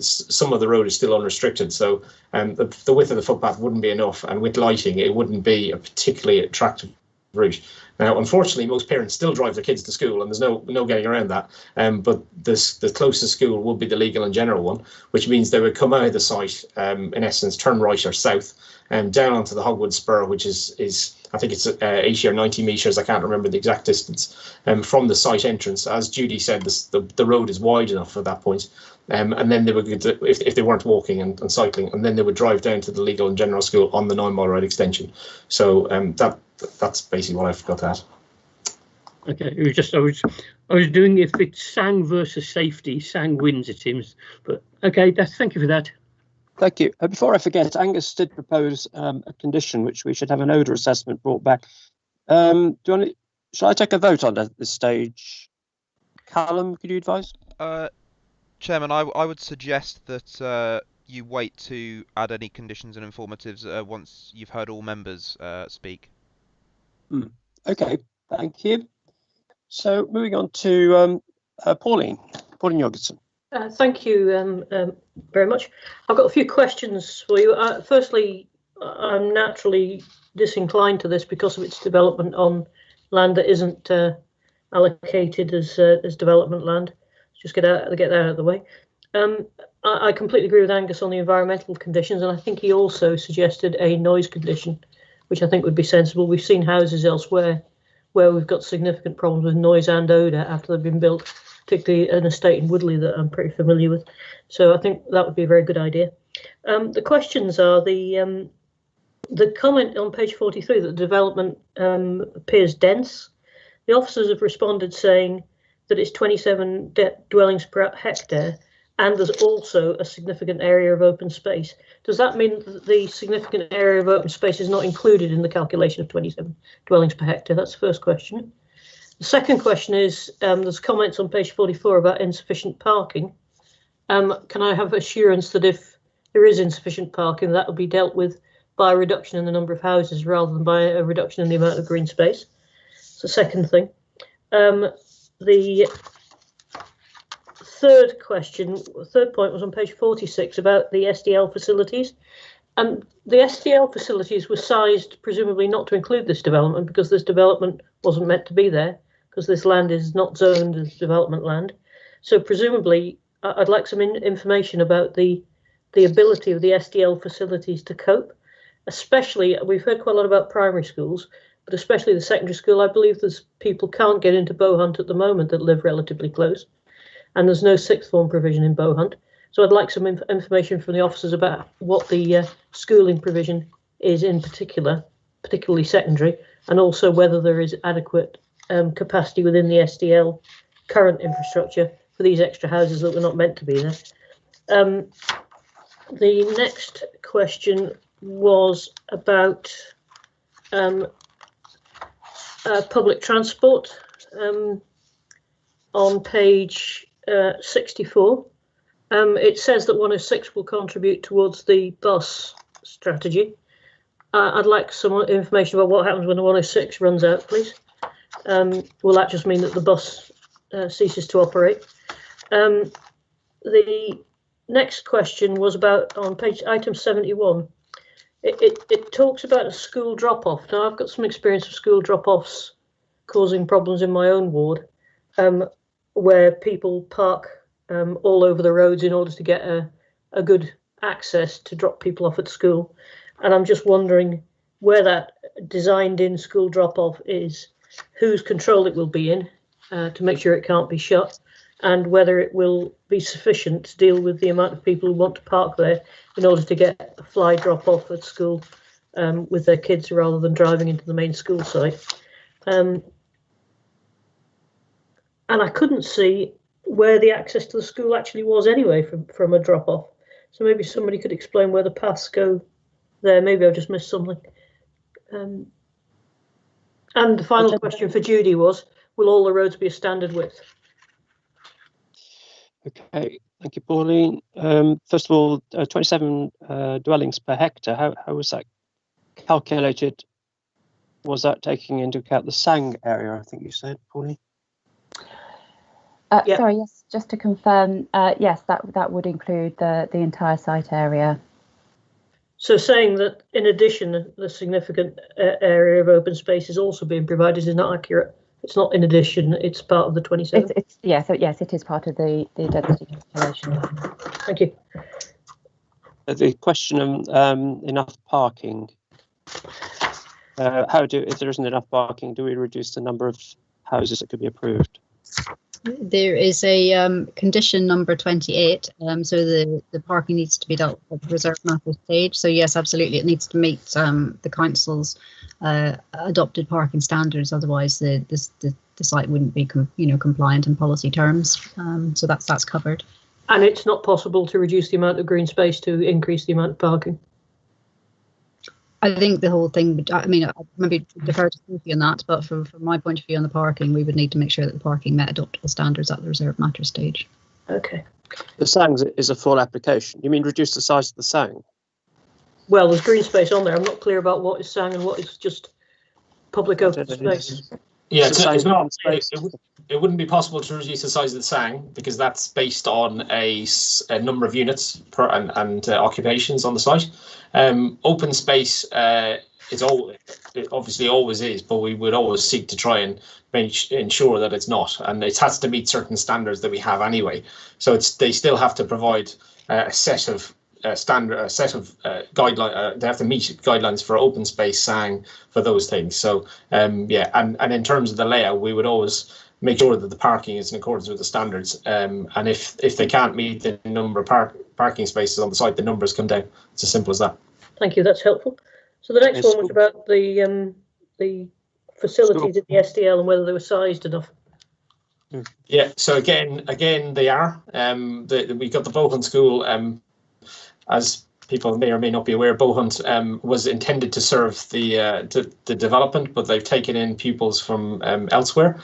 some of the road is still unrestricted. So the width of the footpath wouldn't be enough, and with lighting, it wouldn't be a particularly attractive route. Now, unfortunately, most parents still drive their kids to school, and there's no getting around that. But the closest school would be the legal and general one, which means they would come out of the site, in essence, turn right or south, down onto the Hogwood Spur, which is I think it's 80 or 90 metres. I can't remember the exact distance from the site entrance. As Judy said, the road is wide enough at that point. And then they would, if they weren't walking and cycling, and then they would drive down to the legal and general school on the 9 Mile Ride extension. So that's basically what I've got to add. Okay, it was just I was doing if it's Sang versus safety, Sang wins, it seems. But okay, thank you for that. Thank you. Before I forget, Angus did propose a condition which we should have an odour assessment brought back. Shall I take a vote on that at this stage? Callum, could you advise? Chairman, I would suggest that you wait to add any conditions and informatives once you've heard all members speak. Okay, thank you. So moving on to Pauline Jorgensen. Thank you very much. I've got a few questions for you. Firstly, I'm naturally disinclined to this because of its development on land that isn't allocated as development land. Just get that out of the way. I completely agree with Angus on the environmental conditions, and I think he also suggested a noise condition, which I think would be sensible. We've seen houses elsewhere where we've got significant problems with noise and odour after they've been built, particularly an estate in Woodley that I'm pretty familiar with. So I think that would be a very good idea. The questions are the comment on page 43 that the development appears dense. The officers have responded saying that it's 27 dwellings per hectare, and there's also a significant area of open space. Does that mean that the significant area of open space is not included in the calculation of 27 dwellings per hectare? That's the first question. The second question is, there's comments on page 44 about insufficient parking. Can I have assurance that if there is insufficient parking, that will be dealt with by a reduction in the number of houses rather than by a reduction in the amount of green space? It's the second thing. The third point was on page 46 about the SDL facilities. The SDL facilities were sized presumably not to include this development because this development wasn't meant to be there, because this land is not zoned as development land. So presumably I'd like some information about the ability of the SDL facilities to cope. Especially, we've heard quite a lot about primary schools, but especially the secondary school. I believe there's people can't get into Bowhunt at the moment that live relatively close, and there's no sixth form provision in Bowhunt. So I'd like some information from the officers about what the schooling provision is in particular, particularly secondary, and also whether there is adequate capacity within the SDL current infrastructure for these extra houses that were not meant to be there. The next question was about public transport on page 64. It says that 106 will contribute towards the bus strategy. I'd like some information about what happens when the 106 runs out, please. Will that just mean that the bus ceases to operate? The next question was about on page item 71. It talks about a school drop-off. Now, I've got some experience of school drop-offs causing problems in my own ward, where people park all over the roads in order to get a good access to drop people off at school. And I'm just wondering where that designed-in school drop-off is, whose control it will be in to make sure it can't be shut, and whether it will be sufficient to deal with the amount of people who want to park there in order to get a fly drop-off at school with their kids rather than driving into the main school site. And I couldn't see where the access to the school actually was anyway from a drop-off. So maybe somebody could explain where the paths go there. Maybe I've just missed something. And the final question for Judy was, will all the roads be a standard width? Okay, thank you, Pauline. First of all, 27 dwellings per hectare. How was that calculated? Was that taking into account the Sang area, I think you said, Pauline? Yep. Sorry, yes, just to confirm, yes, that would include the entire site area. So saying that in addition, the significant area of open space is also being provided is not accurate. It's not in addition, it's part of the 27. Yeah, so yes, it is part of the density calculation. Thank you. The question of enough parking. If there isn't enough parking, do we reduce the number of houses that could be approved? There is a condition number 28, so the parking needs to be dealt with at the reserve matter stage. So yes, absolutely, it needs to meet the council's adopted parking standards. Otherwise, the site wouldn't be compliant in policy terms. So that's covered. And it's not possible to reduce the amount of green space to increase the amount of parking? I think the whole thing, I mean, I maybe defer to Sophie on that, but from my point of view on the parking, we would need to make sure that the parking met adoptable standards at the reserve matter stage. Okay. The sang is a full application. You mean reduce the size of the sang? Well, there's green space on there. I'm not clear about what is sang and what is just public open space. Yeah, it's not. It wouldn't be possible to reduce the size of the sang because that's based on a number of units per and occupations on the site. Open space it obviously always is, but we would always seek to try and ensure that it's not, and it has to meet certain standards that we have anyway. So they still have to provide a set of guidelines. They have to meet guidelines for open space sang for those things. So yeah, and in terms of the layout, we would always make sure that the parking is in accordance with the standards. And if they can't meet the number of parking spaces on the site, the numbers come down. It's as simple as that. Thank you. That's helpful. So the next one was about the facilities at the SDL and whether they were sized enough. Yeah. So again, they are. We got the Bohunt School. As people may or may not be aware, Bohunt was intended to serve the development, but they've taken in pupils from elsewhere,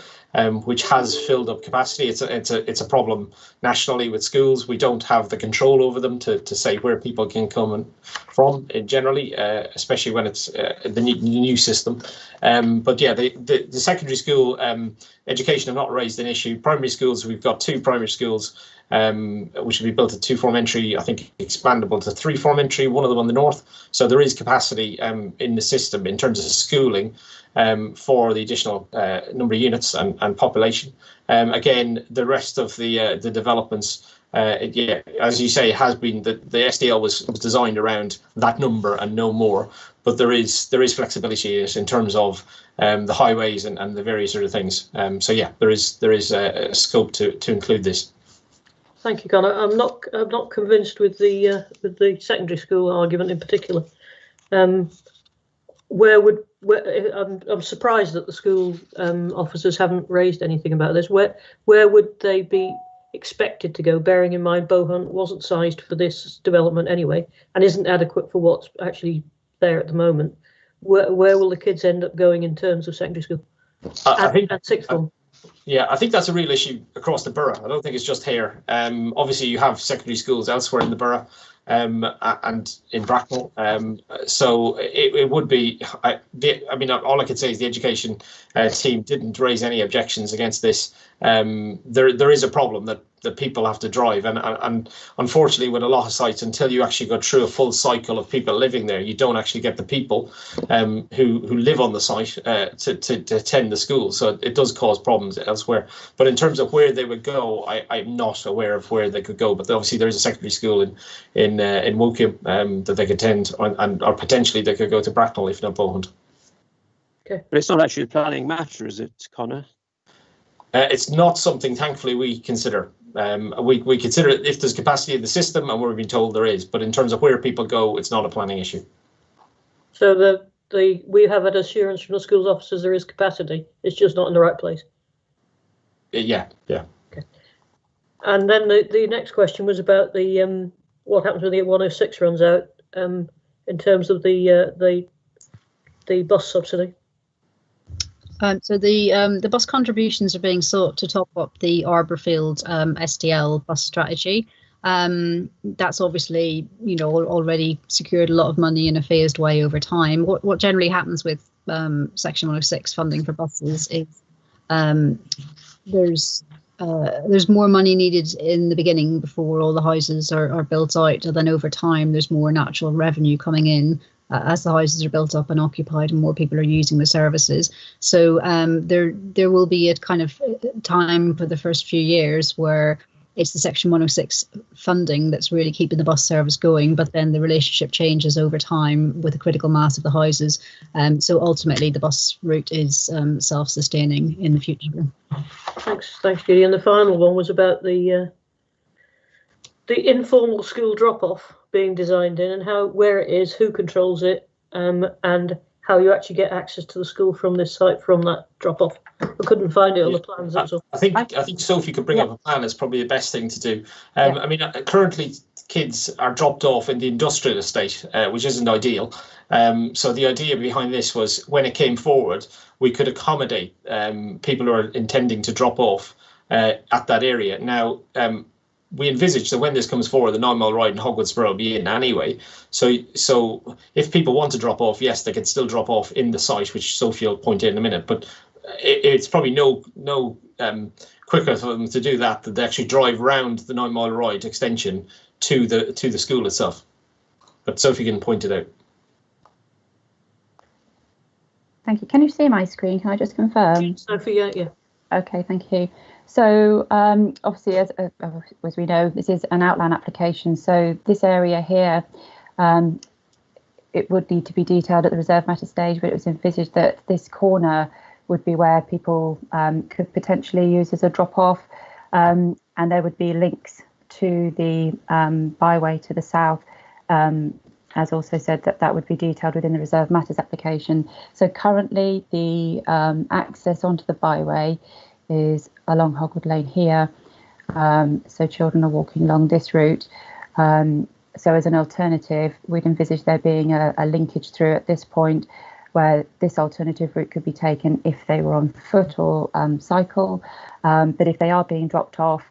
which has filled up capacity. It's a problem nationally with schools. We don't have the control over them to say where people can come from generally, especially when it's the new system. But yeah, the secondary school education have not raised an issue. Primary schools, we've got 2 primary schools which will be built at 2-form entry, I think expandable to 3-form entry, one of them on the north. So there is capacity in the system in terms of schooling for the additional number of units and population. Again, the rest of the developments, yeah, as you say, has been the SDL was designed around that number and no more. But there is flexibility in terms of the highways and the various sort of things. So yeah, there is a scope to include this. Thank you, Connor. I'm not convinced with the secondary school argument in particular. I'm surprised that the school officers haven't raised anything about this. Where would they be expected to go? Bearing in mind Bohunt wasn't sized for this development anyway, and isn't adequate for what's actually there at the moment. Where will the kids end up going in terms of secondary school? I think at 6th form. Yeah, I think that's a real issue across the borough. I don't think it's just here. Obviously, you have secondary schools elsewhere in the borough and in Bracknell. So it would be, I mean, all I could say is the education team didn't raise any objections against this. There is a problem that people have to drive, and unfortunately with a lot of sites, until you actually go through a full cycle of people living there, you don't actually get the people who live on the site to attend the school. So it does cause problems elsewhere. But in terms of where they would go, I'm not aware of where they could go. But obviously there is a secondary school in Woking that they could attend, or potentially they could go to Bracknell if not Bohunt. Okay. But it's not actually a planning matter, is it, Connor? It's not something, thankfully, we consider. We consider it if there's capacity in the system, and we're being told there is. But in terms of where people go, it's not a planning issue. So we have an assurance from the school's officers there is capacity. It's just not in the right place. Yeah. Okay. And then the next question was about the what happens when the 106 runs out in terms of the bus subsidy. So the bus contributions are being sought to top up the Arborfield SDL bus strategy. That's obviously, already secured a lot of money in a phased way over time. What generally happens with Section 106 funding for buses is there's more money needed in the beginning before all the houses are built out, and then over time there's more natural revenue coming in as the houses are built up and occupied and more people are using the services. So there will be a kind of time for the first few years where it's the Section 106 funding that's really keeping the bus service going, but then the relationship changes over time with the critical mass of the houses. So ultimately the bus route is self-sustaining in the future. Thanks, Judy. And the final one was about the informal school drop-off being designed in and where it is, who controls it, and how you actually get access to the school from this site from that drop off. I couldn't find it on the plans. That was all. I think Sophie could bring up a plan. Is probably the best thing to do. I mean, currently kids are dropped off in the industrial estate, which isn't ideal. So the idea behind this was when it came forward, we could accommodate people who are intending to drop off at that area. Now, we envisage that when this comes forward, the 9 mile ride in Hogwartsboro will be in anyway. So if people want to drop off, yes, they can still drop off in the site, which Sophie will point out in a minute. But it's probably no quicker for them to do that than they actually drive round the 9 mile ride extension to the school itself. But Sophie can point it out. Thank you. Can you see my screen? Can I just confirm? Sophie, yeah. Okay, thank you. So obviously, as we know, this is an outline application. So this area here, it would need to be detailed at the reserve matter stage, but it was envisaged that this corner would be where people could potentially use as a drop-off, and there would be links to the byway to the south, as also said that would be detailed within the reserve matters application. So currently the access onto the byway is along Hogwood Lane here, so children are walking along this route. So as an alternative, we'd envisage there being a linkage through at this point where this alternative route could be taken if they were on foot or cycle, but if they are being dropped off,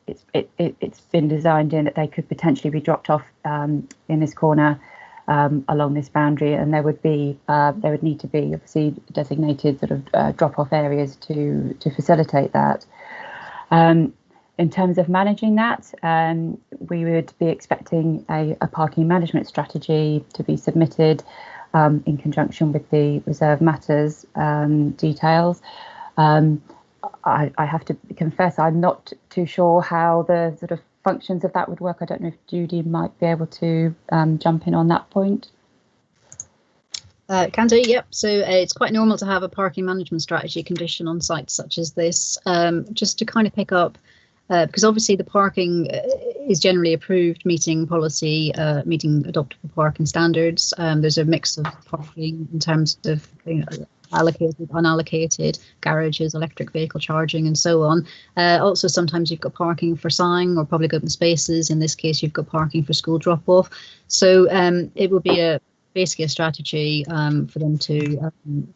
it's been designed in that they could potentially be dropped off in this corner along this boundary, and there would need to be obviously designated sort of drop-off areas to facilitate that. In terms of managing that, we would be expecting a parking management strategy to be submitted in conjunction with the reserve matters details. I have to confess I'm not too sure how the sort of functions of that would work. I don't know if Judy might be able to jump in on that point. Can do, yep. So it's quite normal to have a parking management strategy condition on sites such as this, just to kind of pick up, because obviously the parking is generally approved, meeting policy, meeting adoptable parking standards. There's a mix of parking in terms of allocated, unallocated, garages, electric vehicle charging, and so on. Also, sometimes you've got parking for sign or public open spaces. In this case, you've got parking for school drop-off. So it will be basically a strategy for them to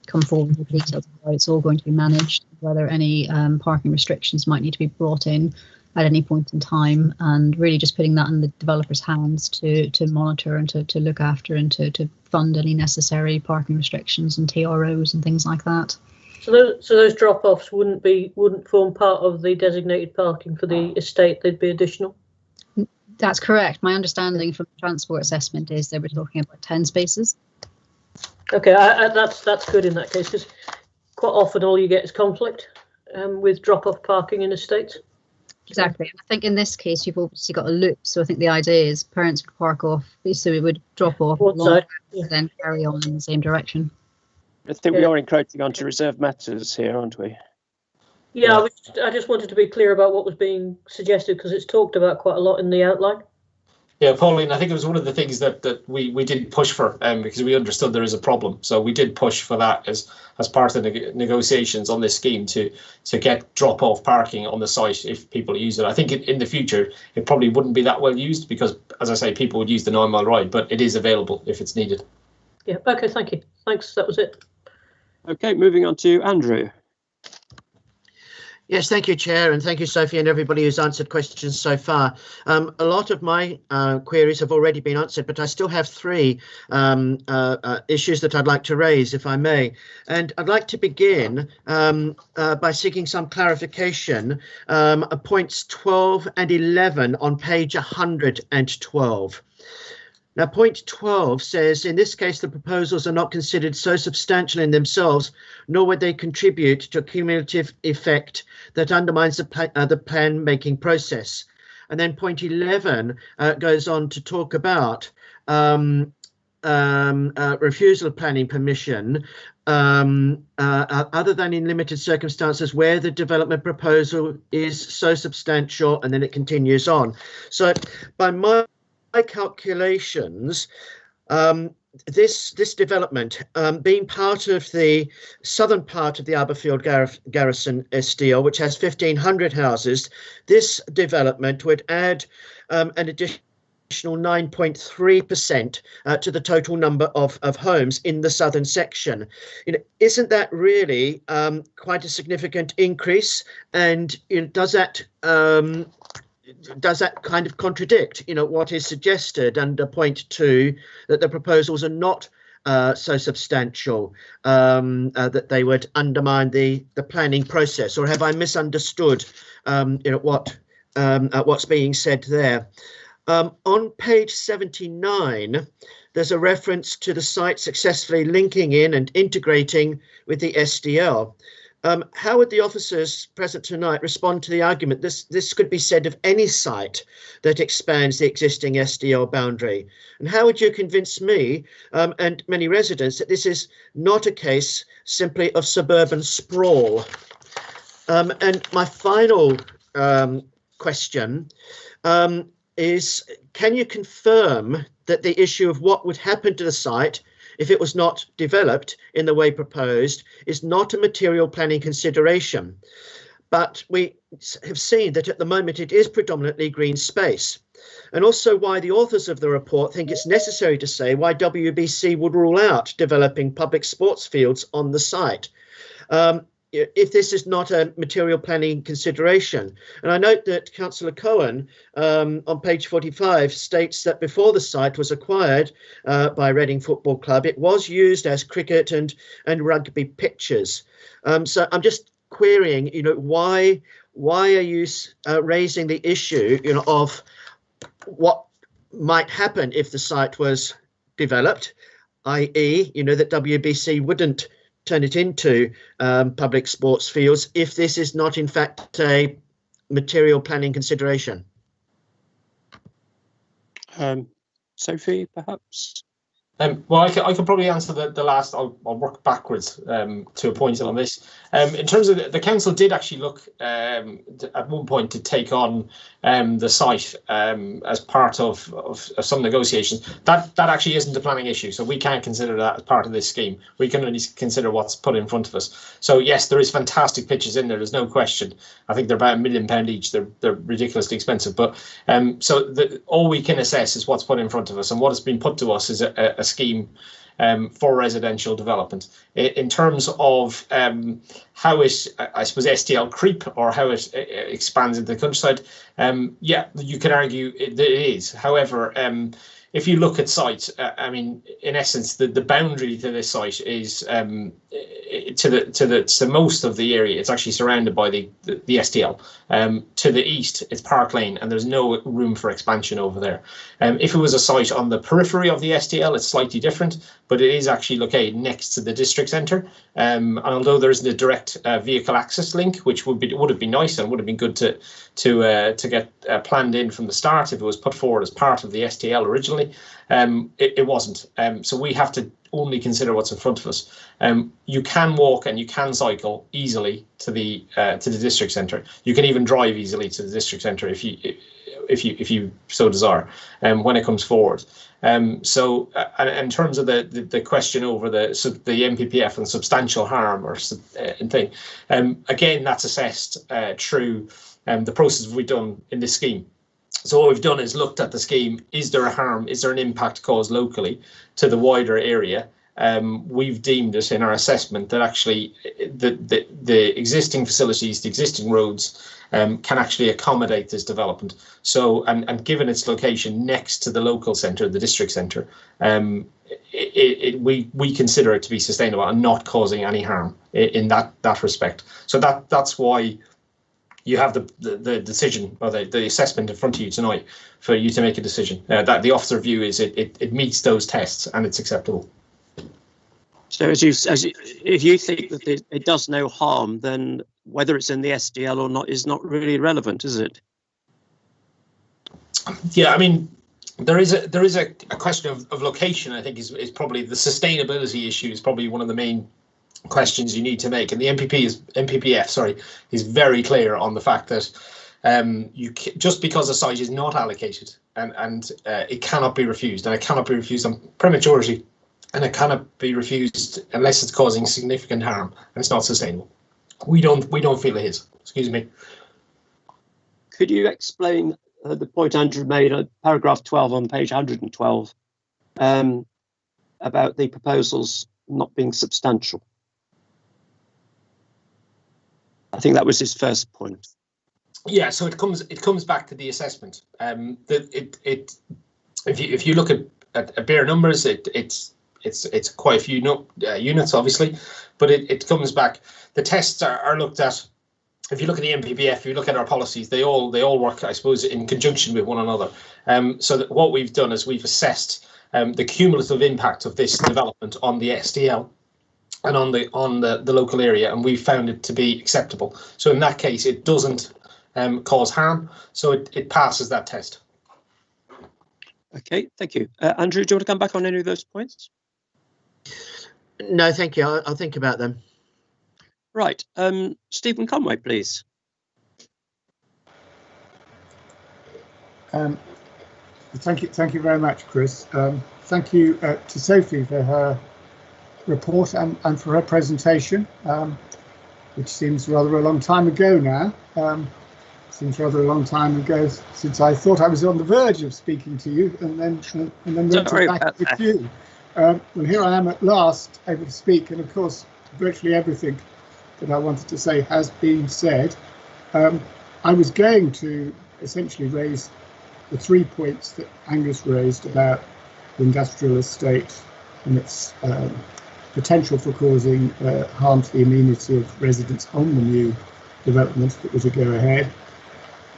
come forward with details of how it's all going to be managed, whether any parking restrictions might need to be brought in at any point in time, and really just putting that in the developer's hands to monitor and to look after and to fund any necessary parking restrictions and TROs and things like that. So those drop-offs wouldn't form part of the designated parking for the estate. They'd be additional. That's correct. My understanding from the transport assessment is they were talking about 10 spaces. Okay, that's good in that case, because quite often all you get is conflict with drop-off parking in estates. Exactly. I think in this case you've obviously got a loop, so I think the idea is parents would park off, so it would drop off then carry on in the same direction. I think we are encroaching onto reserve matters here, aren't we? Yeah, I just wanted to be clear about what was being suggested, because it's talked about quite a lot in the outline. Yeah, Pauline, I think it was one of the things that we did push for, because we understood there is a problem. So we did push for that as part of the negotiations on this scheme to get drop-off parking on the site if people use it. I think in the future it probably wouldn't be that well used because, as I say, people would use the 9 mile ride, but it is available if it's needed. Yeah, okay, thank you. Thanks, that was it. Okay, moving on to Andrew. Yes, thank you, Chair, and thank you, Sophie, and everybody who's answered questions so far. A lot of my queries have already been answered, but I still have three issues that I'd like to raise, if I may. And I'd like to begin by seeking some clarification of points 12 and 11 on page 112. Now, point 12 says, in this case, the proposals are not considered so substantial in themselves, nor would they contribute to a cumulative effect that undermines the plan-making process. And then point 11 goes on to talk about refusal of planning permission, other than in limited circumstances where the development proposal is so substantial, and then it continues on. So by my calculations, this development being part of the southern part of the Aberfield Garrison SDL, which has 1,500 houses, this development would add an additional 9.3% to the total number of homes in the southern section. Isn't that really quite a significant increase? And does that kind of contradict, what is suggested under point 2, that the proposals are not so substantial that they would undermine the planning process? Or have I misunderstood what's being said there? On page 79, there's a reference to the site successfully linking in and integrating with the SDL. How would the officers present tonight respond to the argument this could be said of any site that expands the existing SDL boundary? And how would you convince me and many residents that this is not a case simply of suburban sprawl? And my final question is, can you confirm that the issue of what would happen to the site if it was not developed in the way proposed is not a material planning consideration? But we have seen that at the moment it is predominantly green space. And also why the authors of the report think it's necessary to say why WBC would rule out developing public sports fields on the site. If this is not a material planning consideration. And I note that Councillor Cohen on page 45 states that before the site was acquired by Reading Football Club, it was used as cricket and rugby pitches. So I'm just querying, why are you raising the issue, of what might happen if the site was developed, i.e., that WBC wouldn't turn it into public sports fields if this is not in fact a material planning consideration? Sophie, perhaps? Well, I could probably answer the last. I'll work backwards to a point on this. In terms of the council did actually look at one point to take on the site as part of some negotiations. That actually isn't a planning issue, so we can't consider that as part of this scheme. We can only consider what's put in front of us. So yes, there is fantastic pitches in there. There's no question. I think they're about £1 million each. They're ridiculously expensive. But so all we can assess is what's put in front of us, and what has been put to us is a scheme for residential development. In terms of how it, I suppose, SDL creep or how it expands into the countryside, yeah, you can argue that it is. However, if you look at sites, I mean, in essence, the boundary to this site is to most of the area. It's actually surrounded by the SDL. To the east, it's Park Lane, and there's no room for expansion over there. If it was a site on the periphery of the SDL, it's slightly different, but it is actually located next to the district centre. And although there isn't a direct vehicle access link, which would have been nice and would have been good to get planned in from the start if it was put forward as part of the SDL originally, it wasn't. So we have to only consider what's in front of us. You can walk and you can cycle easily to the district centre. You can even drive easily to the district centre if you so desire, when it comes forward. So in terms of the question over the MPPF and substantial harm or thing, again, that's assessed through the process we've done in this scheme. So what we've done is looked at the scheme. Is there a harm? Is there an impact caused locally to the wider area? We've deemed it in our assessment that actually the existing facilities, the existing roads, can actually accommodate this development. So, and given its location next to the local centre, the district centre, we consider it to be sustainable and not causing any harm in that respect. So that's why you have the decision or the assessment in front of you tonight for you to make a decision. That the officer view is it meets those tests and it's acceptable. So if you think that it does no harm, then whether it's in the SDL or not is not really relevant, is it? Yeah, I mean, there is a question of location. I think is probably the sustainability issue is probably one of the main questions you need to make, and the MPPF is very clear on the fact that just because a site is not allocated and it cannot be refused, and it cannot be refused on prematurity and it cannot be refused unless it's causing significant harm and it's not sustainable. We don't feel it is. Excuse me. Could you explain the point Andrew made on paragraph 12 on page 112 about the proposals not being substantial? I think that was his first point. Yeah, so it comes back to the assessment. If you look at bare numbers, it's quite a few units, obviously, but it comes back. The tests are looked at. If you look at the MPPF, if you look at our policies, they all work, I suppose, in conjunction with one another. So that what we've done is we've assessed the cumulative impact of this development on the SDL and on the local area, and we found it to be acceptable. So in that case, it doesn't cause harm, so it passes that test. Okay, thank you. Andrew, do you want to come back on any of those points? No, thank you. I'll think about them. Right, Stephen Conway, please. Thank you very much, Chris. Thank you to Sophie for her report and for her presentation, which seems rather a long time ago now. Seems rather a long time ago since I thought I was on the verge of speaking to you, and then went back to the queue. Well, here I am at last, able to speak, and of course, virtually everything that I wanted to say has been said. I was going to essentially raise the 3 points that Angus raised about the industrial estate and its potential for causing harm to the amenity of residents on the new development if it was a go ahead.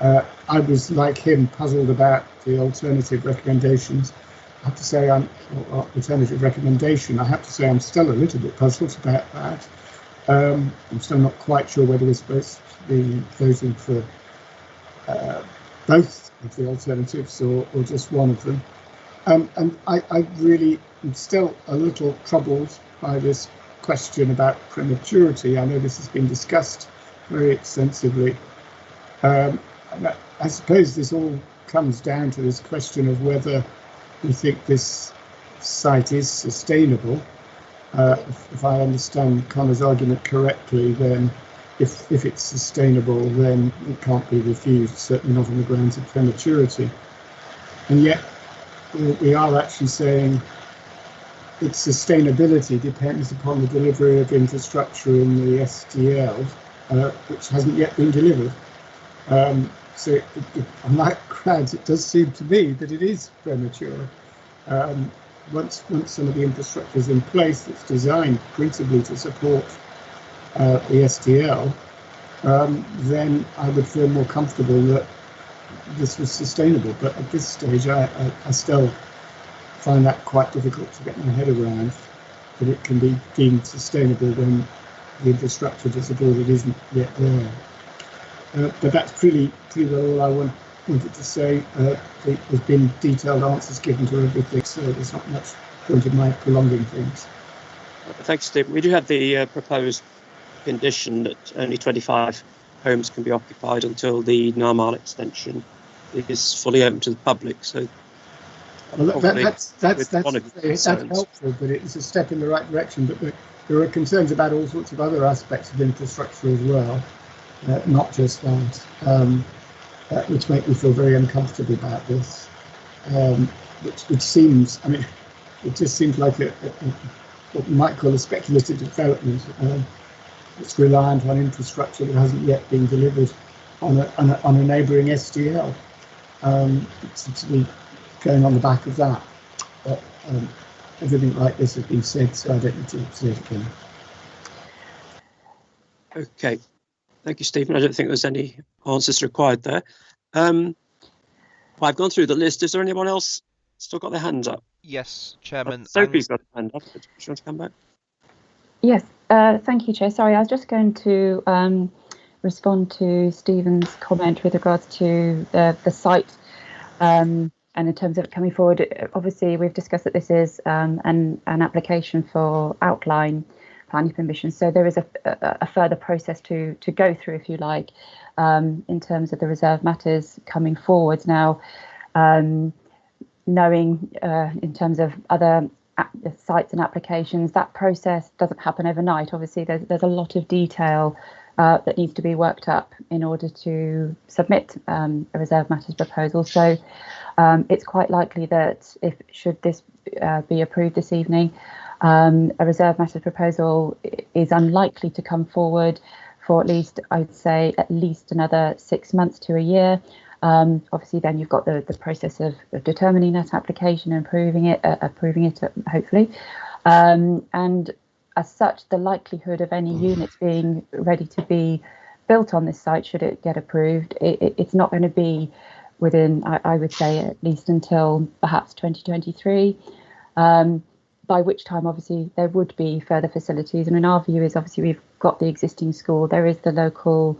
I was, like him, puzzled about the alternative recommendations. I have to say, I have to say I'm still a little bit puzzled about that. I'm still not quite sure whether we're supposed to be voting for both of the alternatives or just one of them. And I really am still a little troubled by this question about prematurity. I know this has been discussed very extensively. I suppose this all comes down to this question of whether we think this site is sustainable. If I understand Connor's argument correctly, then if it's sustainable, then it can't be refused, certainly not on the grounds of prematurity. And yet we are actually saying its sustainability depends upon the delivery of infrastructure in the SDL, which hasn't yet been delivered. So on that grounds, it does seem to me that it is premature. Once some of the infrastructure is in place that's designed principally to support the SDL, then I would feel more comfortable that this was sustainable. But at this stage, I still find that quite difficult to get my head around, that it can be deemed sustainable when the infrastructure to support it isn't yet there. But that's pretty well all I wanted to say. There's been detailed answers given to everything, so there's not much point in my prolonging things. Thanks, Steve. We do have the proposed condition that only 25 homes can be occupied until the Narmal extension is fully open to the public. So well, that's helpful, but it's a step in the right direction. But there are concerns about all sorts of other aspects of infrastructure as well. Not just that, which make me feel very uncomfortable about this. Which seems, I mean, it just seems like what we might call a speculative development. It's reliant on infrastructure that hasn't yet been delivered on a neighbouring SDL. It seems to be going on the back of that. But everything like this has been said, so I don't need to say it again. Okay. Thank you, Stephen. I don't think there's any answers required there. I've gone through the list. Is there anyone else still got their hands up? Yes, Chairman. Sophie's got her hand up. Do you want to come back? Yes, thank you, Chair. Sorry, I was just going to respond to Stephen's comment with regards to the site and in terms of it coming forward. Obviously, we've discussed that this is an application for outline planning permission, so there is a further process to go through, if you like, in terms of the reserve matters coming forwards. Now, knowing in terms of other sites and applications, that process doesn't happen overnight. Obviously, there's a lot of detail that needs to be worked up in order to submit a reserve matters proposal. So it's quite likely that should this be approved this evening, a reserve matters proposal is unlikely to come forward for at least, I'd say, at least another 6 months to a year. Obviously, then you've got the process of determining that application and approving it, hopefully. And as such, the likelihood of any units being ready to be built on this site, should it get approved, it's not going to be within, I would say, at least until perhaps 2023. By which time, obviously, there would be further facilities. And in our view is, obviously, we've got the existing school. There is the local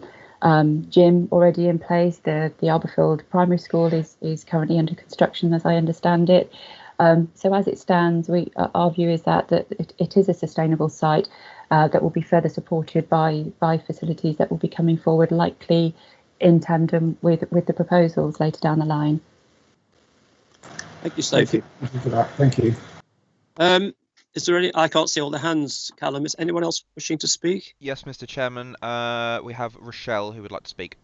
gym already in place. The Alberfield Primary School is currently under construction, as I understand it. So as it stands, our view is that it is a sustainable site that will be further supported by facilities that will be coming forward, likely in tandem with the proposals later down the line. Thank you, Sophie. Thank you for that. Thank you. Is there any? I can't see all the hands, Callum. Is anyone else wishing to speak? Yes, Mr. Chairman. We have Rochelle who would like to speak.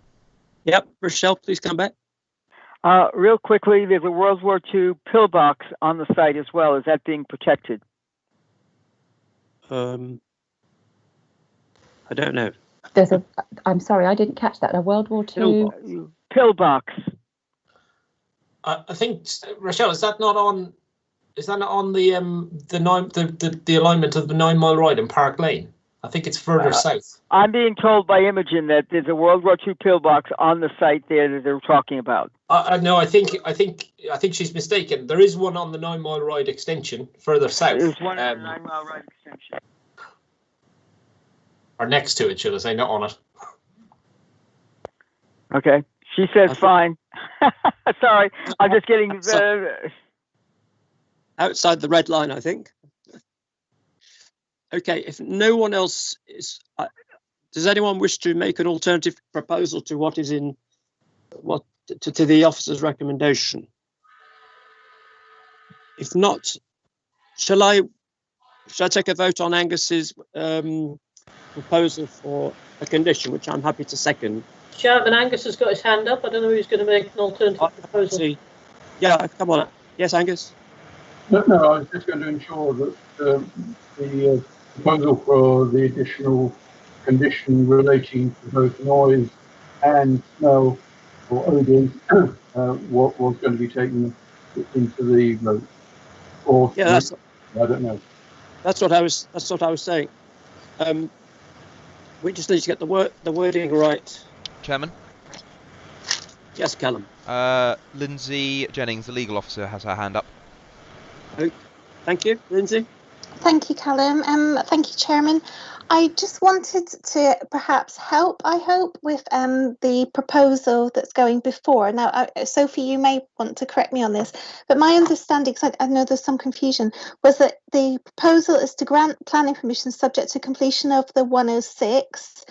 Yep, Rochelle, please come back. Real quickly, there's a World War II pillbox on the site as well. Is that being protected? I don't know. I'm sorry, I didn't catch that. A World War II pillbox. I think, Rochelle, is that not on the alignment of the 9 Mile Ride in Park Lane? I think it's further south. I'm being told by Imogen that there's a World War II pillbox on the site there that they're talking about. No, I think she's mistaken. There is one on the 9 Mile Ride extension further south. There's one on the 9 Mile Ride extension. Or next to it, should I say, not on it. Okay. She says fine. Sorry, I'm just getting... outside the red line, I think. Okay, if no one else is... does anyone wish to make an alternative proposal to what is in... to the officer's recommendation? If not, shall I take a vote on Angus's proposal for a condition, which I'm happy to second? Chairman, Angus has got his hand up. I don't know who's going to make an alternative proposal. Yeah, come on. Yes, Angus? No, I was just going to ensure that the proposal for the additional condition relating to both noise and smell or odours what was going to be taken into the vote. Or yeah, I don't know. That's what I was saying. We just need to get the wording right. Chairman? Yes, Callum. Lindsay Jennings, the legal officer, has her hand up. Oh, thank you, Lindsay. Thank you, Callum. Thank you, Chairman. I just wanted to perhaps help, I hope, with the proposal that's going before. Now, Sophie, you may want to correct me on this, but my understanding, because I know there's some confusion, was that the proposal is to grant planning permission subject to completion of the 106,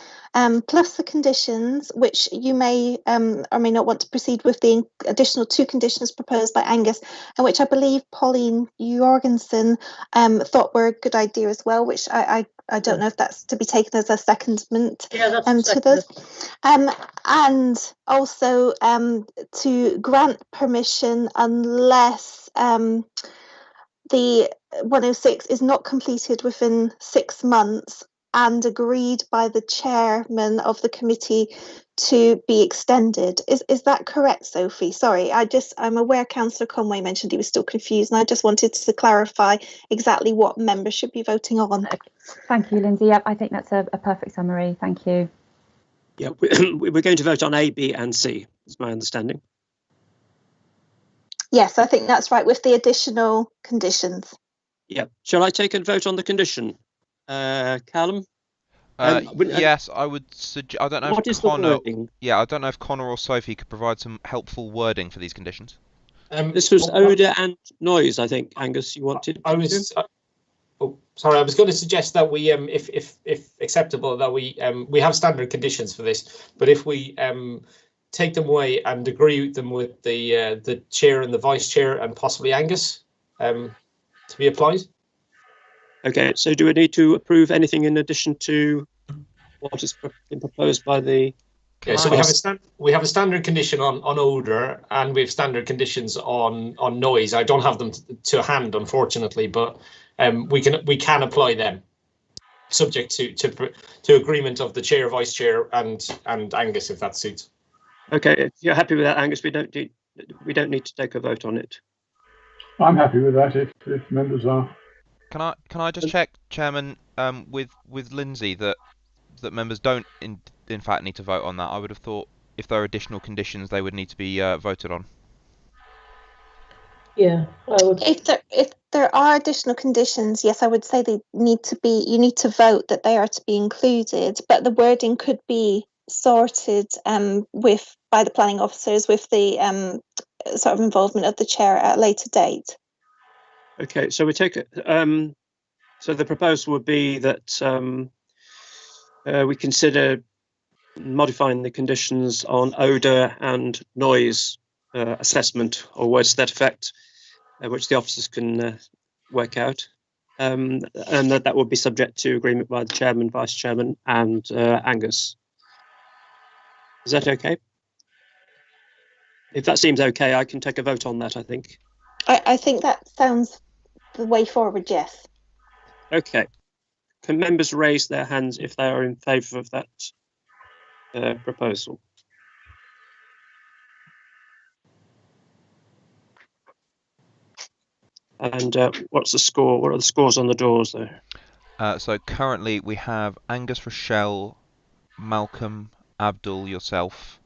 plus the conditions, which you may or may not want to proceed with the additional 2 conditions proposed by Angus, and which I believe Pauline Jorgensen thought were a good idea as well, which I don't know if that's to be taken as a secondment to those. And also to grant permission unless the 106 is not completed within 6 months and agreed by the chairman of the committee to be extended. Is that correct, Sophie? Sorry, I'm aware Councillor Conway mentioned he was still confused, and I just wanted to clarify exactly what members should be voting on. Thank you, Lindsay. Yep, I think that's a perfect summary. Thank you. Yeah, we're going to vote on A, B, and C, is my understanding. Yes, I think that's right, with the additional conditions. Yeah. Shall I take a vote on the condition? Callum? Yes, I would suggest. I don't know what if is the Connor. wording? Yeah, I don't know if Connor or Sophie could provide some helpful wording for these conditions. This was odour and noise, I think, Angus. You wanted. I was going to suggest that we, if acceptable, that we have standard conditions for this, but if we take them away and agree them with the chair and the vice chair and possibly Angus to be applied. Okay, so do we need to approve anything in addition to what has been proposed by the? Yeah, so we have a standard condition on odour, and we have standard conditions on noise. I don't have them to hand, unfortunately, but we can apply them, subject to agreement of the chair, vice chair, and Angus, if that suits. Okay, if you're happy with that, Angus, we don't need to take a vote on it. I'm happy with that if members are. Can I just check, Chairman, with Lindsay that members don't in fact need to vote on that? I would have thought if there are additional conditions, they would need to be voted on. Yeah, I would. If there are additional conditions, yes, I would say they need to be. You need to vote that they are to be included, but the wording could be sorted by the planning officers with the sort of involvement of the chair at a later date. Okay, so we take it. So the proposal would be that we consider modifying the conditions on odour and noise assessment, or words to that effect, which the officers can work out, and that would be subject to agreement by the chairman, vice chairman, and Angus. Is that okay? If that seems okay, I can take a vote on that, I think. I think that sounds the way forward, yes. Okay. Can members raise their hands if they are in favour of that proposal? And what's the score? What are the scores on the doors there? So currently we have Angus, Rochelle, Malcolm, Abdul, yourself,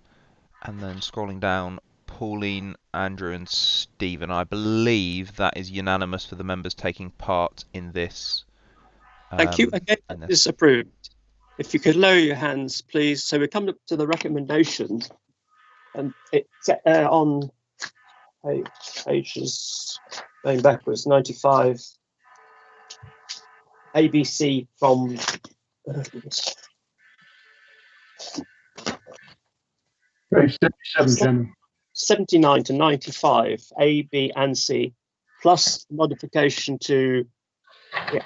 and then scrolling down, Pauline, Andrew, and Stephen. I believe that is unanimous for the members taking part in this. Thank you. Okay, that is approved. If you could lower your hands, please. So we come up to the recommendation, and it's on pages going backwards, 95. ABC from Page 77, Chairman. 79 to 95, A, B, and C, plus modification to,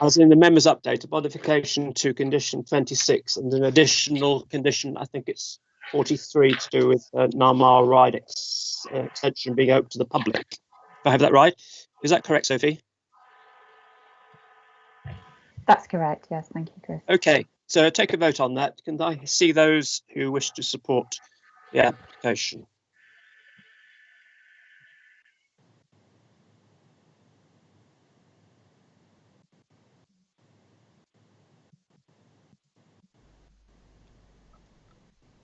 as in the members' update, a modification to condition 26 and an additional condition, I think it's 43, to do with Narmar ride extension being open to the public. If I have that right. Is that correct, Sophie? That's correct, yes, thank you, Chris. Okay, so take a vote on that. Can I see those who wish to support the application?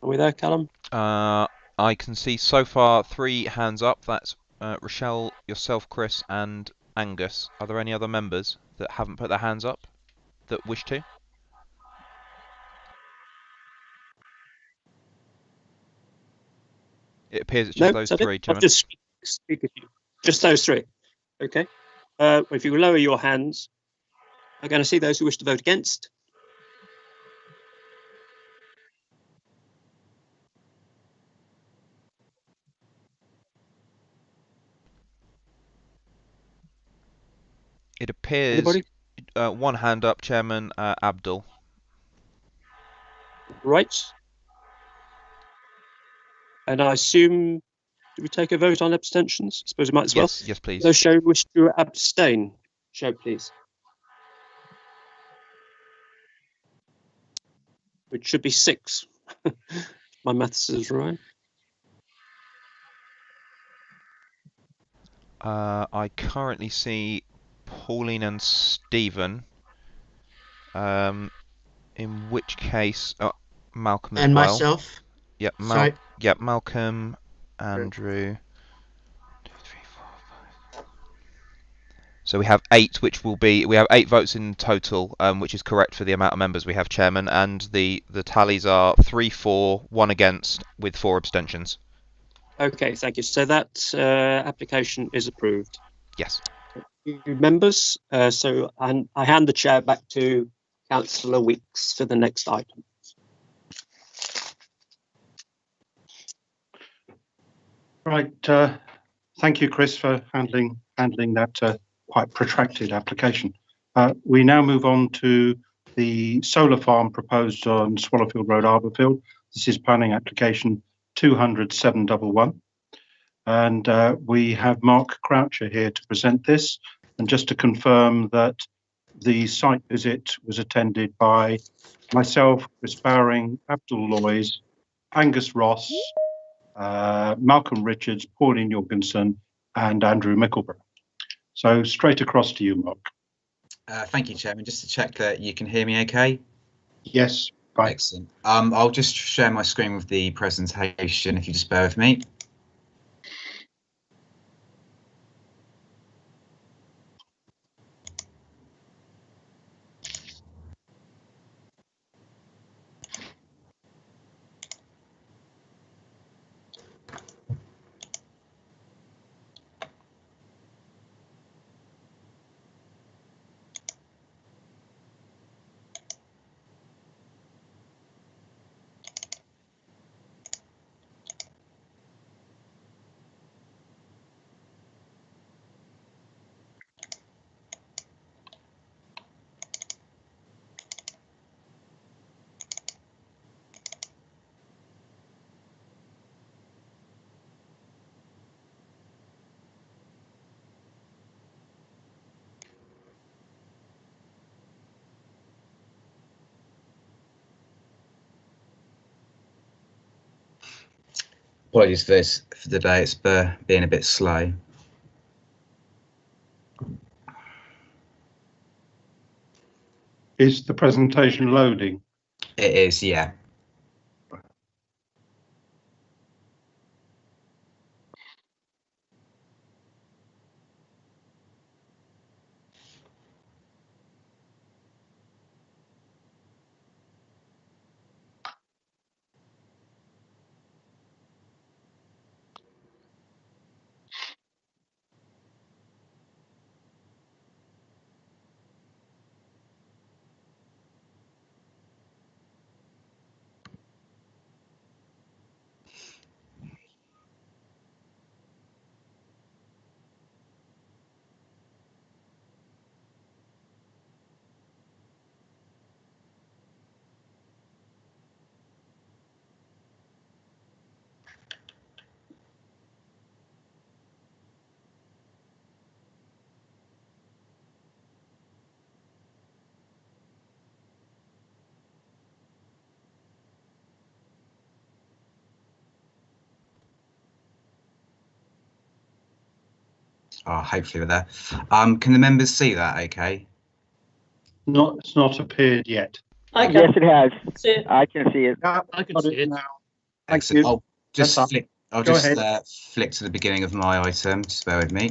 Are we there, Callum? I can see so far 3 hands up. That's Rochelle, yourself, Chris, and Angus. Are there any other members that haven't put their hands up that wish to? It appears it's just those 3, Chairman. Just those 3. Okay. If you lower your hands, I'm going to see those who wish to vote against. It appears one hand up, Chairman, Abdul. Right. And I assume, do we take a vote on abstentions? I suppose we might as well. Yes, please. Those who wish to abstain, show please. Which should be 6. My maths is right. I currently see Pauline and Stephen. In which case, Malcolm as and well. Myself. Yep, Malcolm, Andrew. 1, 2, 3, 4, 5. So we have 8, which will be, we have 8 votes in total, which is correct for the amount of members we have, Chairman, and the tallies are 3 for, 1 against, with 4 abstentions. Okay, thank you. So that application is approved. Yes. Thank you, members. So I hand the chair back to Councillor Weeks for the next item. Right. Thank you, Chris, for handling that quite protracted application. We now move on to the solar farm proposed on Swallowfield Road, Arborfield. This is planning application 200-711. And we have Mark Croucher here to present this. And just to confirm that the site visit was attended by myself, Chris Bowring, Abdul Loys, Angus Ross, Malcolm Richards, Pauline Jorgensen, and Andrew Mickleborough. So straight across to you, Mark. Thank you, Chairman. Just to check that you can hear me okay? Yes, fine. Excellent. I'll just share my screen with the presentation, if you just bear with me. Apologies for this for the day, it's being a bit slow. Is the presentation loading? It is, yeah. Hopefully we're there. Can the members see that okay? It's not appeared yet. Yes, it has. See it. I can see it. I can see it now. Excellent. you. I'll just That's flick. I'll Go just ahead. flick to the beginning of my item. Just bear with me.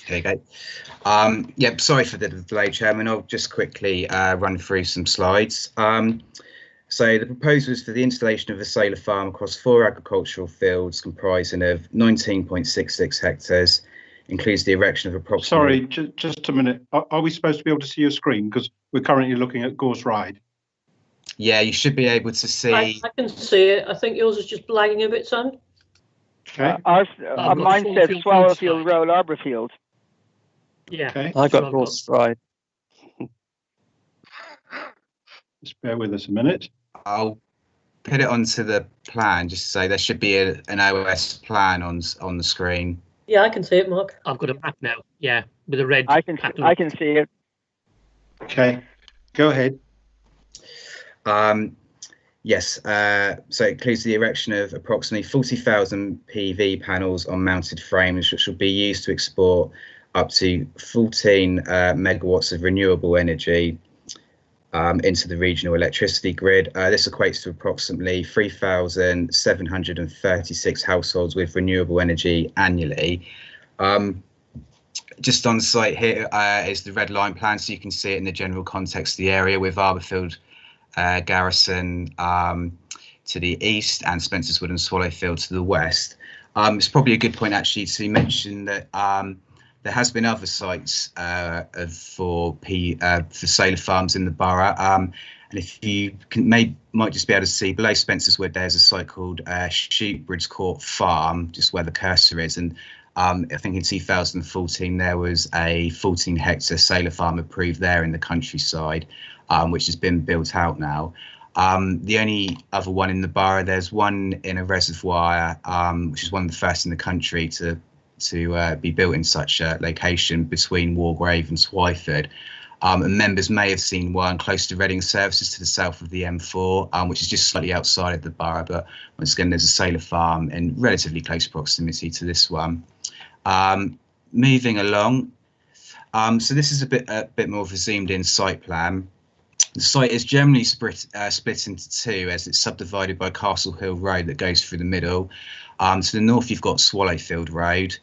There you go. Yep, sorry for the delay, Chairman. I'll just quickly run through some slides. So the proposal is for the installation of a solar farm across 4 agricultural fields comprising of 19.66 hectares, includes the erection of approximately... Sorry, just a minute. Are we supposed to be able to see your screen? Because we're currently looking at Gorse Ride. Yeah, you should be able to see... I can see it. I think yours is just lagging a bit, Sam. Okay. Mine says Swallowfield Road, Arborfield. Yeah. Okay. I've got Gorse Ride. Just bear with us a minute. I'll put it onto the plan, just to say there should be an OS plan on the screen. Yeah, I can see it, Mark. I've got a map now. Yeah, with a red. I can see it. Okay, go ahead. Yes, so it includes the erection of approximately 40,000 PV panels on mounted frames, which will be used to export up to 14 megawatts of renewable energy into the regional electricity grid. This equates to approximately 3,736 households with renewable energy annually. Just on site here is the red line plan, so you can see it in the general context of the area, with Arborfield Garrison to the east and Spencer's Wood and Swallowfield to the west. It's probably a good point actually to mention that there has been other sites for solar farms in the borough. And if you might just be able to see below Spencer's Wood, there's a site called Sheepbridge Court Farm, just where the cursor is. And I think in 2014 there was a 14-hectare solar farm approved there in the countryside, which has been built out now. The only other one in the borough, there's one in a reservoir, which is one of the first in the country to be built in such a location between Wargrave and Twyford. And members may have seen one close to Reading Services to the south of the M4, which is just slightly outside of the borough. But once again, there's a solar farm in relatively close proximity to this one. Moving along, so this is a bit more of a zoomed-in site plan. The site is generally split into two, as it's subdivided by Castle Hill Road that goes through the middle. To the north, you've got Swallowfield Road.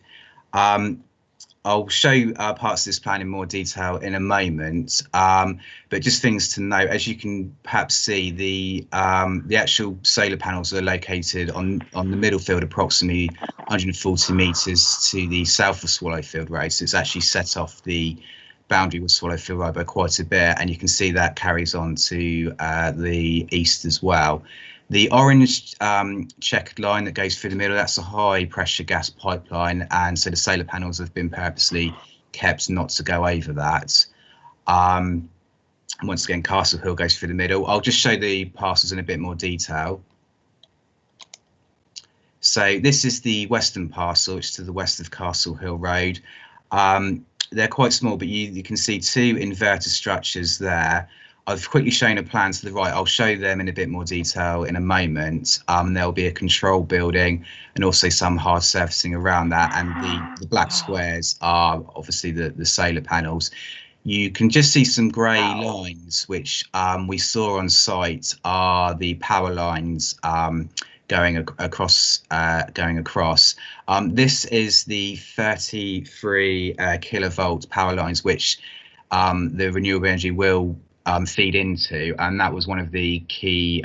I'll show you parts of this plan in more detail in a moment, but just things to note. As you can perhaps see, the actual solar panels are located on the middle field, approximately 140 metres to the south of Swallowfield Road. So it's actually set off the boundary with Swallowfield Road by quite a bit, and you can see that carries on to the east as well. The orange checkered line that goes through the middle, that's a high pressure gas pipeline, and so the solar panels have been purposely kept not to go over that. And once again, Castle Hill goes through the middle. I'll just show the parcels in a bit more detail. So this is the western parcel, which is to the west of Castle Hill Road. They're quite small, but you can see two inverter structures there. I've quickly shown a plan to the right. I'll show them in a bit more detail in a moment. There'll be a control building and also some hard surfacing around that. And the black squares are obviously the solar panels. You can just see some grey lines, which we saw on site are the power lines going across. This is the 33 kilovolt power lines, which the renewable energy will feed into, and that was one of the key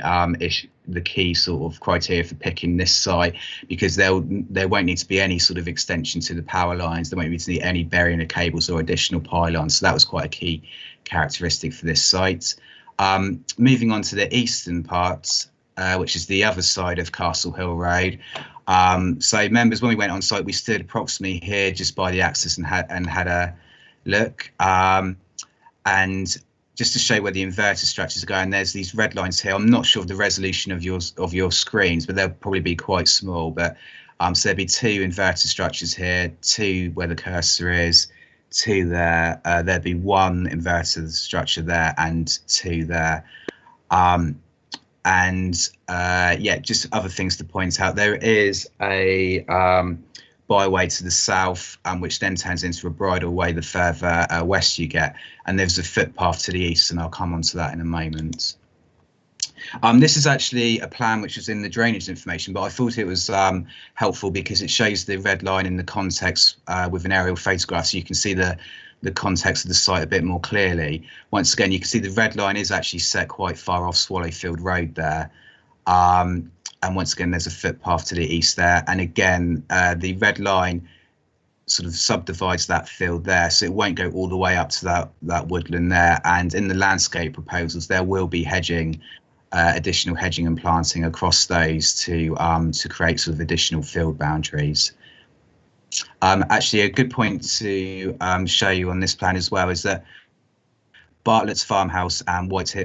sort of criteria for picking this site, because there won't need to be any sort of extension to the power lines. There won't need to be any burying of cables or additional pylons. So that was quite a key characteristic for this site. Moving on to the eastern part, which is the other side of Castle Hill Road. So members, when we went on site, we stood approximately here just by the access and had a look. And just to show where the inverter structures are going, there's these red lines here. I'm not sure of the resolution of your screens, but they'll probably be quite small. But so there'll be two inverter structures here, two where the cursor is, two there. There'll be one inverter structure there and two there. Yeah, just other things to point out. There is a byway to the south, which then turns into a bridleway the further west you get, and there's a footpath to the east, and I'll come on to that in a moment. This is actually a plan which was in the drainage information, but I thought it was helpful because it shows the red line in the context with an aerial photograph, so you can see the context of the site a bit more clearly. Once again, you can see the red line is actually set quite far off Swallowfield Road there. And once again, there's a footpath to the east there. And again, the red line sort of subdivides that field there, so it won't go all the way up to that woodland there. And in the landscape proposals, there will be hedging, additional hedging and planting across those to create sort of additional field boundaries. Actually, a good point to show you on this plan as well is that Bartlett's Farmhouse and White's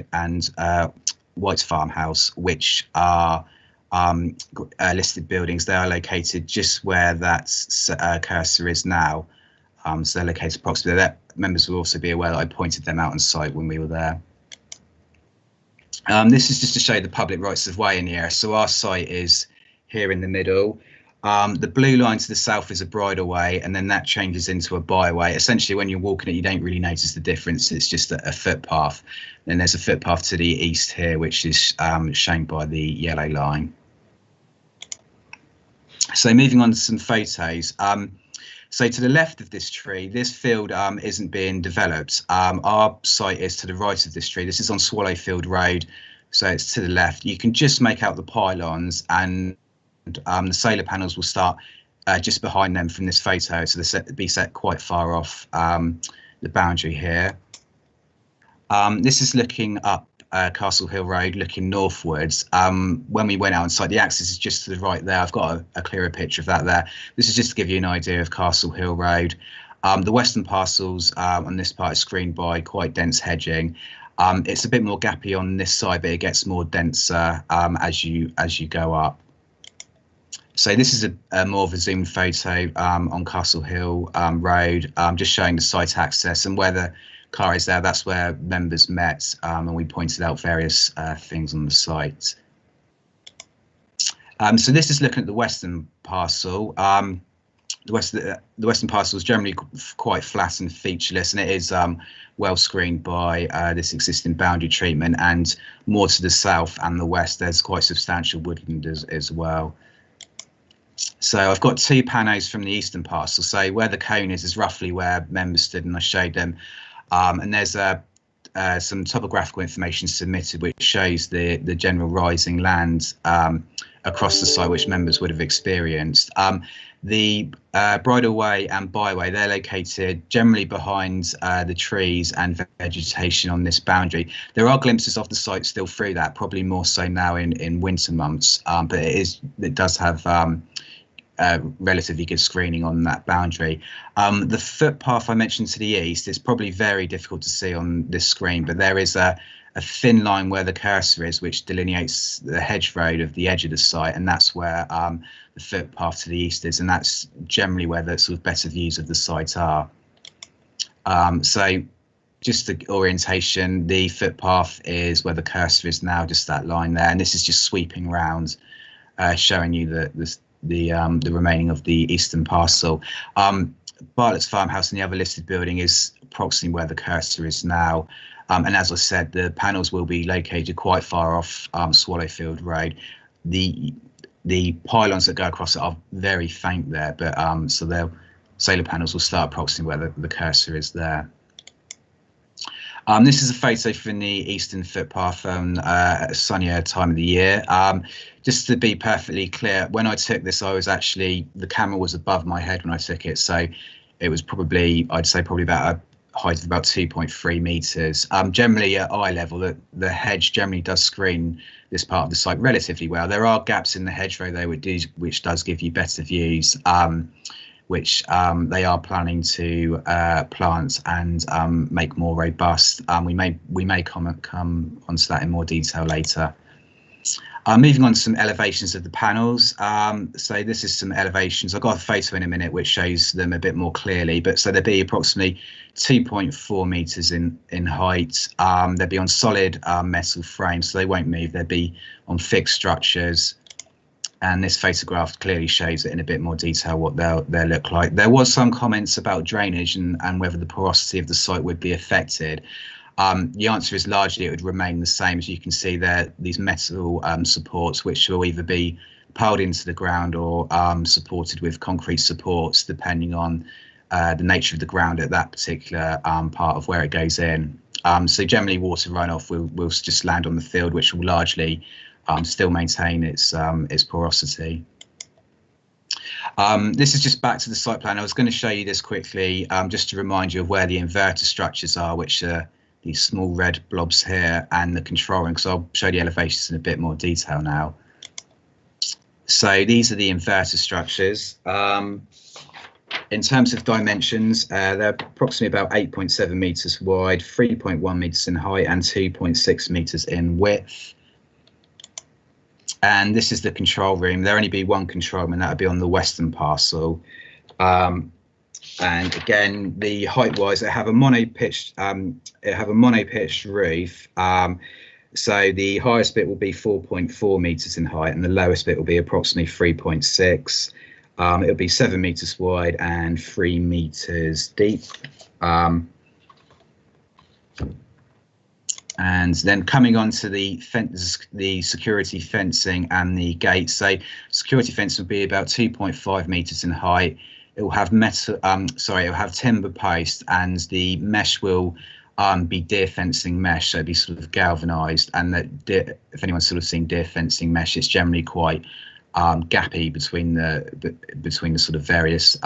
Farmhouse, which are listed buildings, they are located just where that cursor is now. So they're located approximately there. Members will also be aware that I pointed them out on site when we were there. This is just to show the public rights of way in the area. So our site is here in the middle. The blue line to the south is a bridleway, and then that changes into a byway. Essentially, when you're walking it, you don't really notice the difference. It's just a footpath. Then there's a footpath to the east here, which is shown by the yellow line. So moving on to some photos. So to the left of this tree, this field isn't being developed. Our site is to the right of this tree. This is on Swallowfield Road, so it's to the left. You can just make out the pylons, and the solar panels will start just behind them from this photo, so they'll be set quite far off the boundary here. This is looking up Castle Hill Road, looking northwards. When we went out on site, the axis is just to the right there. I've got a clearer picture of that there. This is just to give you an idea of Castle Hill Road. The western parcels on this part is screened by quite dense hedging. It's a bit more gappy on this side, but it gets more denser as you go up. So this is a more of a zoomed photo on Castle Hill Road, just showing the site access and where the car is there. That's where members met, and we pointed out various things on the site. So this is looking at the western parcel. The western parcel is generally quite flat and featureless, and it is well screened by this existing boundary treatment, and more to the south and the west there's quite substantial woodland as well. So I've got two panos from the eastern parcel. So where the cone is roughly where members stood, and I showed them. And there's some topographical information submitted which shows the general rising land across the site which members would have experienced. The bridleway and byway, they're located generally behind the trees and vegetation on this boundary. There are glimpses of the site still through that, probably more so now in winter months, but it does have relatively good screening on that boundary. The footpath I mentioned to the east is probably very difficult to see on this screen, but there is a thin line where the cursor is, which delineates the hedge road of the edge of the site, and that's where the footpath to the east is, and that's generally where the sort of better views of the site are. So just the orientation, the footpath is where the cursor is now, just that line there, and this is just sweeping round, showing you the remaining of the eastern parcel. Bartlett's farmhouse and the other listed building is approximately where the cursor is now. And as I said, the panels will be located quite far off Swallowfield Road. The pylons that go across it are very faint there, but so the solar panels will start approximately where the cursor is there. This is a photo from the eastern footpath on a sunnier time of the year. Just to be perfectly clear, when I took this, the camera was above my head when I took it, so it was probably, I'd say probably about a height of about 2.3 meters. Generally at eye level, the hedge generally does screen this part of the site relatively well. There are gaps in the hedgerow though, which does give you better views, which they are planning to plant and make more robust. We may come onto that in more detail later. Moving on to some elevations of the panels. So this is some elevations. I've got a photo in a minute which shows them a bit more clearly, but so they'll be approximately 2.4 meters in height. They'll be on solid metal frames, so they won't move. They'll be on fixed structures. And this photograph clearly shows it in a bit more detail what they'll look like. There was some comments about drainage and whether the porosity of the site would be affected. The answer is largely it would remain the same. As you can see there, these metal supports, which will either be piled into the ground or supported with concrete supports, depending on the nature of the ground at that particular part of where it goes in. So generally water runoff will just land on the field, which will largely still maintain its porosity. This is just back to the site plan. I was going to show you this quickly, just to remind you of where the inverter structures are, which are these small red blobs here, and the control room, because I'll show the elevations in a bit more detail now. So these are the inverter structures. In terms of dimensions, they're approximately about 8.7 meters wide, 3.1 meters in height, and 2.6 meters in width. And this is the control room. There'll only be one control room, and that'll be on the western parcel. And again, the height-wise, it have a mono-pitched roof. So the highest bit will be 4.4 meters in height, and the lowest bit will be approximately 3.6. It'll be 7 meters wide and 3 meters deep. And then coming on to the security fencing and the gates. So security fence will be about 2.5 meters in height. It will have it'll have timber post, and the mesh will be deer fencing mesh, so it'll be sort of galvanized. And that if anyone's sort of seen deer fencing mesh, it's generally quite gappy between the sort of various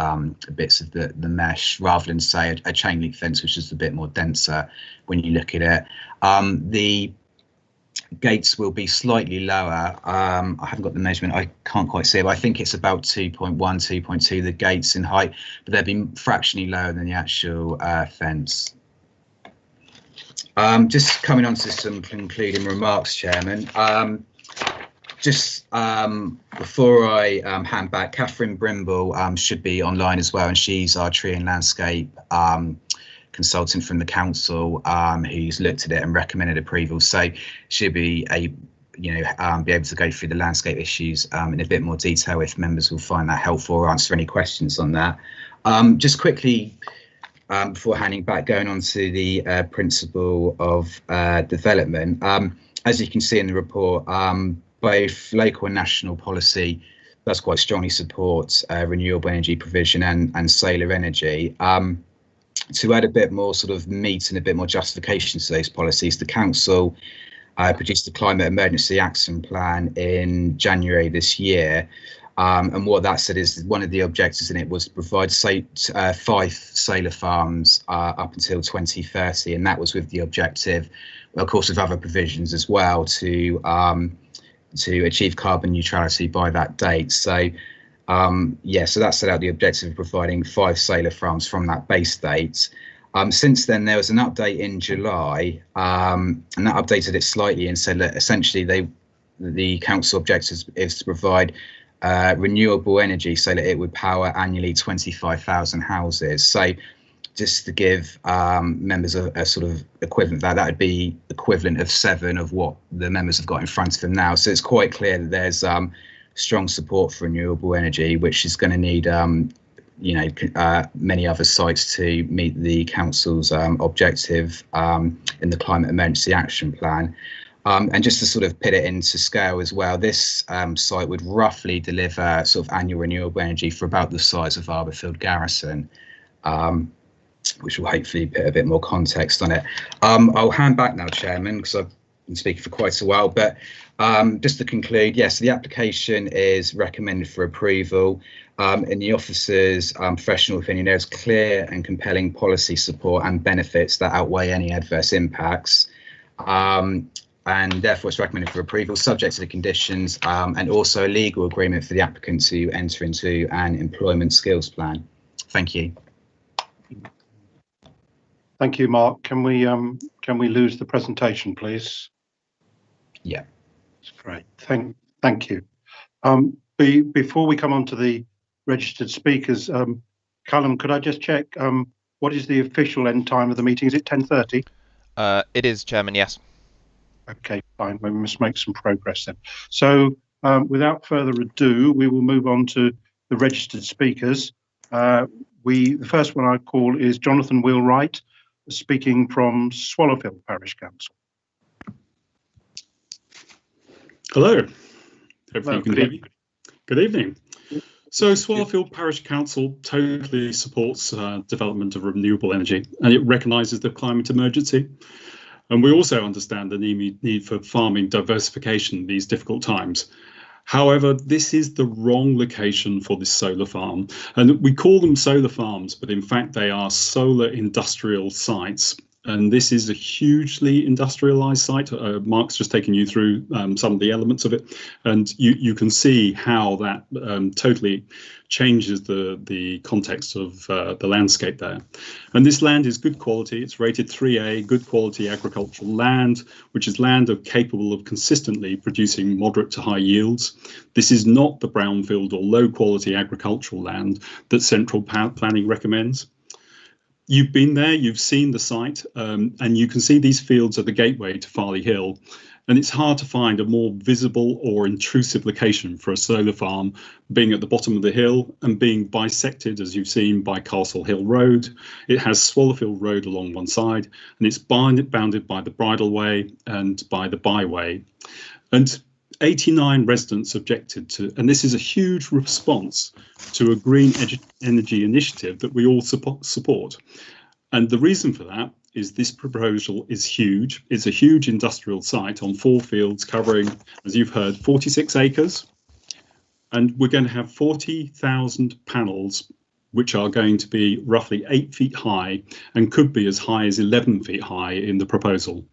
bits of the mesh, rather than say a chain link fence, which is a bit more denser when you look at it. The gates will be slightly lower. I haven't got the measurement, I can't quite see it, but I think it's about 2.1, 2.2, the gates in height, but they'll be fractionally lower than the actual fence. Just coming on to some concluding remarks, Chairman. Just before I hand back, Catherine Brimble should be online as well, and she's our tree and landscape consultant from the council, who's looked at it and recommended approval. So she'll be be able to go through the landscape issues in a bit more detail if members will find that helpful, or answer any questions on that. Just quickly, before handing back, going on to the principle of development, as you can see in the report, both local and national policy does quite strongly support renewable energy provision and solar energy. To add a bit more sort of meat and a bit more justification to those policies, the council produced the Climate Emergency Action Plan in January this year. And what that said is one of the objectives in it was to provide 5 solar farms up until 2030. And that was with the objective, of course, of other provisions as well, to achieve carbon neutrality by that date. So so that set out the objective of providing 5 solar farms from that base date. Since then, there was an update in July, and that updated it slightly and said that essentially the council objective is to provide renewable energy so that it would power annually 25,000 houses. So just to give members a sort of equivalent, that would be equivalent of 7 of what the members have got in front of them now. So it's quite clear that there's strong support for renewable energy, which is going to need many other sites to meet the council's objective in the Climate Emergency Action Plan. And just to sort of put it into scale as well, this site would roughly deliver sort of annual renewable energy for about the size of Arborfield Garrison, which will hopefully put a bit more context on it. I'll hand back now, Chairman, because I've been speaking for quite a while, but just to conclude, yes, the application is recommended for approval. In the officer's professional opinion, there's clear and compelling policy support and benefits that outweigh any adverse impacts. And therefore it's recommended for approval, subject to the conditions, and also a legal agreement for the applicant to enter into an employment skills plan. Thank you. Thank you, Mark. Can we lose the presentation, please? Yeah. That's great. Thank you. Before we come on to the registered speakers, Callum, could I just check what is the official end time of the meeting? Is it 10:30? It is, Chairman, yes. Okay, fine. We must make some progress then. So without further ado, we will move on to the registered speakers. The first one I call is Jonathan Wheelwright, speaking from Swallowfield Parish Council. Hello. Hopefully you can hear me. Good evening. So Swallowfield Parish Council totally supports development of renewable energy, and it recognises the climate emergency. And we also understand the need for farming diversification in these difficult times. However, this is the wrong location for this solar farm. And we call them solar farms, but in fact they are solar industrial sites. And this is a hugely industrialized site. Mark's just taken you through some of the elements of it. And you can see how that totally changes the context of the landscape there. And this land is good quality. It's rated 3A, good quality agricultural land, which is land capable of consistently producing moderate to high yields. This is not the brownfield or low quality agricultural land that central planning recommends. You've been there, you've seen the site, and you can see these fields are the gateway to Farley Hill. And it's hard to find a more visible or intrusive location for a solar farm, being at the bottom of the hill and being bisected, as you've seen, by Castle Hill Road. It has Swallowfield Road along one side, and it's bounded by the Bridleway and by the Byway. And 89 residents objected to, and this is a huge response to a green energy initiative that we all support. And the reason for that is this proposal is huge. It's a huge industrial site on 4 fields covering, as you've heard, 46 acres. And we're going to have 40,000 panels, which are going to be roughly 8 feet high and could be as high as 11 feet high in the proposal.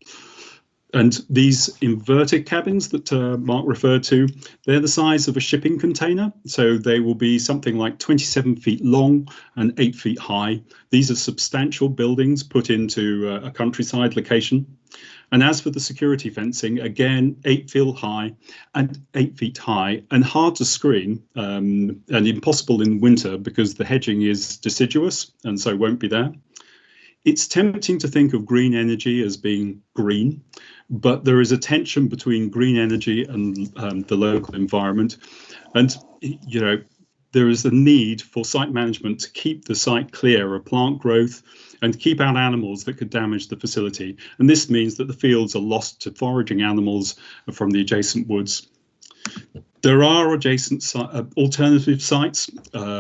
And these inverted cabins that Mark referred to, they're the size of a shipping container. So they will be something like 27 feet long and 8 feet high. These are substantial buildings put into a countryside location. And as for the security fencing, again, 8 feet high and 8 feet high and hard to screen and impossible in winter because the hedging is deciduous and so won't be there. It's tempting to think of green energy as being green, but there is a tension between green energy and the local environment. And, you know, there is a need for site management to keep the site clear of plant growth and keep out animals that could damage the facility. And this means that the fields are lost to foraging animals from the adjacent woods. There are adjacent alternative sites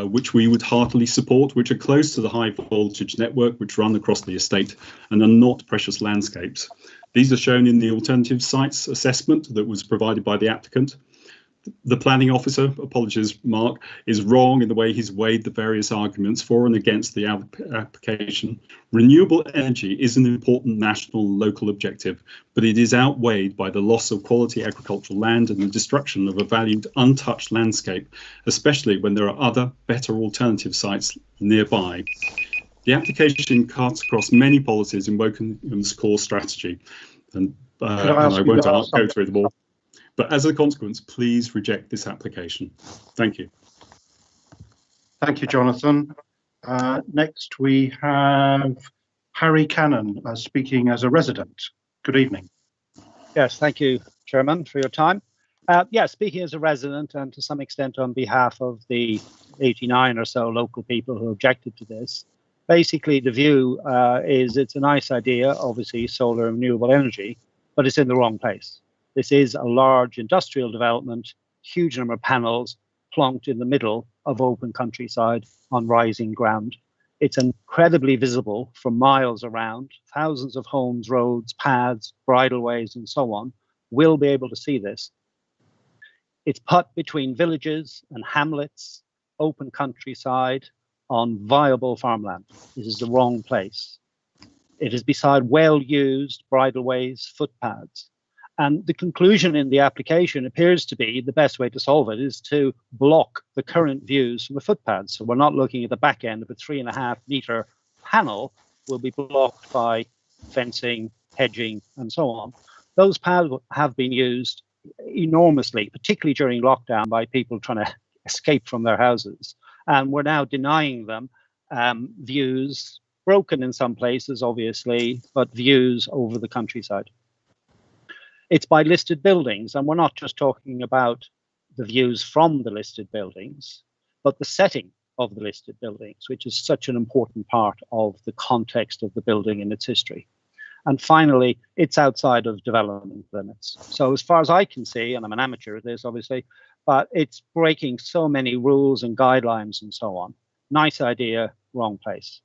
which we would heartily support, which are close to the high voltage network which run across the estate and are not precious landscapes. These are shown in the alternative sites assessment that was provided by the applicant. The planning officer, apologies Mark, is wrong in the way he's weighed the various arguments for and against the application. Renewable energy is an important national and local objective, but it is outweighed by the loss of quality agricultural land and the destruction of a valued untouched landscape, especially when there are other better alternative sites nearby. The application cuts across many policies in Wokinham's core strategy, and I won't go through them all. But as a consequence, please reject this application. Thank you. Thank you, Jonathan. Next, we have Harry Cannon speaking as a resident. Good evening. Yes, thank you, Chairman, for your time. Speaking as a resident and to some extent on behalf of the 89 or so local people who objected to this, basically the view is it's a nice idea, obviously solar and renewable energy, but it's in the wrong place. This is a large industrial development, huge number of panels plonked in the middle of open countryside on rising ground. It's incredibly visible for miles around. Thousands of homes, roads, paths, bridleways, and so on will be able to see this. It's put between villages and hamlets, open countryside on viable farmland. This is the wrong place. It is beside well-used bridleways, footpaths. And the conclusion in the application appears to be the best way to solve it is to block the current views from the footpaths. So we're not looking at the back end of a 3.5 meter panel will be blocked by fencing, hedging, and so on. Those paths have been used enormously, particularly during lockdown by people trying to escape from their houses. And we're now denying them views, broken in some places, obviously, but views over the countryside. It's by listed buildings, and we're not just talking about the views from the listed buildings, but the setting of the listed buildings, which is such an important part of the context of the building and its history. And finally, it's outside of development limits. So as far as I can see, and I'm an amateur at this, obviously, but it's breaking so many rules and guidelines and so on. Nice idea, wrong place.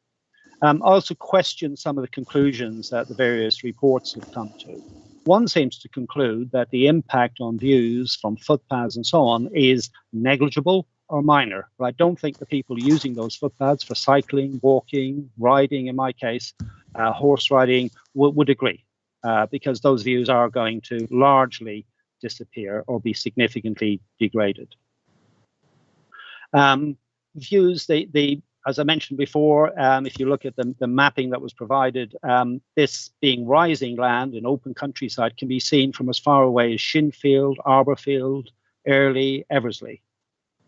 I also question some of the conclusions that the various reports have come to. One seems to conclude that the impact on views from footpaths and so on is negligible or minor. But I don't think the people using those footpaths for cycling, walking, riding, in my case, horse riding, would agree, because those views are going to largely disappear or be significantly degraded. Views, as I mentioned before, if you look at the mapping that was provided, this being rising land in open countryside can be seen from as far away as Shinfield, Arborfield, Earley, Eversley.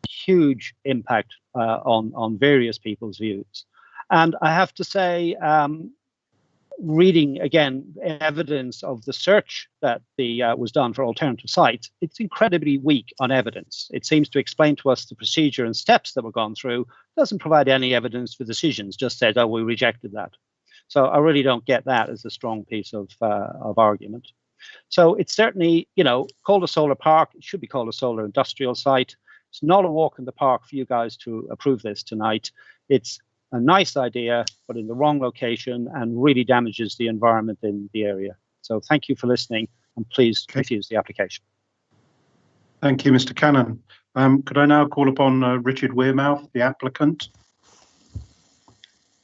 Huge impact on various people's views. And I have to say, reading again evidence of the search that was done for alternative sites, it's incredibly weak on evidence. It seems to explain to us the procedure and steps that were gone through, doesn't provide any evidence for decisions, just said, oh, we rejected that. So I really don't get that as a strong piece of argument. So it's certainly, called a solar park. It should be called a solar industrial site. It's not a walk in the park for you guys to approve this tonight. It's a nice idea, but in the wrong location and really damages the environment in the area. So thank you for listening, and please refuse the application. Thank you, Mr. Cannon. Could I now call upon Richard Wearmouth, the applicant?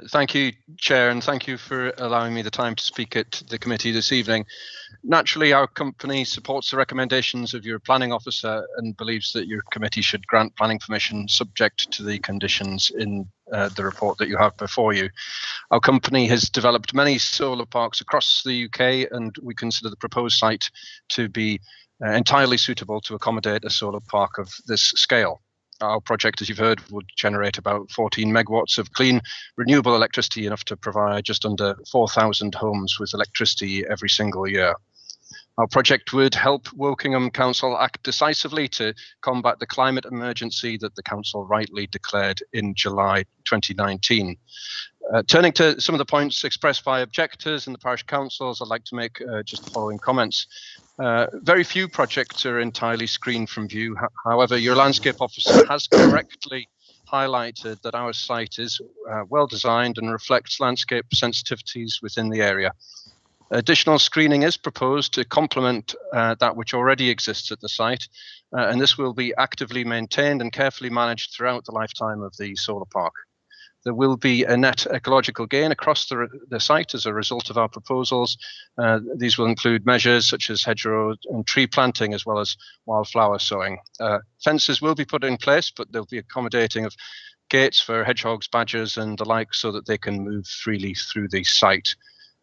Thank you, Chair, and thank you for allowing me the time to speak at the committee this evening. Naturally, our company supports the recommendations of your planning officer and believes that your committee should grant planning permission subject to the conditions in the report that you have before you. Our company has developed many solar parks across the UK, and we consider the proposed site to be entirely suitable to accommodate a solar park of this scale. Our project, as you've heard, would generate about 14 megawatts of clean, renewable electricity, enough to provide just under 4,000 homes with electricity every single year. Our project would help Wokingham Council act decisively to combat the climate emergency that the council rightly declared in July 2019. Turning to some of the points expressed by objectors and the parish councils, I'd like to make just the following comments. Very few projects are entirely screened from view. However, your landscape officer has correctly highlighted that our site is well designed and reflects landscape sensitivities within the area. Additional screening is proposed to complement that which already exists at the site, and this will be actively maintained and carefully managed throughout the lifetime of the solar park. There will be a net ecological gain across the site as a result of our proposals. These will include measures such as hedgerow and tree planting, as well as wildflower sowing. Fences will be put in place, but they'll be accommodating of gates for hedgehogs, badgers and the like, so that they can move freely through the site.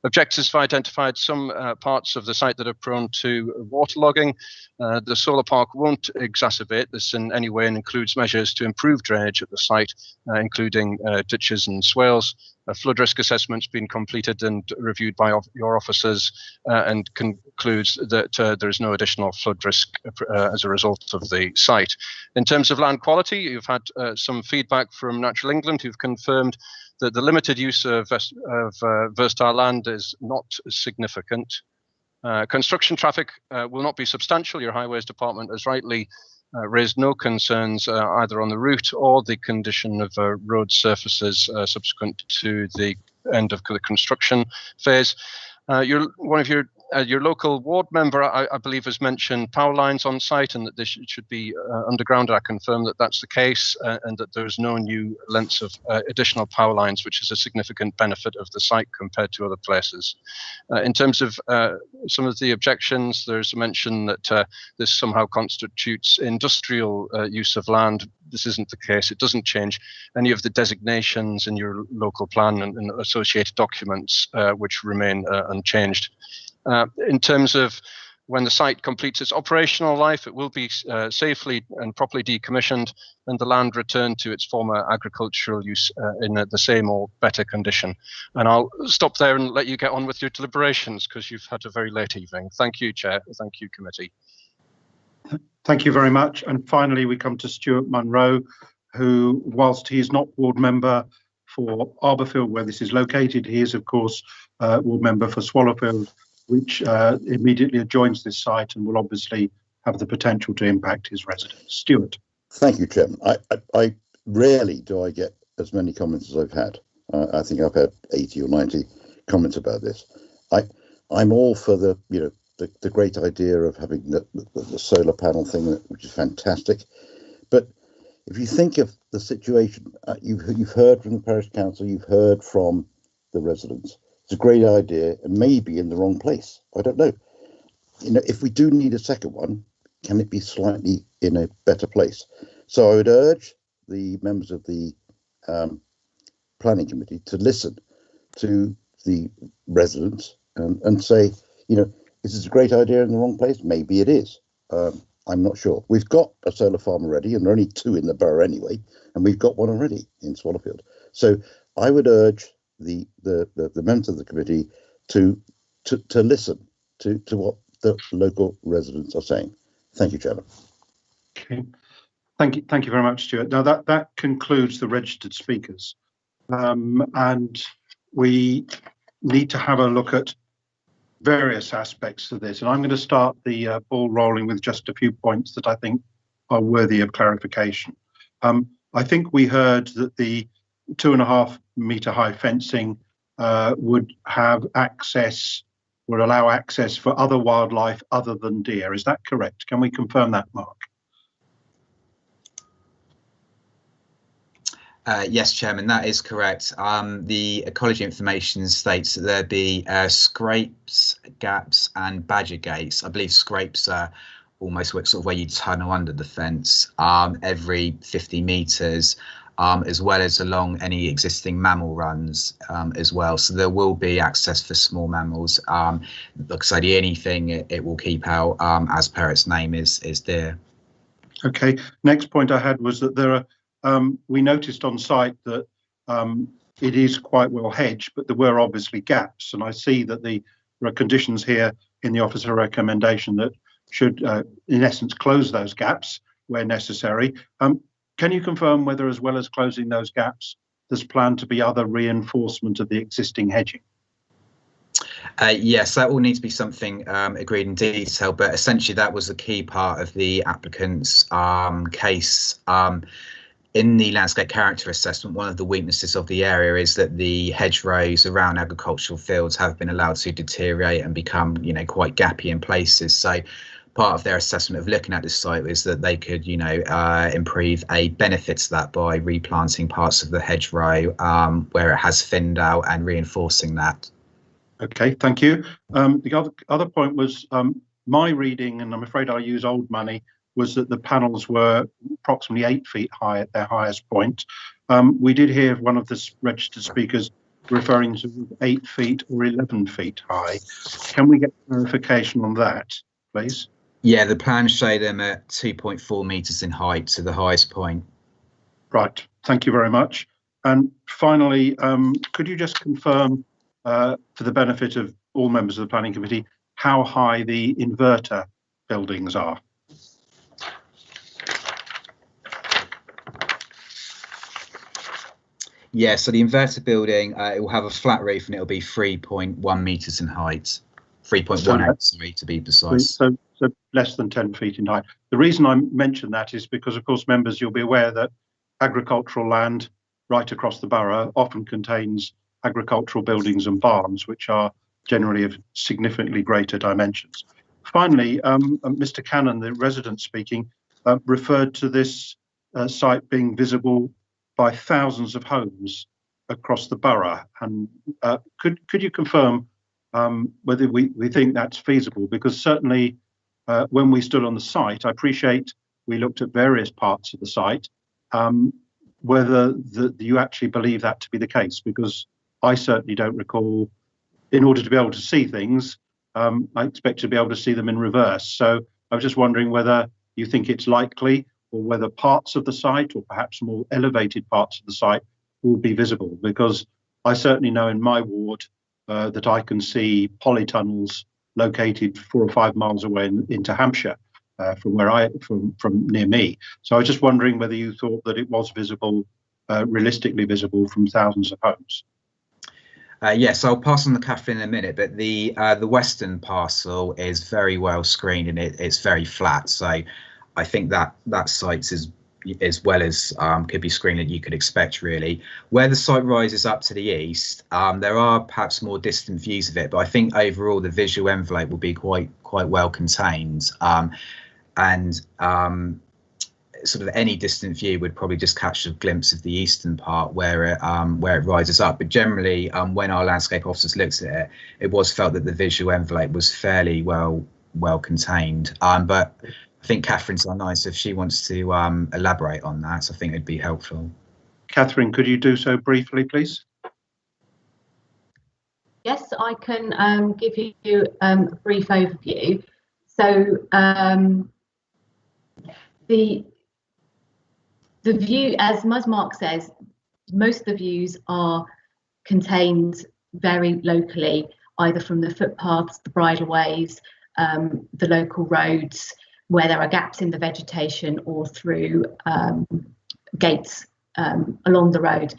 Objectors have identified some parts of the site that are prone to waterlogging. The solar park won't exacerbate this in any way and includes measures to improve drainage at the site, including ditches and swales. A flood risk assessment's been completed and reviewed by your officers and concludes that there is no additional flood risk as a result of the site. In terms of land quality, you've had some feedback from Natural England, who've confirmed that the limited use of versatile land is not significant. Construction traffic will not be substantial. Your Highways Department has rightly raised no concerns either on the route or the condition of road surfaces subsequent to the end of the construction phase. One of your local ward member, I believe, has mentioned power lines on site and that this should be underground. I confirm that that's the case and that there's no new lengths of additional power lines, which is a significant benefit of the site compared to other places. In terms of some of the objections, there's a mention that this somehow constitutes industrial use of land. This isn't the case. It doesn't change any of the designations in your local plan and associated documents, which remain unchanged. In terms of when the site completes its operational life, it will be safely and properly decommissioned and the land returned to its former agricultural use in the same or better condition. And I'll stop there and let you get on with your deliberations because you've had a very late evening. Thank you, Chair. Thank you, Committee. Thank you very much. And finally, we come to Stuart Munro, who, whilst he is not ward member for Arborfield, where this is located, he is, of course, ward member for Swallowfield, which immediately adjoins this site and will obviously have the potential to impact his residents. Stuart. Thank you, Chairman. I rarely do I get as many comments as I've had. I think I've had 80 or 90 comments about this. I'm all for the great idea of having the solar panel thing, which is fantastic. But if you think of the situation, you've heard from the parish council, you've heard from the residents. It's a great idea and maybe in the wrong place. I don't know. If we do need a second one, can it be slightly in a better place? So I would urge the members of the planning committee to listen to the residents and say, this is a great idea in the wrong place. Maybe it is. I'm not sure. We've got a solar farm already, and there are only 2 in the borough anyway, and we've got one already in Swallowfield. So I would urge the members of the committee to listen to what the local residents are saying. Thank you, Chairman. Okay. Thank you very much, Stuart. Now that concludes the registered speakers, and we need to have a look at various aspects of this. And I'm going to start the ball rolling with just a few points that I think are worthy of clarification. I think we heard that the 2.5 metre high fencing would allow access for other wildlife other than deer. Is that correct? Can we confirm that, Mark? Yes, Chairman, that is correct. The ecology information states that there be scrapes, gaps and badger gates. I believe scrapes are almost sort of where you tunnel under the fence every 50 metres, as well as along any existing mammal runs as well. So there will be access for small mammals. Like I say, the only thing it will keep out, as per its name, is deer. Okay. Next point I had was that there are. We noticed on site that it is quite well hedged, but there were obviously gaps. And I see that there are conditions here in the officer recommendation that should, in essence, close those gaps where necessary. Can you confirm whether, as well as closing those gaps, there's planned to be other reinforcement of the existing hedging? Yes, that will need to be something agreed in detail, but essentially that was the key part of the applicant's case. In the landscape character assessment, one of the weaknesses of the area is that the hedgerows around agricultural fields have been allowed to deteriorate and become, quite gappy in places. So part of their assessment of looking at this site is that they could, improve a benefit to that by replanting parts of the hedgerow where it has thinned out and reinforcing that. Okay, thank you. The other point was my reading, and I'm afraid I use old money, was that the panels were approximately 8 feet high at their highest point. We did hear one of the registered speakers referring to 8 feet or 11 feet high. Can we get clarification on that, please? Yeah, the plans show them at 2.4 metres in height to the highest point. Right, thank you very much. And finally, could you just confirm, for the benefit of all members of the Planning Committee, how high the inverter buildings are? Yeah, so the inverter building, it will have a flat roof and it'll be 3.1 metres in height. 3.18, sorry, to be precise. So less than 10 feet in height. The reason I mention that is because, of course, members, you'll be aware that agricultural land right across the borough often contains agricultural buildings and barns, which are generally of significantly greater dimensions. Finally, Mr. Cannon, the resident speaking, referred to this site being visible by thousands of homes across the borough. And could you confirm whether we think that's feasible? Because certainly when we stood on the site, I appreciate we looked at various parts of the site, whether you actually believe that to be the case, because I certainly don't recall. In order to be able to see things, I expect to be able to see them in reverse. So I was just wondering whether you think it's likely, or whether parts of the site, or perhaps more elevated parts of the site, will be visible. Because I certainly know in my ward that I can see polytunnels located 4 or 5 miles away into Hampshire from near me. So I was just wondering whether you thought that it was visible, realistically visible from thousands of homes. Yes, I'll pass on to Catherine in a minute, but the western parcel is very well screened and it's very flat. So I think that site is as well as could be screened that you could expect, really. Where the site rises up to the east, there are perhaps more distant views of it, but I think overall the visual envelope will be quite well contained. Sort of any distant view would probably just catch a glimpse of the eastern part where it rises up. But generally, when our landscape officers looked at it, it was felt that the visual envelope was fairly well contained. But I think Catherine's on line, so if she wants to elaborate on that, I think it'd be helpful. Catherine, could you do so briefly, please? Yes, I can give you a brief overview. So the view, as Mark says, most of the views are contained very locally, either from the footpaths, the bridleways, the local roads, where there are gaps in the vegetation, or through gates along the road.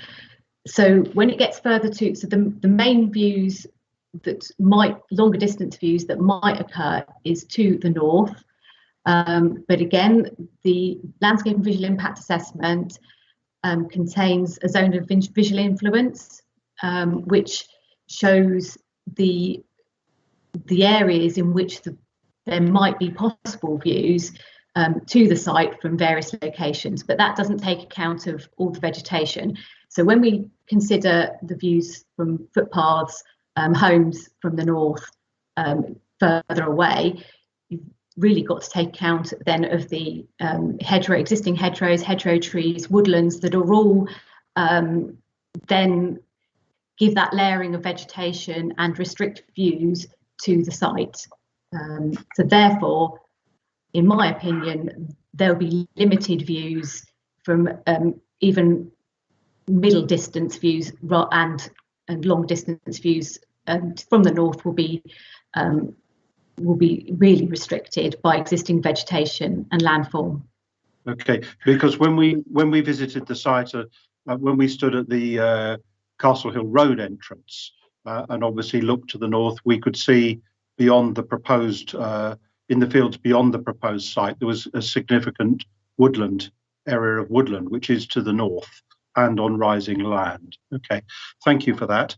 So when it gets further to, so the main views that longer distance views that might occur is to the north. But again, the landscape and visual impact assessment contains a zone of visual influence, which shows the areas in which there might be possible views to the site from various locations, but that doesn't take account of all the vegetation. So when we consider the views from footpaths, homes from the north further away, you've really got to take account then of the existing hedgerows, hedgerow trees, woodlands that are all then give that layering of vegetation and restrict views to the site. So therefore, in my opinion, there'll be limited views from even middle distance views and long distance views from the north will be really restricted by existing vegetation and landform. Okay, because when we visited the site, when we stood at the Castle Hill Road entrance and obviously looked to the north, we could see beyond the proposed in the fields beyond the proposed site, there was a significant area of woodland, which is to the north and on rising land. Okay, thank you for that.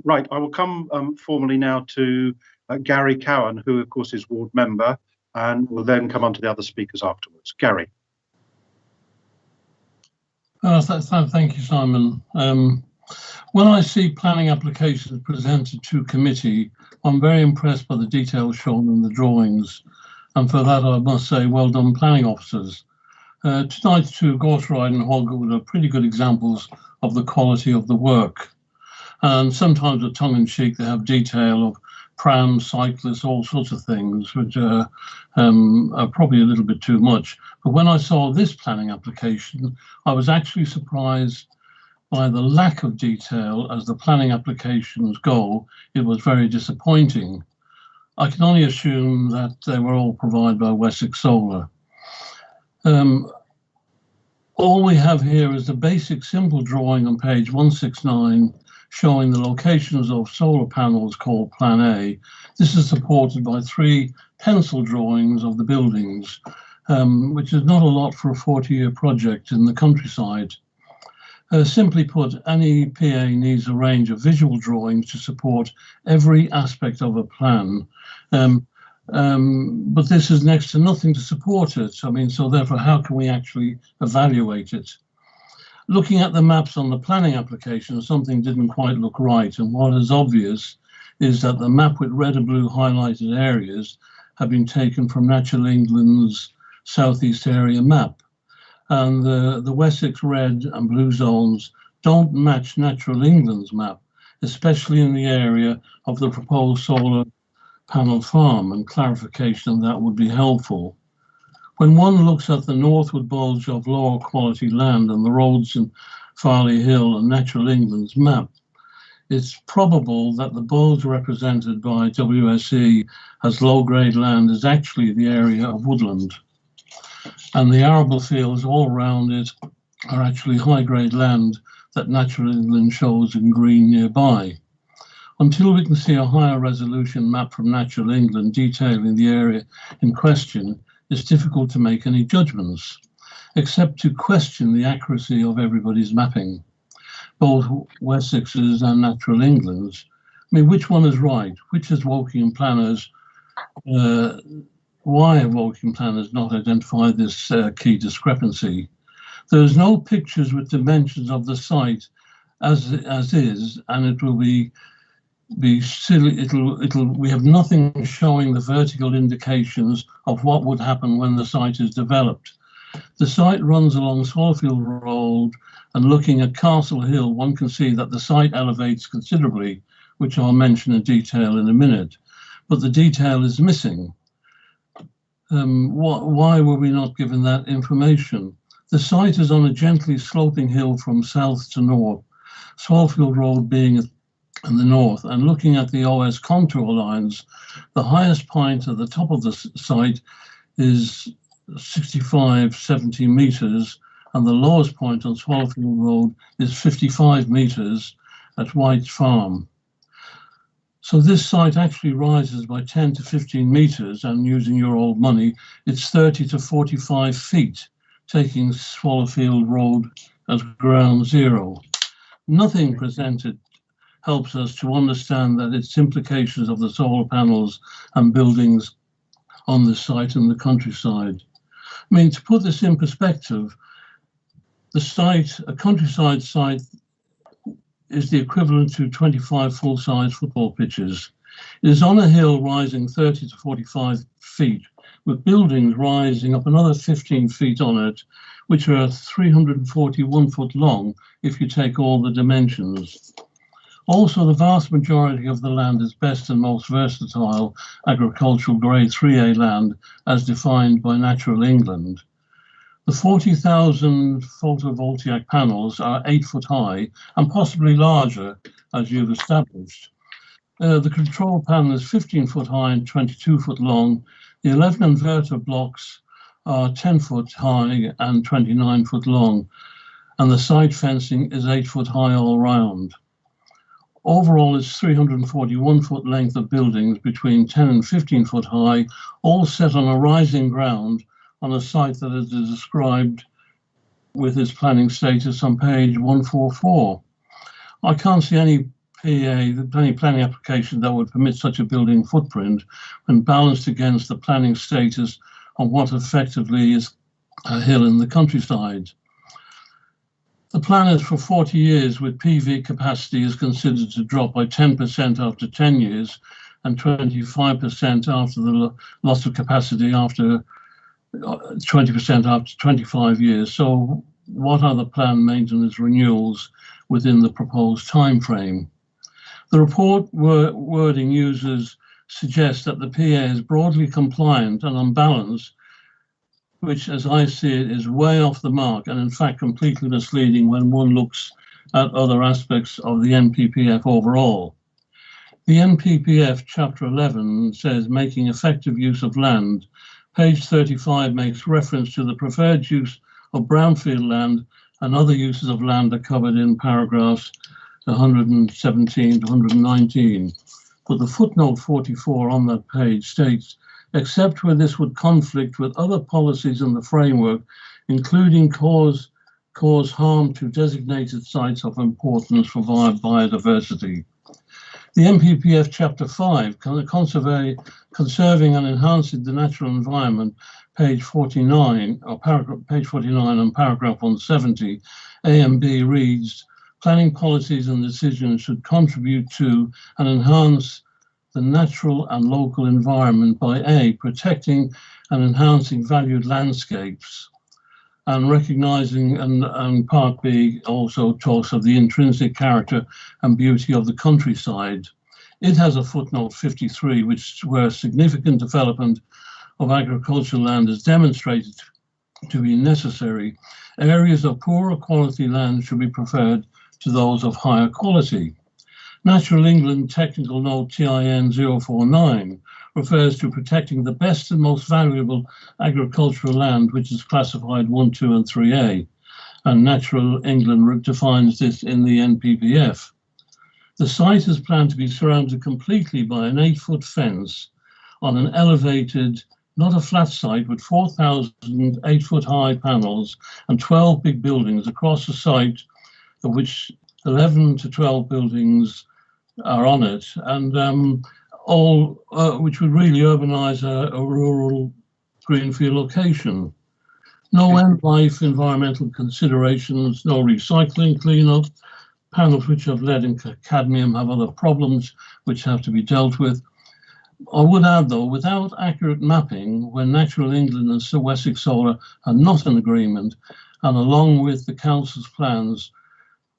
Right, I will come formally now to Gary Cowan, who of course is ward member, and will then come on to the other speakers afterwards. Gary. Thank you, Simon. When I see planning applications presented to committee, I'm very impressed by the details shown in the drawings, and for that I must say well done planning officers. Tonight's two, Gorseride and Hogwood, are pretty good examples of the quality of the work, and sometimes with tongue-in-cheek they have detail of prams, cyclists, all sorts of things, which are probably a little bit too much. But when I saw this planning application, I was actually surprised by the lack of detail. As the planning applications go, it was very disappointing. I can only assume that they were all provided by Wessex Solar. All we have here is the basic simple drawing on page 169 showing the locations of solar panels called Plan A. This is supported by 3 pencil drawings of the buildings, which is not a lot for a 40-year project in the countryside. Simply put, any PA needs a range of visual drawings to support every aspect of a plan. But this is next to nothing to support it. I mean, so therefore, how can we actually evaluate it? Looking at the maps on the planning application, something didn't quite look right. And what is obvious is that the map with red and blue highlighted areas have been taken from Natural England's Southeast Area map. And the Wessex red and blue zones don't match Natural England's map, especially in the area of the proposed solar panel farm, and clarification of that would be helpful. When one looks at the northward bulge of lower quality land and the roads in Farley Hill and Natural England's map, it's probable that the bulge represented by WSE as low-grade land is actually the area of woodland, and the arable fields all around it are actually high-grade land that Natural England shows in green nearby. Until we can see a higher resolution map from Natural England detailing the area in question, it's difficult to make any judgments, except to question the accuracy of everybody's mapping, both Wessex's and Natural England's. I mean, which one is right? Which is Woking planners? Why have Woking planners not identified this key discrepancy? There's no pictures with dimensions of the site as is, and it will be silly. We have nothing showing the vertical indications of what would happen when the site is developed. The site runs along Swallowfield Road, and looking at Castle Hill, one can see that the site elevates considerably, which I'll mention in detail in a minute, but the detail is missing. Why were we not given that information? The site is on a gently sloping hill from south to north, Swallowfield Road being in the north, and looking at the OS contour lines, the highest point at the top of the site is 65-70 meters, and the lowest point on Swallowfield Road is 55 meters at White's Farm. So this site actually rises by 10 to 15 meters, and using your old money, it's 30 to 45 feet, taking Swallowfield Road as ground zero. Nothing presented helps us to understand that its implications of the solar panels and buildings on the site and the countryside. I mean, to put this in perspective, the site, a countryside site, is the equivalent to 25 full-size football pitches. It is on a hill rising 30 to 45 feet, with buildings rising up another 15 feet on it, which are 341 foot long if you take all the dimensions. Also, the vast majority of the land is best and most versatile agricultural grade 3A land as defined by Natural England. The 40,000 photovoltaic panels are 8 foot high and possibly larger, as you've established. The control panel is 15 foot high and 22 foot long. The 11 inverter blocks are 10 foot high and 29 foot long, and the side fencing is 8 foot high all round. Overall, it's 341 foot length of buildings between 10 and 15 foot high, all set on a rising ground on a site that is described with its planning status on page 144. I can't see any planning application that would permit such a building footprint when balanced against the planning status of what effectively is a hill in the countryside. The plan is for 40 years, with PV capacity is considered to drop by 10% after 10 years and 25% after the loss of capacity after 20% after 25 years. So what are the planned maintenance renewals within the proposed time frame? The report wording users suggests that the PA is broadly compliant and on balance, which, as I see it, is way off the mark and in fact completely misleading when one looks at other aspects of the NPPF overall. The NPPF Chapter 11 says making effective use of land. Page 35 makes reference to the preferred use of brownfield land, and other uses of land are covered in paragraphs 117 to 119. But the footnote 44 on that page states, except where this would conflict with other policies in the framework, including cause harm to designated sites of importance for biodiversity. The NPPF Chapter 5, Conserving and Enhancing the Natural Environment, page 49, or page 49 and paragraph 170, A and B reads, planning policies and decisions should contribute to and enhance the natural and local environment by A, protecting and enhancing valued landscapes, and recognizing, and part B also talks of the intrinsic character and beauty of the countryside. It has a footnote 53, where significant development of agricultural land is demonstrated to be necessary. Areas of poorer quality land should be preferred to those of higher quality. Natural England Technical Note TIN 049 refers to protecting the best and most valuable agricultural land, which is classified 1, 2, and 3A. And Natural England defines this in the NPPF. The site is planned to be surrounded completely by an 8-foot fence on an elevated, not a flat site, with 4,000 8-foot high panels and 12 big buildings across the site, of which 11 to 12 buildings are on it, and all which would really urbanize a rural greenfield location. No end-life environmental considerations, no recycling cleanup. Panels which have lead and cadmium have other problems which have to be dealt with. I would add, though, without accurate mapping, when Natural England and Wessex Solar are not in agreement, and along with the council's plans,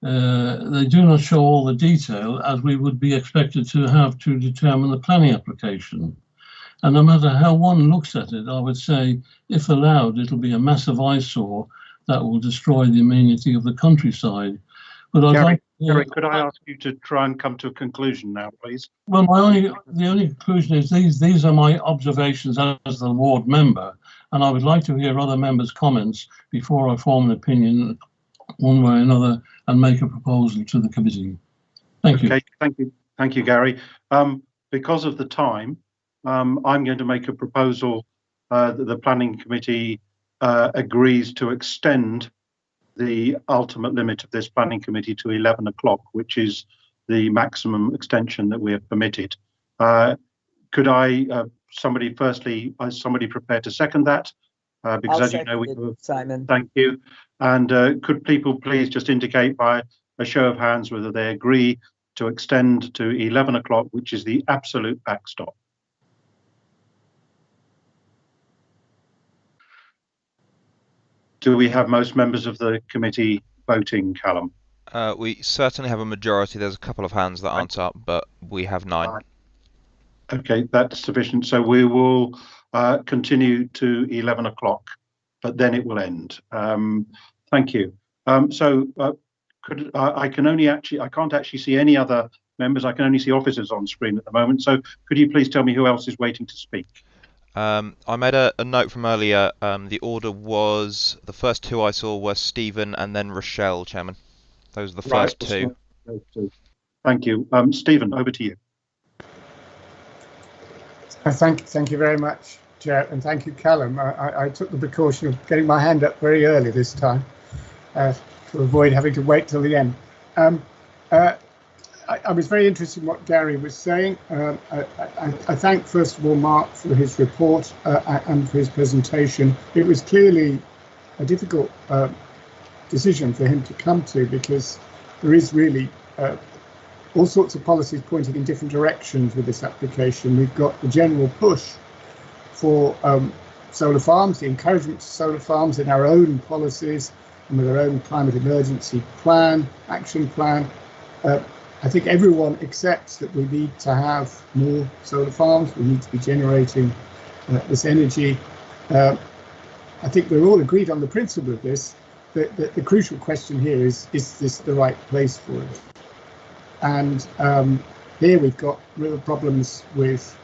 they do not show all the detail as we would be expected to have to determine the planning application. And no matter how one looks at it, I would say, if allowed, it'll be a massive eyesore that will destroy the amenity of the countryside. But Gary, could I ask you to try and come to a conclusion now, please? Well, the only conclusion is these are my observations as the ward member, and I would like to hear other members' comments before I form an opinion one way or another and make a proposal to the committee. Thank you. Okay, thank you, Gary. Because of the time, I'm going to make a proposal that the planning committee agrees to extend the ultimate limit of this planning committee to 11 o'clock, which is the maximum extension that we have permitted. Could somebody prepared to second that? because, I'll as you know, we second have it, Simon. Thank you. And could people please just indicate by a show of hands whether they agree to extend to 11 o'clock, which is the absolute backstop? Do we have most members of the committee voting, Callum? We certainly have a majority. There's a couple of hands that aren't up, but we have 9. Okay, that's sufficient. So we will continue to 11 o'clock, but then it will end. Thank you. I can't actually see any other members. I can only see officers on screen at the moment. So could you please tell me who else is waiting to speak? I made a note from earlier. The order was, the first 2 I saw were Stephen and then Rochelle, Chairman. Those are the first 2. Thank you. Stephen, over to you. Thank you very much, Chair, and thank you, Callum. I took the precaution of getting my hand up very early this time to avoid having to wait till the end. I was very interested in what Gary was saying. I thank, first of all, Mark for his report and for his presentation. It was clearly a difficult decision for him to come to, because there is really all sorts of policies pointing in different directions with this application. We've got the general push for solar farms, the encouragement to solar farms in our own policies and with our own climate emergency plan, action plan. I think everyone accepts that we need to have more solar farms. We need to be generating this energy. I think we're all agreed on the principle of this. The crucial question here is this the right place for it? And here we've got real problems with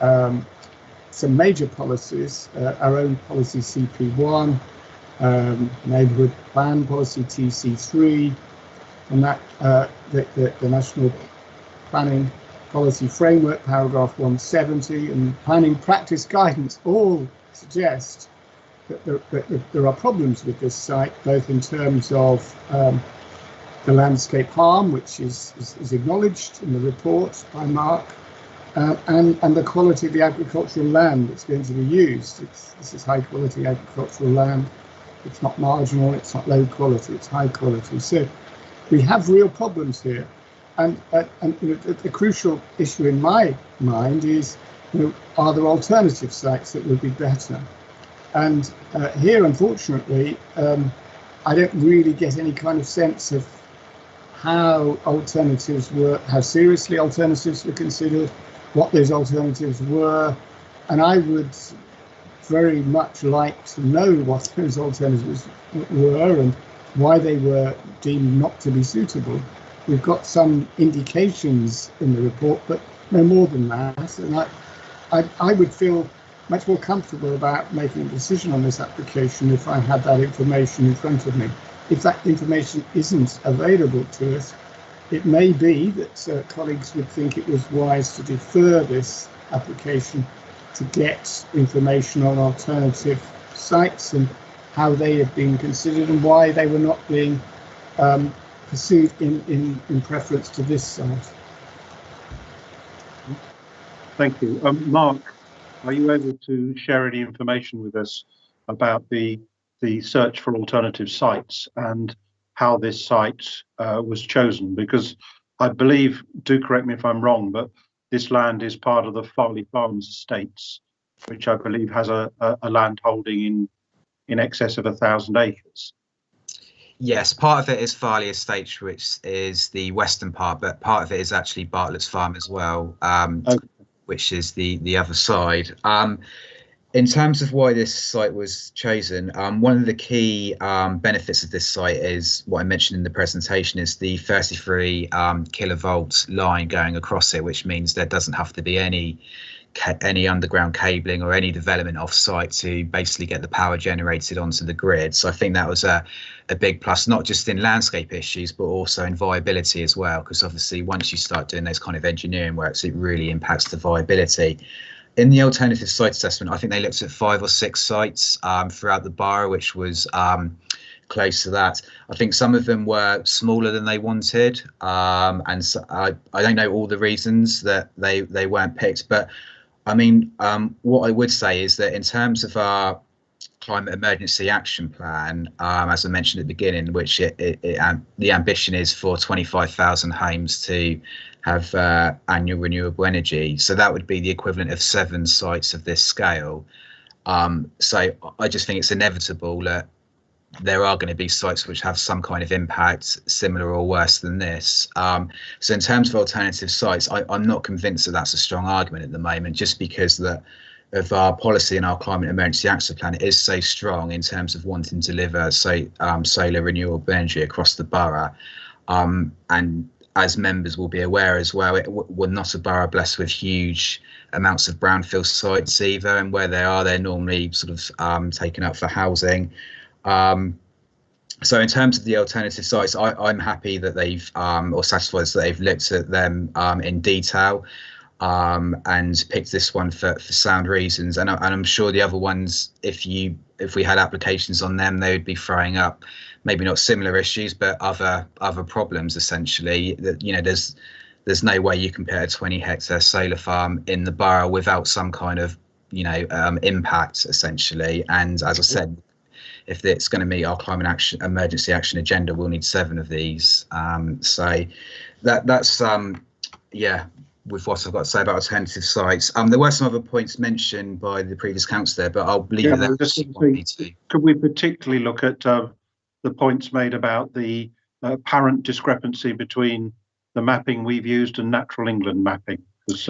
some major policies, our own policy CP1, neighbourhood plan policy TC3, and that the national planning policy framework paragraph 170 and planning practice guidance all suggest that there are problems with this site, both in terms of the landscape harm, which is acknowledged in the report by Mark, and the quality of the agricultural land that's going to be used. This is high quality agricultural land. It's not marginal, it's not low quality, it's high quality. So we have real problems here. And the crucial issue in my mind is, are there alternative sites that would be better? And here, unfortunately, I don't really get any kind of sense of how alternatives were, how seriously alternatives were considered, what those alternatives were. And I would very much like to know what those alternatives were and why they were deemed not to be suitable. We've got some indications in the report, but no more than that. And I would feel much more comfortable about making a decision on this application if I had that information in front of me. If that information isn't available to us, it may be that colleagues would think it was wise to defer this application to get information on alternative sites and how they have been considered and why they were not being pursued in preference to this site. Thank you. Mark, are you able to share any information with us about the search for alternative sites and how this site was chosen? Because I believe, do correct me if I'm wrong, but this land is part of the Farley Farms estates, which I believe has a land holding in excess of 1,000 acres. Yes, part of it is Farley Estates, which is the western part, but part of it is actually Bartlett's Farm as well, which is the other side. In terms of why this site was chosen, one of the key benefits of this site is what I mentioned in the presentation, is the 33 kilovolt line going across it, which means there doesn't have to be any underground cabling or any development off site to basically get the power generated onto the grid. So I think that was a big plus, not just in landscape issues, but also in viability as well, because obviously once you start doing those kind of engineering works, it really impacts the viability. In the alternative site assessment, I think they looked at 5 or 6 sites throughout the borough, which was close to that. I think some of them were smaller than they wanted, and so I don't know all the reasons that they weren't picked, but I mean, what I would say is that in terms of our climate emergency action plan, as I mentioned at the beginning, which the ambition is for 25,000 homes to have annual renewable energy. So that would be the equivalent of 7 sites of this scale. So I just think it's inevitable that there are going to be sites which have some kind of impact similar or worse than this. So in terms of alternative sites, I'm not convinced that that's a strong argument at the moment, just because of our policy and our climate emergency action plan is so strong in terms of wanting to deliver solar renewable energy across the borough. And as members will be aware as well, we're not a borough blessed with huge amounts of brownfield sites either, and where they are, they're normally sort of taken up for housing. So in terms of the alternative sites, I'm happy that they've or satisfied that they've looked at them in detail and picked this one for sound reasons. And I'm sure the other ones, if we had applications on them, they would be throwing up maybe not similar issues, but other problems essentially. That, you know, there's no way you can put a 20-hectare solar farm in the borough without some kind of, you know, impact essentially. And as I said, if it's going to meet our climate emergency action agenda, we'll need 7 of these. So that's yeah, with what I've got to say about alternative sites. There were some other points mentioned by the previous councillor, but I'll leave it there. Could we particularly look at the points made about the apparent discrepancy between the mapping we've used and Natural England mapping? Because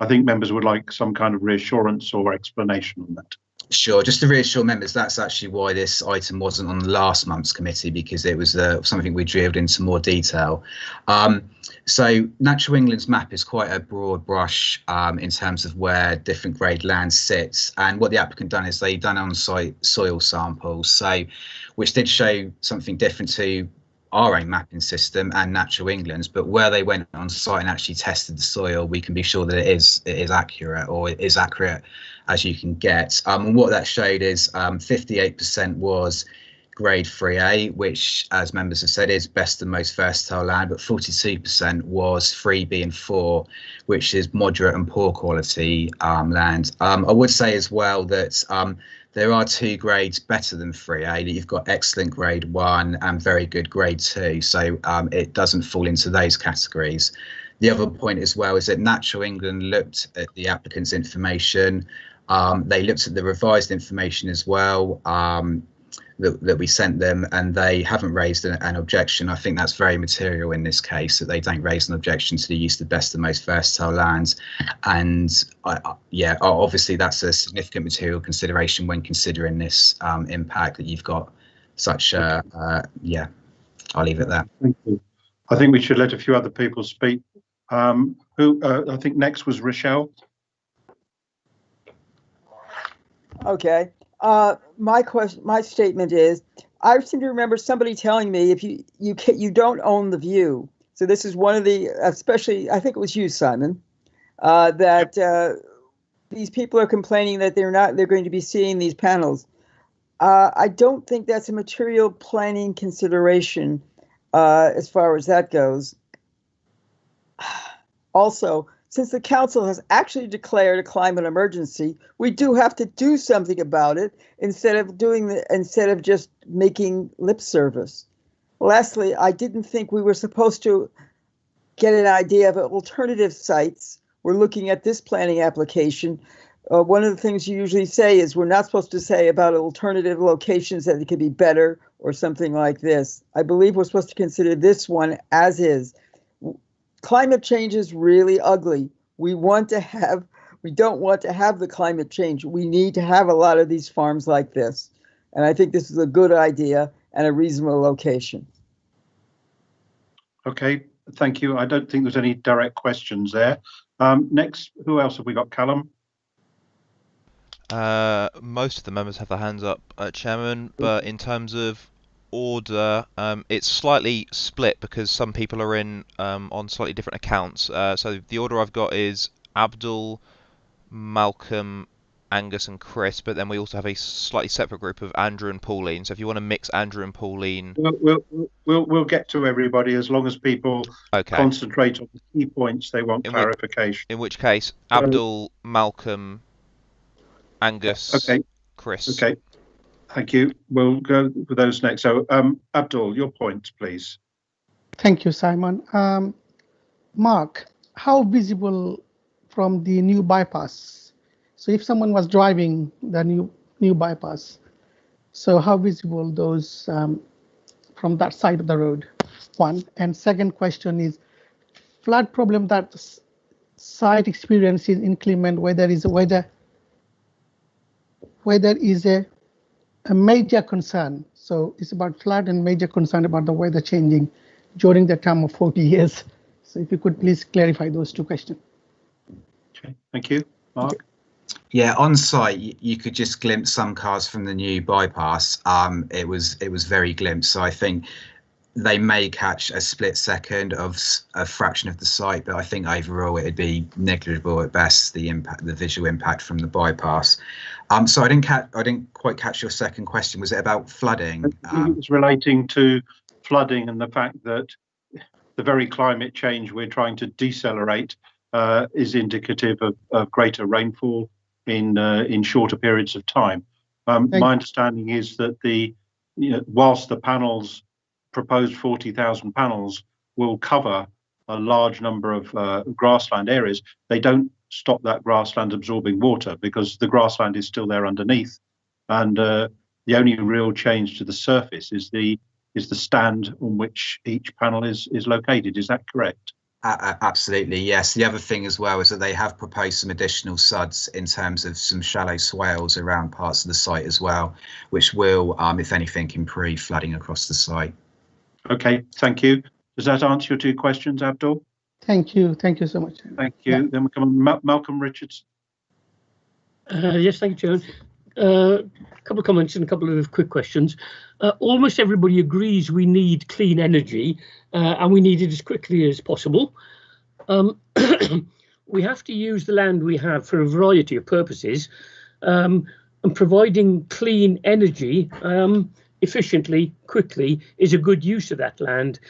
I think members would like some kind of reassurance or explanation on that. Sure, just to reassure members, that's actually why this item wasn't on last month's committee, because it was something we drilled into more detail. So Natural England's map is quite a broad brush in terms of where different grade land sits, and what the applicant done is they done on-site soil samples, so which did show something different to our own mapping system and Natural England's, but where they went on site and actually tested the soil, we can be sure that it is accurate, or it is accurate as you can get. And what that showed is 58% was grade 3A, which, as members have said, is best and most versatile land, but 42% was 3B and 4, which is moderate and poor quality land. I would say as well that there are 2 grades better than 3A, that you've got excellent grade 1 and very good grade 2. So it doesn't fall into those categories. The other point as well is that Natural England looked at the applicant's information. They looked at the revised information as well that we sent them, and they haven't raised an objection. I think that's very material in this case, that they don't raise an objection to the use of the best and most versatile lands. And yeah, obviously that's a significant material consideration when considering this impact, that you've got such yeah, I'll leave it there. Thank you. I think we should let a few other people speak. I think next was Rochelle. Okay. My statement is, I seem to remember somebody telling me if you don't own the view. So this is one of the, especially I think it was you, Simon, that these people are complaining that they're going to be seeing these panels. I don't think that's a material planning consideration as far as that goes. Also, since the council has actually declared a climate emergency, we do have to do something about it instead of just making lip service. Lastly, I didn't think we were supposed to get an idea of alternative sites. We're looking at this planning application. One of the things you usually say is we're not supposed to say about alternative locations that it could be better or something like this. I believe we're supposed to consider this one as is. Climate change is really ugly. We don't want to have the climate change. We need to have a lot of these farms like this. And I think this is a good idea and a reasonable location. Okay, thank you. I don't think there's any direct questions there. Next, who else have we got? Callum? Most of the members have their hands up, Chairman, but in terms of order, it's slightly split because some people are in on slightly different accounts. So the order I've got is Abdul, Malcolm, Angus and Chris, but then we also have a slightly separate group of Andrew and Pauline. So if you want to mix Andrew and Pauline, we'll get to everybody as long as people concentrate on the key points they want clarification. In which case, Abdul, Malcolm, Angus, Chris. Okay. Thank you. We'll go with those next. So, Abdul, your point, please. Thank you, Simon. Mark, how visible from the new bypass? So if someone was driving the new bypass, so how visible those from that side of the road? One. And second question is, flood problem that site experiences inclement, whether is a major concern. So it's about flood and major concern about the weather changing during the term of 40 years. So if you could please clarify those two questions. Okay, thank you. Mark? Yeah, on site, you could just glimpse some cars from the new bypass. It was very glimpse. So I think they may catch a split second of a fraction of the site, but I think overall it'd be negligible at best, the visual impact from the bypass. So I didn't quite catch your second question. Was it about flooding? It was relating to flooding and the fact that the very climate change we're trying to decelerate is indicative of greater rainfall in shorter periods of time. My understanding is that whilst the panels, proposed 40,000 panels, will cover a large number of grassland areas, they don't stop that grassland absorbing water because the grassland is still there underneath, and the only real change to the surface is the stand on which each panel is located. Is that correct? Absolutely, yes. The other thing as well is that they have proposed some additional suds in terms of some shallow swales around parts of the site as well, which will, if anything, improve flooding across the site. Okay, thank you. Does that answer your two questions, Abdul? Thank you. Thank you so much. Thank you. Yeah. Then we come on Malcolm Richards. Yes, thank you, Chairman. A couple of comments and a couple of quick questions. Almost everybody agrees we need clean energy and we need it as quickly as possible. We have to use the land we have for a variety of purposes, and providing clean energy efficiently, quickly, is a good use of that land.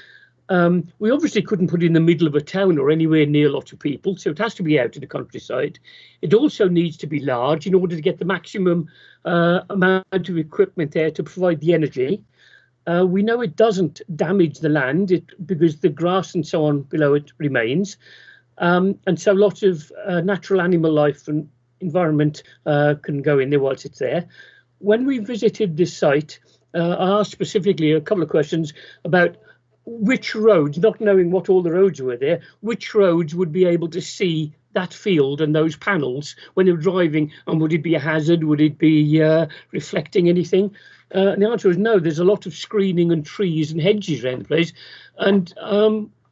We obviously couldn't put it in the middle of a town or anywhere near lots of people, so it has to be out in the countryside. It also needs to be large in order to get the maximum amount of equipment there to provide the energy. We know it doesn't damage the land because the grass and so on below it remains. And so lots of natural animal life and environment can go in there whilst it's there. When we visited this site, I asked specifically a couple of questions about which roads, not knowing what all the roads were there, which roads would be able to see that field and those panels when they were driving, and would it be a hazard? Would it be reflecting anything? And the answer was no. There's a lot of screening and trees and hedges around the place, and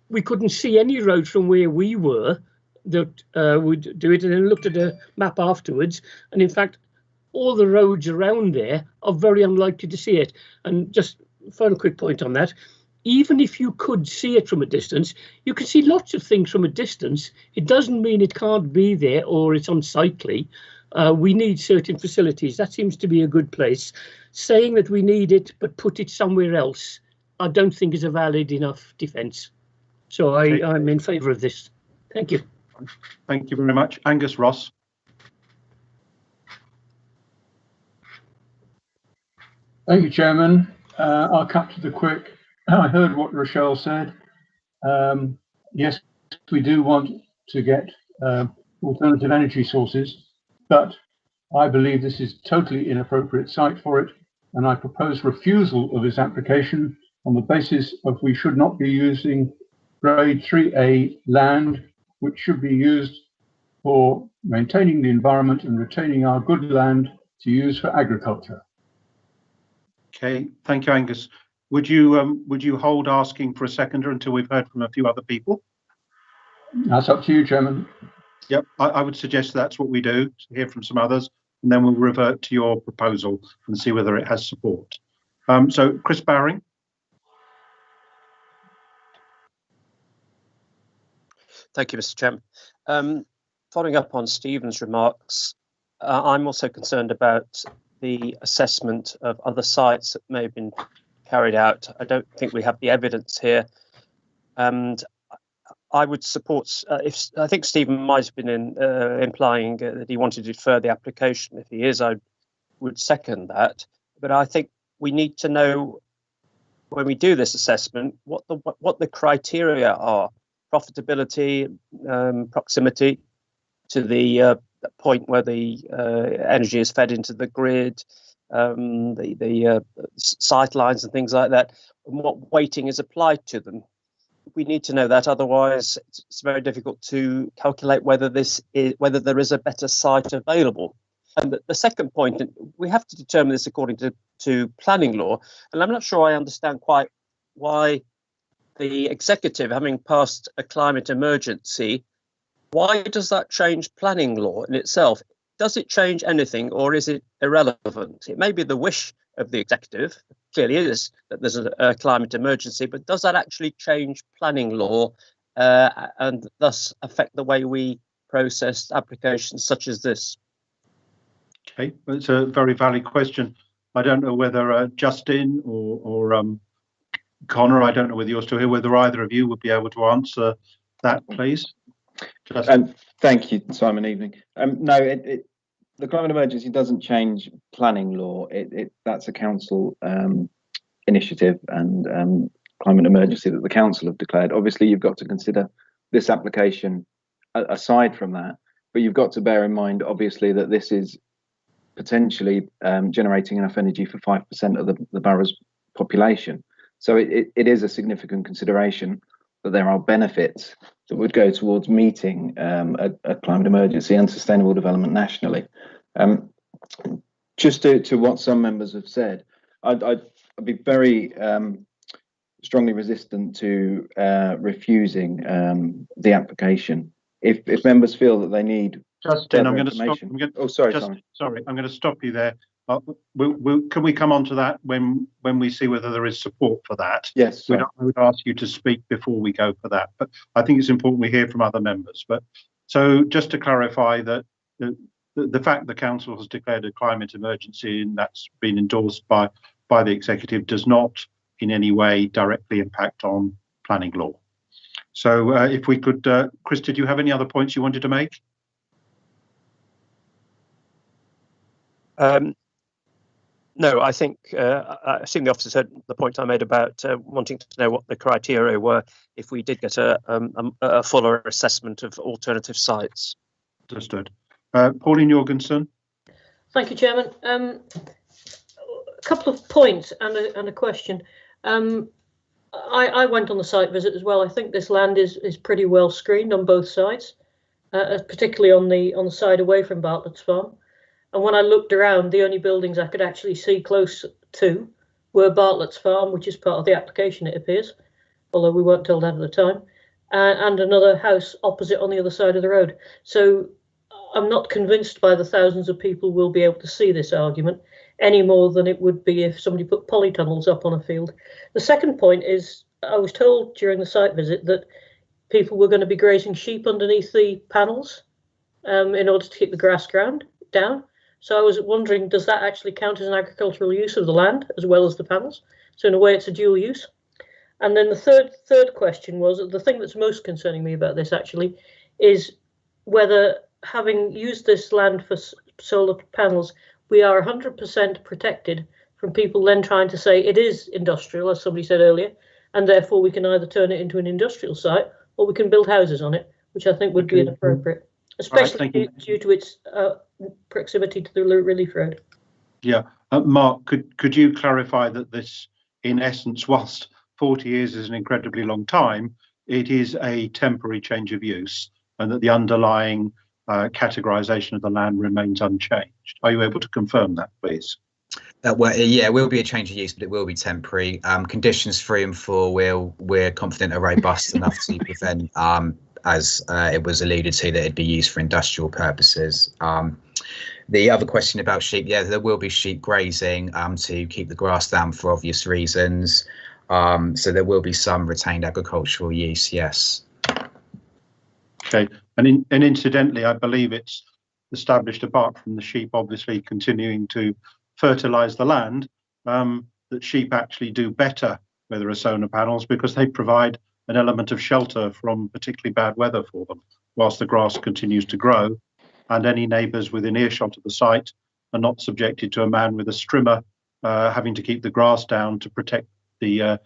we couldn't see any road from where we were that would do it. And then looked at a map afterwards, and in fact, all the roads around there are very unlikely to see it. And just final quick point on that. Even if you could see it from a distance, you can see lots of things from a distance. It doesn't mean it can't be there or it's unsightly. We need certain facilities. That seems to be a good place. Saying that we need it but put it somewhere else, I don't think is a valid enough defence. So okay. I'm in favour of this. Thank you. Thank you very much. Angus Ross. Thank you, Chairman. I'll cut to the quick. I heard what Rochelle said. Yes, we do want to get alternative energy sources, but I believe this is totally inappropriate site for it, and I propose refusal of this application on the basis of we should not be using grade 3A land, which should be used for maintaining the environment and retaining our good land to use for agriculture. Okay, thank you, Angus. Would you hold asking for a seconder until we've heard from a few other people? That's up to you, Chairman. Yep, I would suggest that's what we do, to hear from some others, and then we'll revert to your proposal and see whether it has support. So, Chris Bowring. Thank you, Mr. Chairman. Following up on Stephen's remarks, I'm also concerned about the assessment of other sites that may have been carried out. I don't think we have the evidence here, and I would support. I think Stephen might have been implying that he wanted to defer the application. If he is, I would second that. but I think we need to know when we do this assessment what the criteria are: profitability, proximity to the point where the energy is fed into the grid, the sight lines and things like that, and what weighting is applied to them. We need to know that, otherwise it's very difficult to calculate whether there is a better site available. And the second point, we have to determine this according to planning law, and I'm not sure I understand quite why the executive, having passed a climate emergency, why does that change planning law in itself? Does it change anything, or is it irrelevant? It may be the wish of the executive, clearly it is, that there's a climate emergency, but does that actually change planning law and thus affect the way we process applications such as this? Okay, it's a very valid question. I don't know whether Justin or Connor, I don't know whether you're still here, whether either of you would be able to answer that, please. Thank you, Simon. Evening. No, the climate emergency doesn't change planning law. That's a council initiative and climate emergency that the council have declared. Obviously, you've got to consider this application aside from that, but you've got to bear in mind, obviously, that this is potentially generating enough energy for 5% of the borough's population. So it is a significant consideration that there are benefits that would go towards meeting a climate emergency and sustainable development nationally. Just to what some members have said, I'd be very strongly resistant to refusing the application. If members feel that they need Justin, I'm going to stop. Sorry, Simon. Sorry, I'm going to stop you there. Can we come on to that when we see whether there is support for that? Yes. I would ask you to speak before we go for that. But I think it's important we hear from other members. But so just to clarify that the fact the council has declared a climate emergency and that's been endorsed by the executive does not in any way directly impact on planning law. So if we could, Chris, did you have any other points you wanted to make? No, I think I assume the officer said the point I made about wanting to know what the criteria were if we did get a fuller assessment of alternative sites. Understood. Pauline Jorgensen. Thank you, Chairman. A couple of points and a question. I went on the site visit as well. I think this land is pretty well screened on both sides, particularly on the side away from Bartlett's Farm. And when I looked around, the only buildings I could actually see close to were Bartlett's Farm, which is part of the application, it appears, although we weren't told that at the time, and another house opposite on the other side of the road. So I'm not convinced by the thousands of people will be able to see this argument any more than it would be if somebody put polytunnels up on a field. The second point is I was told during the site visit that people were going to be grazing sheep underneath the panels in order to keep the grass ground down. So I was wondering, does that actually count as an agricultural use of the land as well as the panels? So in a way, it's a dual use. And then the third question was, the thing that's most concerning me about this actually is whether, having used this land for solar panels, we are 100% protected from people then trying to say it is industrial, as somebody said earlier, and therefore we can either turn it into an industrial site or we can build houses on it, which I think would be inappropriate, especially due to its proximity to the relief road. Yeah, Mark, could you clarify that this, in essence, whilst 40 years is an incredibly long time, it is a temporary change of use, and that the underlying categorisation of the land remains unchanged? Are you able to confirm that, please? Well, yeah, it will be a change of use, but it will be temporary. Conditions 3 and 4 we're confident are robust enough to prevent, as it was alluded to, that it'd be used for industrial purposes. The other question about sheep, yeah, there will be sheep grazing to keep the grass down for obvious reasons. So there will be some retained agricultural use, yes. Okay, and incidentally, I believe it's established, apart from the sheep obviously continuing to fertilise the land, that sheep actually do better where there are solar panels because they provide an element of shelter from particularly bad weather for them, whilst the grass continues to grow, and any neighbours within earshot of the site are not subjected to a man with a strimmer having to keep the grass down to protect the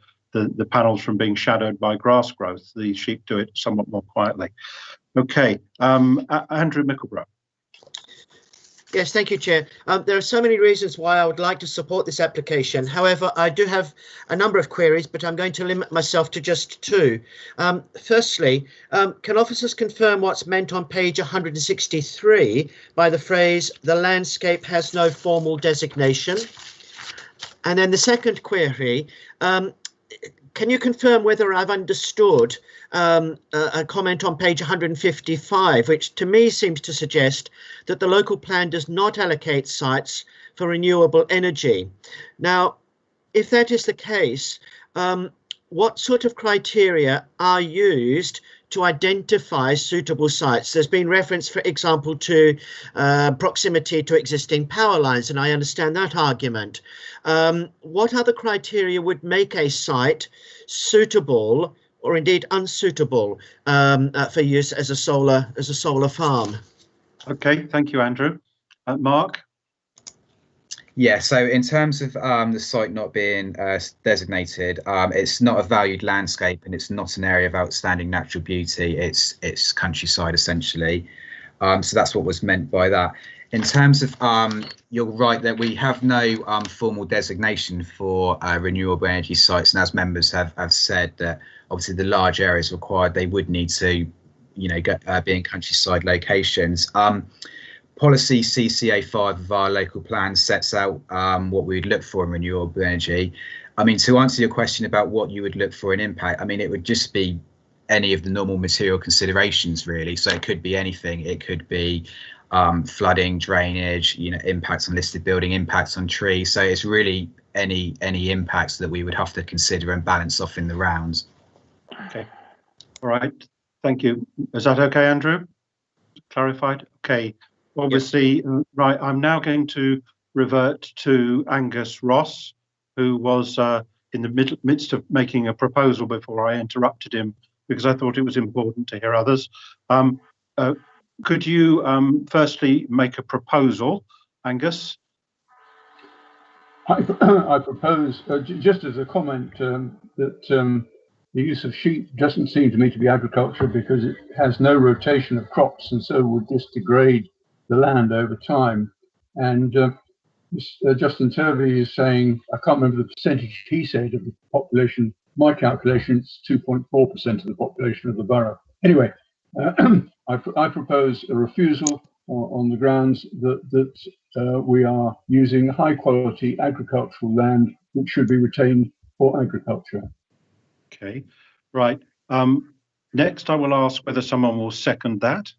panels from being shadowed by grass growth. The sheep do it somewhat more quietly. Okay, Andrew Mickleborough. Yes, thank you, Chair. There are so many reasons why I would like to support this application. However, I do have a number of queries, but I'm going to limit myself to just two. Firstly, can officers confirm what's meant on page 163 by the phrase, "the landscape has no formal designation"? And then the second query, can you confirm whether I've understood a comment on page 155, which to me seems to suggest that the local plan does not allocate sites for renewable energy? Now, if that is the case, what sort of criteria are used to identify suitable sites? There's been reference, for example, to proximity to existing power lines, and I understand that argument. What other criteria would make a site suitable or indeed unsuitable for use as a solar farm? Okay, thank you, Andrew. Mark? Yeah, so in terms of the site not being designated, it's not a valued landscape and it's not an area of outstanding natural beauty. It's countryside essentially. So that's what was meant by that. In terms of, you're right that we have no formal designation for renewable energy sites, and as members have said that obviously the large areas required, they would need to, be in countryside locations. Policy CCA5 of our local plan sets out what we would look for in renewable energy. I mean, to answer your question about what you would look for in impact, I mean, it would just be any of the normal material considerations, really. So it could be anything. It could be flooding, drainage, impacts on listed building, impacts on trees. So it's really any impacts that we would have to consider and balance off in the rounds. Okay. All right. Thank you. Is that okay, Andrew? Clarified? Okay. Obviously, yes. Right. I'm now going to revert to Angus Ross, who was in the midst of making a proposal before I interrupted him because I thought it was important to hear others. Could you firstly make a proposal, Angus? I propose, just as a comment, that the use of sheep doesn't seem to me to be agriculture because it has no rotation of crops and so would just degrade the land over time. And Justin Turvey is saying, I can't remember the percentage he said of the population. My calculation, it's 2.4% of the population of the borough. Anyway, I propose a refusal on the grounds that we are using high quality agricultural land which should be retained for agriculture. Okay, right. Next, I will ask whether someone will second that.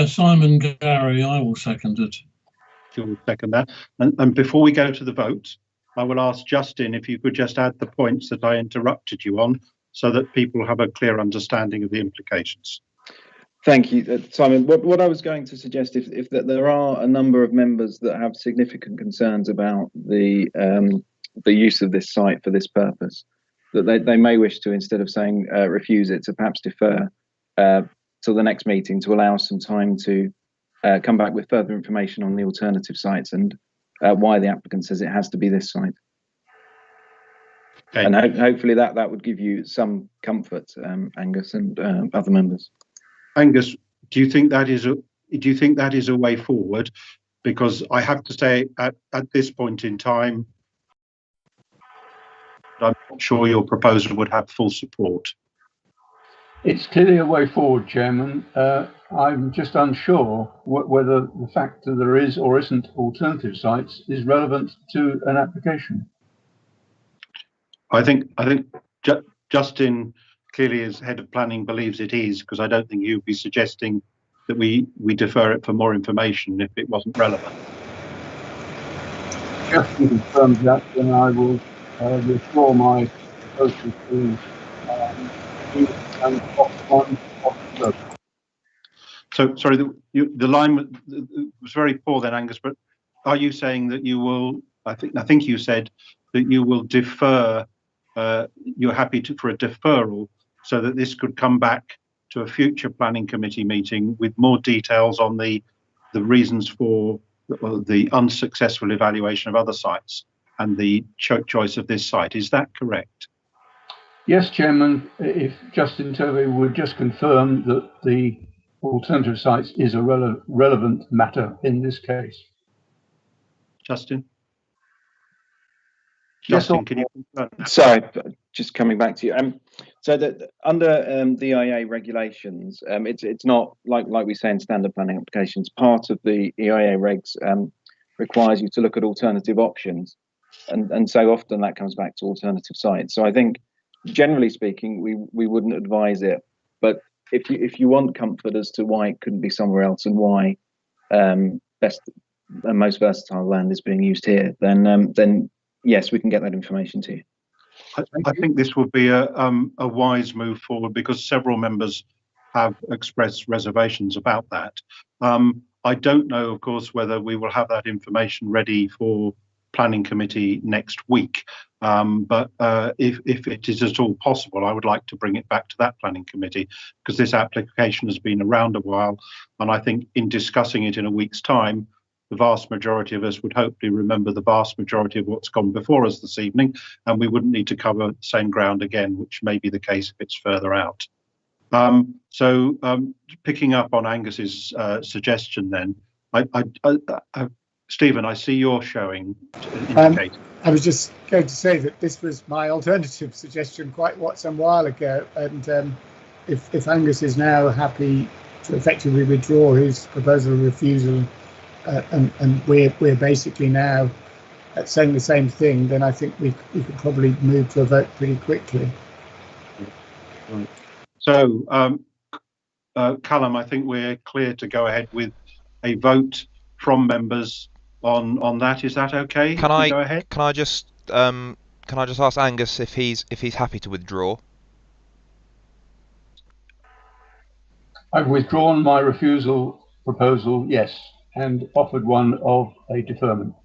Simon Gary, I will second it. You'll second that. And before we go to the vote, I will ask Justin if you could just add the points that I interrupted you on so that people have a clear understanding of the implications. Thank you, Simon. What I was going to suggest, if that there are a number of members that have significant concerns about the use of this site for this purpose, that they may wish to, instead of saying refuse it, to perhaps defer till the next meeting to allow some time to come back with further information on the alternative sites and why the applicant says it has to be this site. Okay. And hopefully that would give you some comfort, Angus and other members. Angus, do you think that is a way forward? Because I have to say, at this point in time, I'm not sure your proposal would have full support. It's clearly a way forward, Chairman. I'm just unsure whether the fact that there is or isn't alternative sites is relevant to an application. I think Justin, clearly as head of planning, believes it is, because I don't think you'd be suggesting that we defer it for more information if it wasn't relevant. Justin confirms that, then I will withdraw my proposal to So sorry, the line was very poor then, Angus. But are you saying that you will? I think you said that you will defer. You're happy for a deferral so that this could come back to a future planning committee meeting with more details on the reasons for the unsuccessful evaluation of other sites and the choice of this site. Is that correct? Yes, Chairman. If Justin Tovey would just confirm that the alternative sites is a relevant matter in this case. Justin? Yes, Justin, can you confirm that? Sorry, just coming back to you. So that under the EIA regulations, it's not like we say in standard planning applications. Part of the EIA regs requires you to look at alternative options, and so often that comes back to alternative sites. So I think, generally speaking, we wouldn't advise it. But if you want comfort as to why it couldn't be somewhere else and why best and most versatile land is being used here, then yes, we can get that information to you. I think this would be a wise move forward, because several members have expressed reservations about that. I don't know, of course, whether we will have that information ready for planning committee next week. But if it is at all possible, I would like to bring it back to that planning committee, because this application has been around a while. And I think in discussing it in a week's time, the vast majority of us would hopefully remember the vast majority of what's gone before us this evening, and we wouldn't need to cover the same ground again, which may be the case if it's further out. Picking up on Angus's suggestion then, Stephen, I see you're showing to indicate. I was just going to say that this was my alternative suggestion some while ago, and if Angus is now happy to effectively withdraw his proposal of refusal, and we're basically now saying the same thing, then I think we could probably move to a vote pretty quickly. Right. So, Callum, I think we're clear to go ahead with a vote from members on that. Is that okay? Can I go ahead? Can I just ask Angus if he's happy to withdraw? I've withdrawn my refusal proposal, yes, and offered one of a deferment.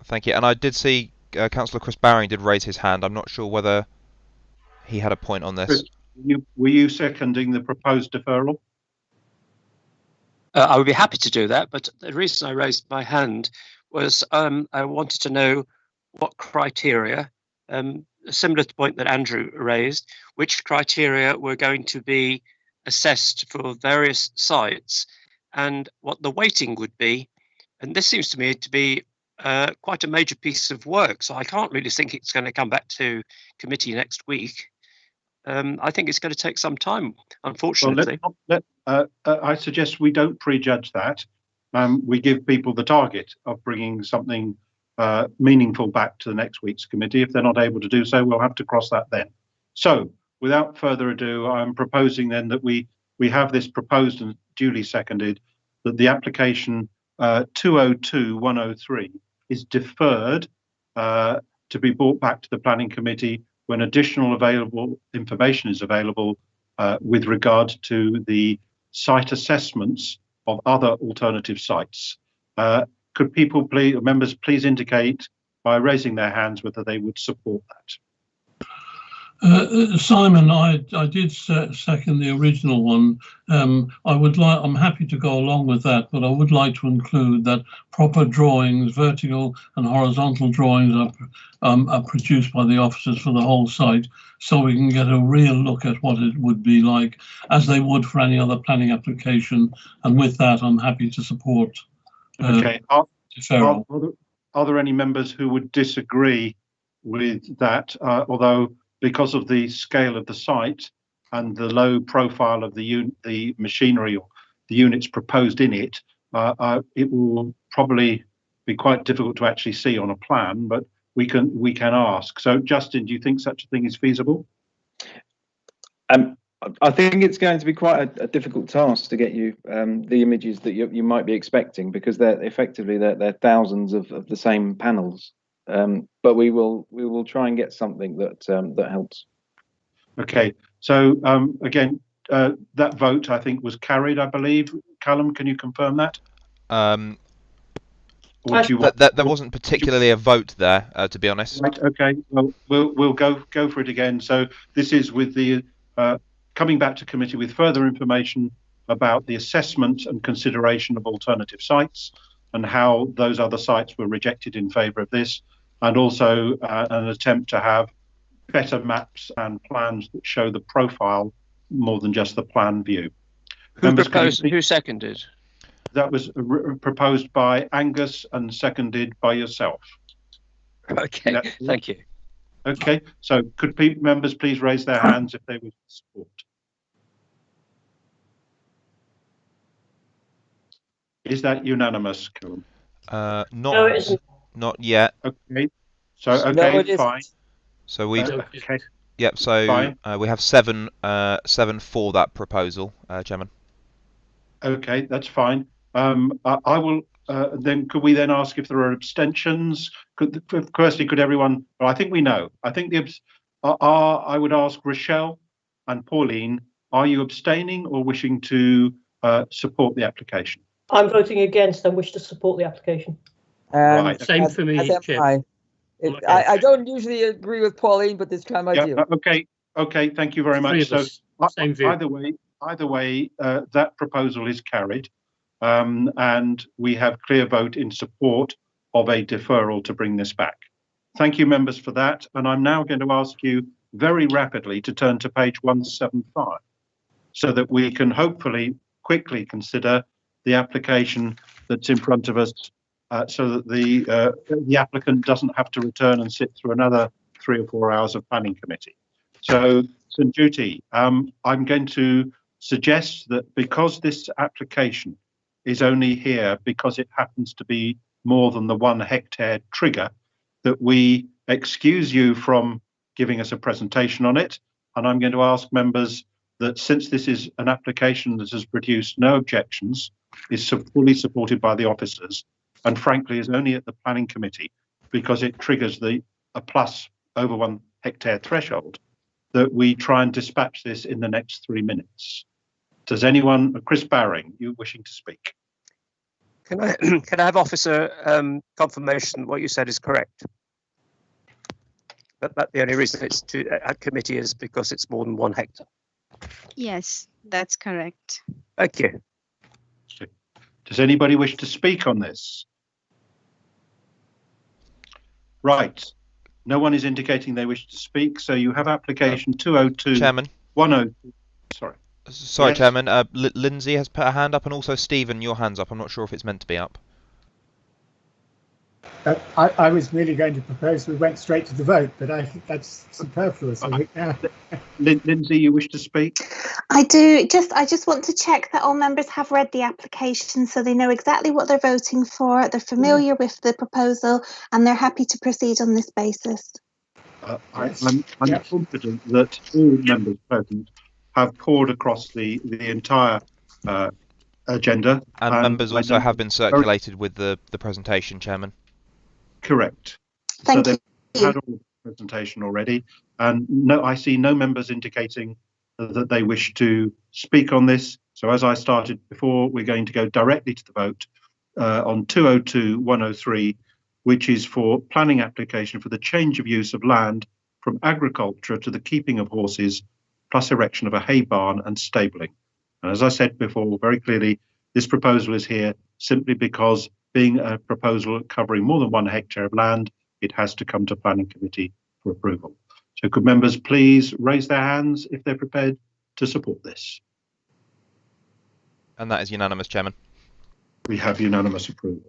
Thank you. And I did see Councillor Chris Baring did raise his hand. I'm not sure whether he had a point on this. Chris, were you seconding the proposed deferral? I would be happy to do that, but the reason I raised my hand was I wanted to know what criteria, similar to the point that Andrew raised, which criteria were going to be assessed for various sites and what the weighting would be. And this seems to me to be quite a major piece of work, so I can't really think it's going to come back to committee next week. I think it's going to take some time, unfortunately. Well, I suggest we don't prejudge that. We give people the target of bringing something meaningful back to the next week's committee. If they're not able to do so, we'll have to cross that then. So, without further ado, I'm proposing then that we have this proposed and duly seconded, that the application 202-103 is deferred to be brought back to the planning committee when additional available information is available with regard to the site assessments of other alternative sites. Could people please, members please indicate by raising their hands whether they would support that? Simon, I did second the original one. I'm happy to go along with that, but I would like to include that proper drawings, vertical and horizontal drawings, are produced by the officers for the whole site, so we can get a real look at what it would be like, as they would for any other planning application. And with that, I'm happy to support. Okay. Are there any members who would disagree with that? Although, because of the scale of the site and the low profile of the machinery or the units proposed in it, it will probably be quite difficult to actually see on a plan, but we can ask. So, Justin, do you think such a thing is feasible? I think it's going to be quite a difficult task to get you the images that you might be expecting, because they're thousands of the same panels. But we will try and get something that helps. Okay, so again, that vote I think was carried, I believe. Callum, can you confirm that? There wasn't particularly a vote there, to be honest. Right, okay, well, we'll go for it again. So this is with the coming back to committee with further information about the assessment and consideration of alternative sites. and how those other sites were rejected in favour of this, and also an attempt to have better maps and plans that show the profile more than just the plan view. Who proposed? Who seconded? That was proposed by Angus and seconded by yourself. Okay, thank you. Okay, so could members please raise their hands if they wish to support? Is that unanimous, Callum? No, it isn't. Not yet. Okay, so No, it okay, isn't. fine. So we Okay. Yep. So we have seven for that proposal, Chairman. Okay, that's fine. I will then. Could we then ask if there are abstentions? Firstly, could everyone? Well, I think we know. I think I would ask Rochelle and Pauline. Are you abstaining or wishing to support the application? I'm voting against and wish to support the application. Right. Same for me, Chair. I don't usually agree with Pauline, but this time I do. Okay. Thank you very much. So Same view. either way, that proposal is carried, and we have clear vote in support of a deferral to bring this back. Thank you, members, for that. And I'm now going to ask you very rapidly to turn to page 175, so that we can hopefully quickly consider the application that's in front of us, so that the applicant doesn't have to return and sit through another 3 or 4 hours of planning committee. So, St. Duty, I'm going to suggest that because this application is only here because it happens to be more than the 1 hectare trigger, that we excuse you from giving us a presentation on it. And I'm going to ask members that, since this is an application that has produced no objections, is fully supported by the officers, and frankly is only at the planning committee because it triggers a plus over 1 hectare threshold, that we try and dispatch this in the next 3 minutes. Does anyone, Chris Baring, you wishing to speak? Can I have officer confirmation what you said is correct? That the only reason it's at committee is because it's more than 1 hectare. Yes, that's correct. Thank you. Does anybody wish to speak on this? Right. No one is indicating they wish to speak, so you have application 202. Chairman. 102. Sorry. Sorry, Yes. Chairman. Lindsay has put her hand up, and also Stephen, your hand's up. I'm not sure if it's meant to be up. I was merely going to propose we went straight to the vote, but I think that's superfluous. Lindsay, you wish to speak? I do. I just want to check that all members have read the application so they know exactly what they're voting for. They're familiar with the proposal and they're happy to proceed on this basis. I'm confident that all members present have poured across the entire agenda. And members also have been circulated with the presentation, Chairman. Correct. Thank so you. they've had all the presentation already, and I see no members indicating that they wish to speak on this. So as I started before, we're going to go directly to the vote on 202-103, which is for planning application for the change of use of land from agriculture to the keeping of horses, plus erection of a hay barn and stabling. And as I said before, very clearly, this proposal is here simply because, being a proposal covering more than 1 hectare of land, it has to come to planning committee for approval. So could members please raise their hands if they're prepared to support this? And that is unanimous, Chairman. We have unanimous approval.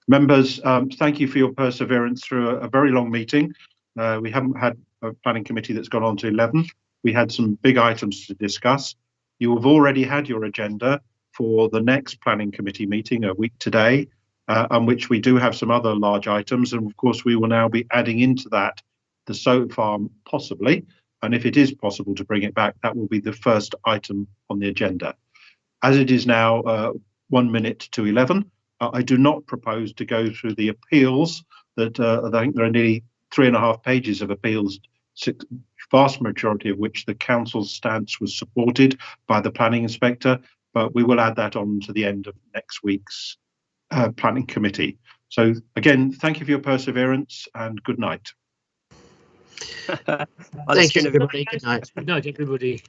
Members, thank you for your perseverance through a very long meeting. We haven't had a planning committee that's gone on to 11. We had some big items to discuss. You have already had your agenda for the next planning committee meeting a week today, on which we do have some other large items. And of course, we will now be adding into that the solar farm possibly. And if it is possible to bring it back, that will be the first item on the agenda. As it is now 1 minute to 11, I do not propose to go through the appeals that I think there are nearly 3.5 pages of appeals, vast majority of which the council's stance was supported by the planning inspector. But we will add that on to the end of next week's planning committee. So again, thank you for your perseverance and good night. Thank you, everybody. Good night. Good night, everybody.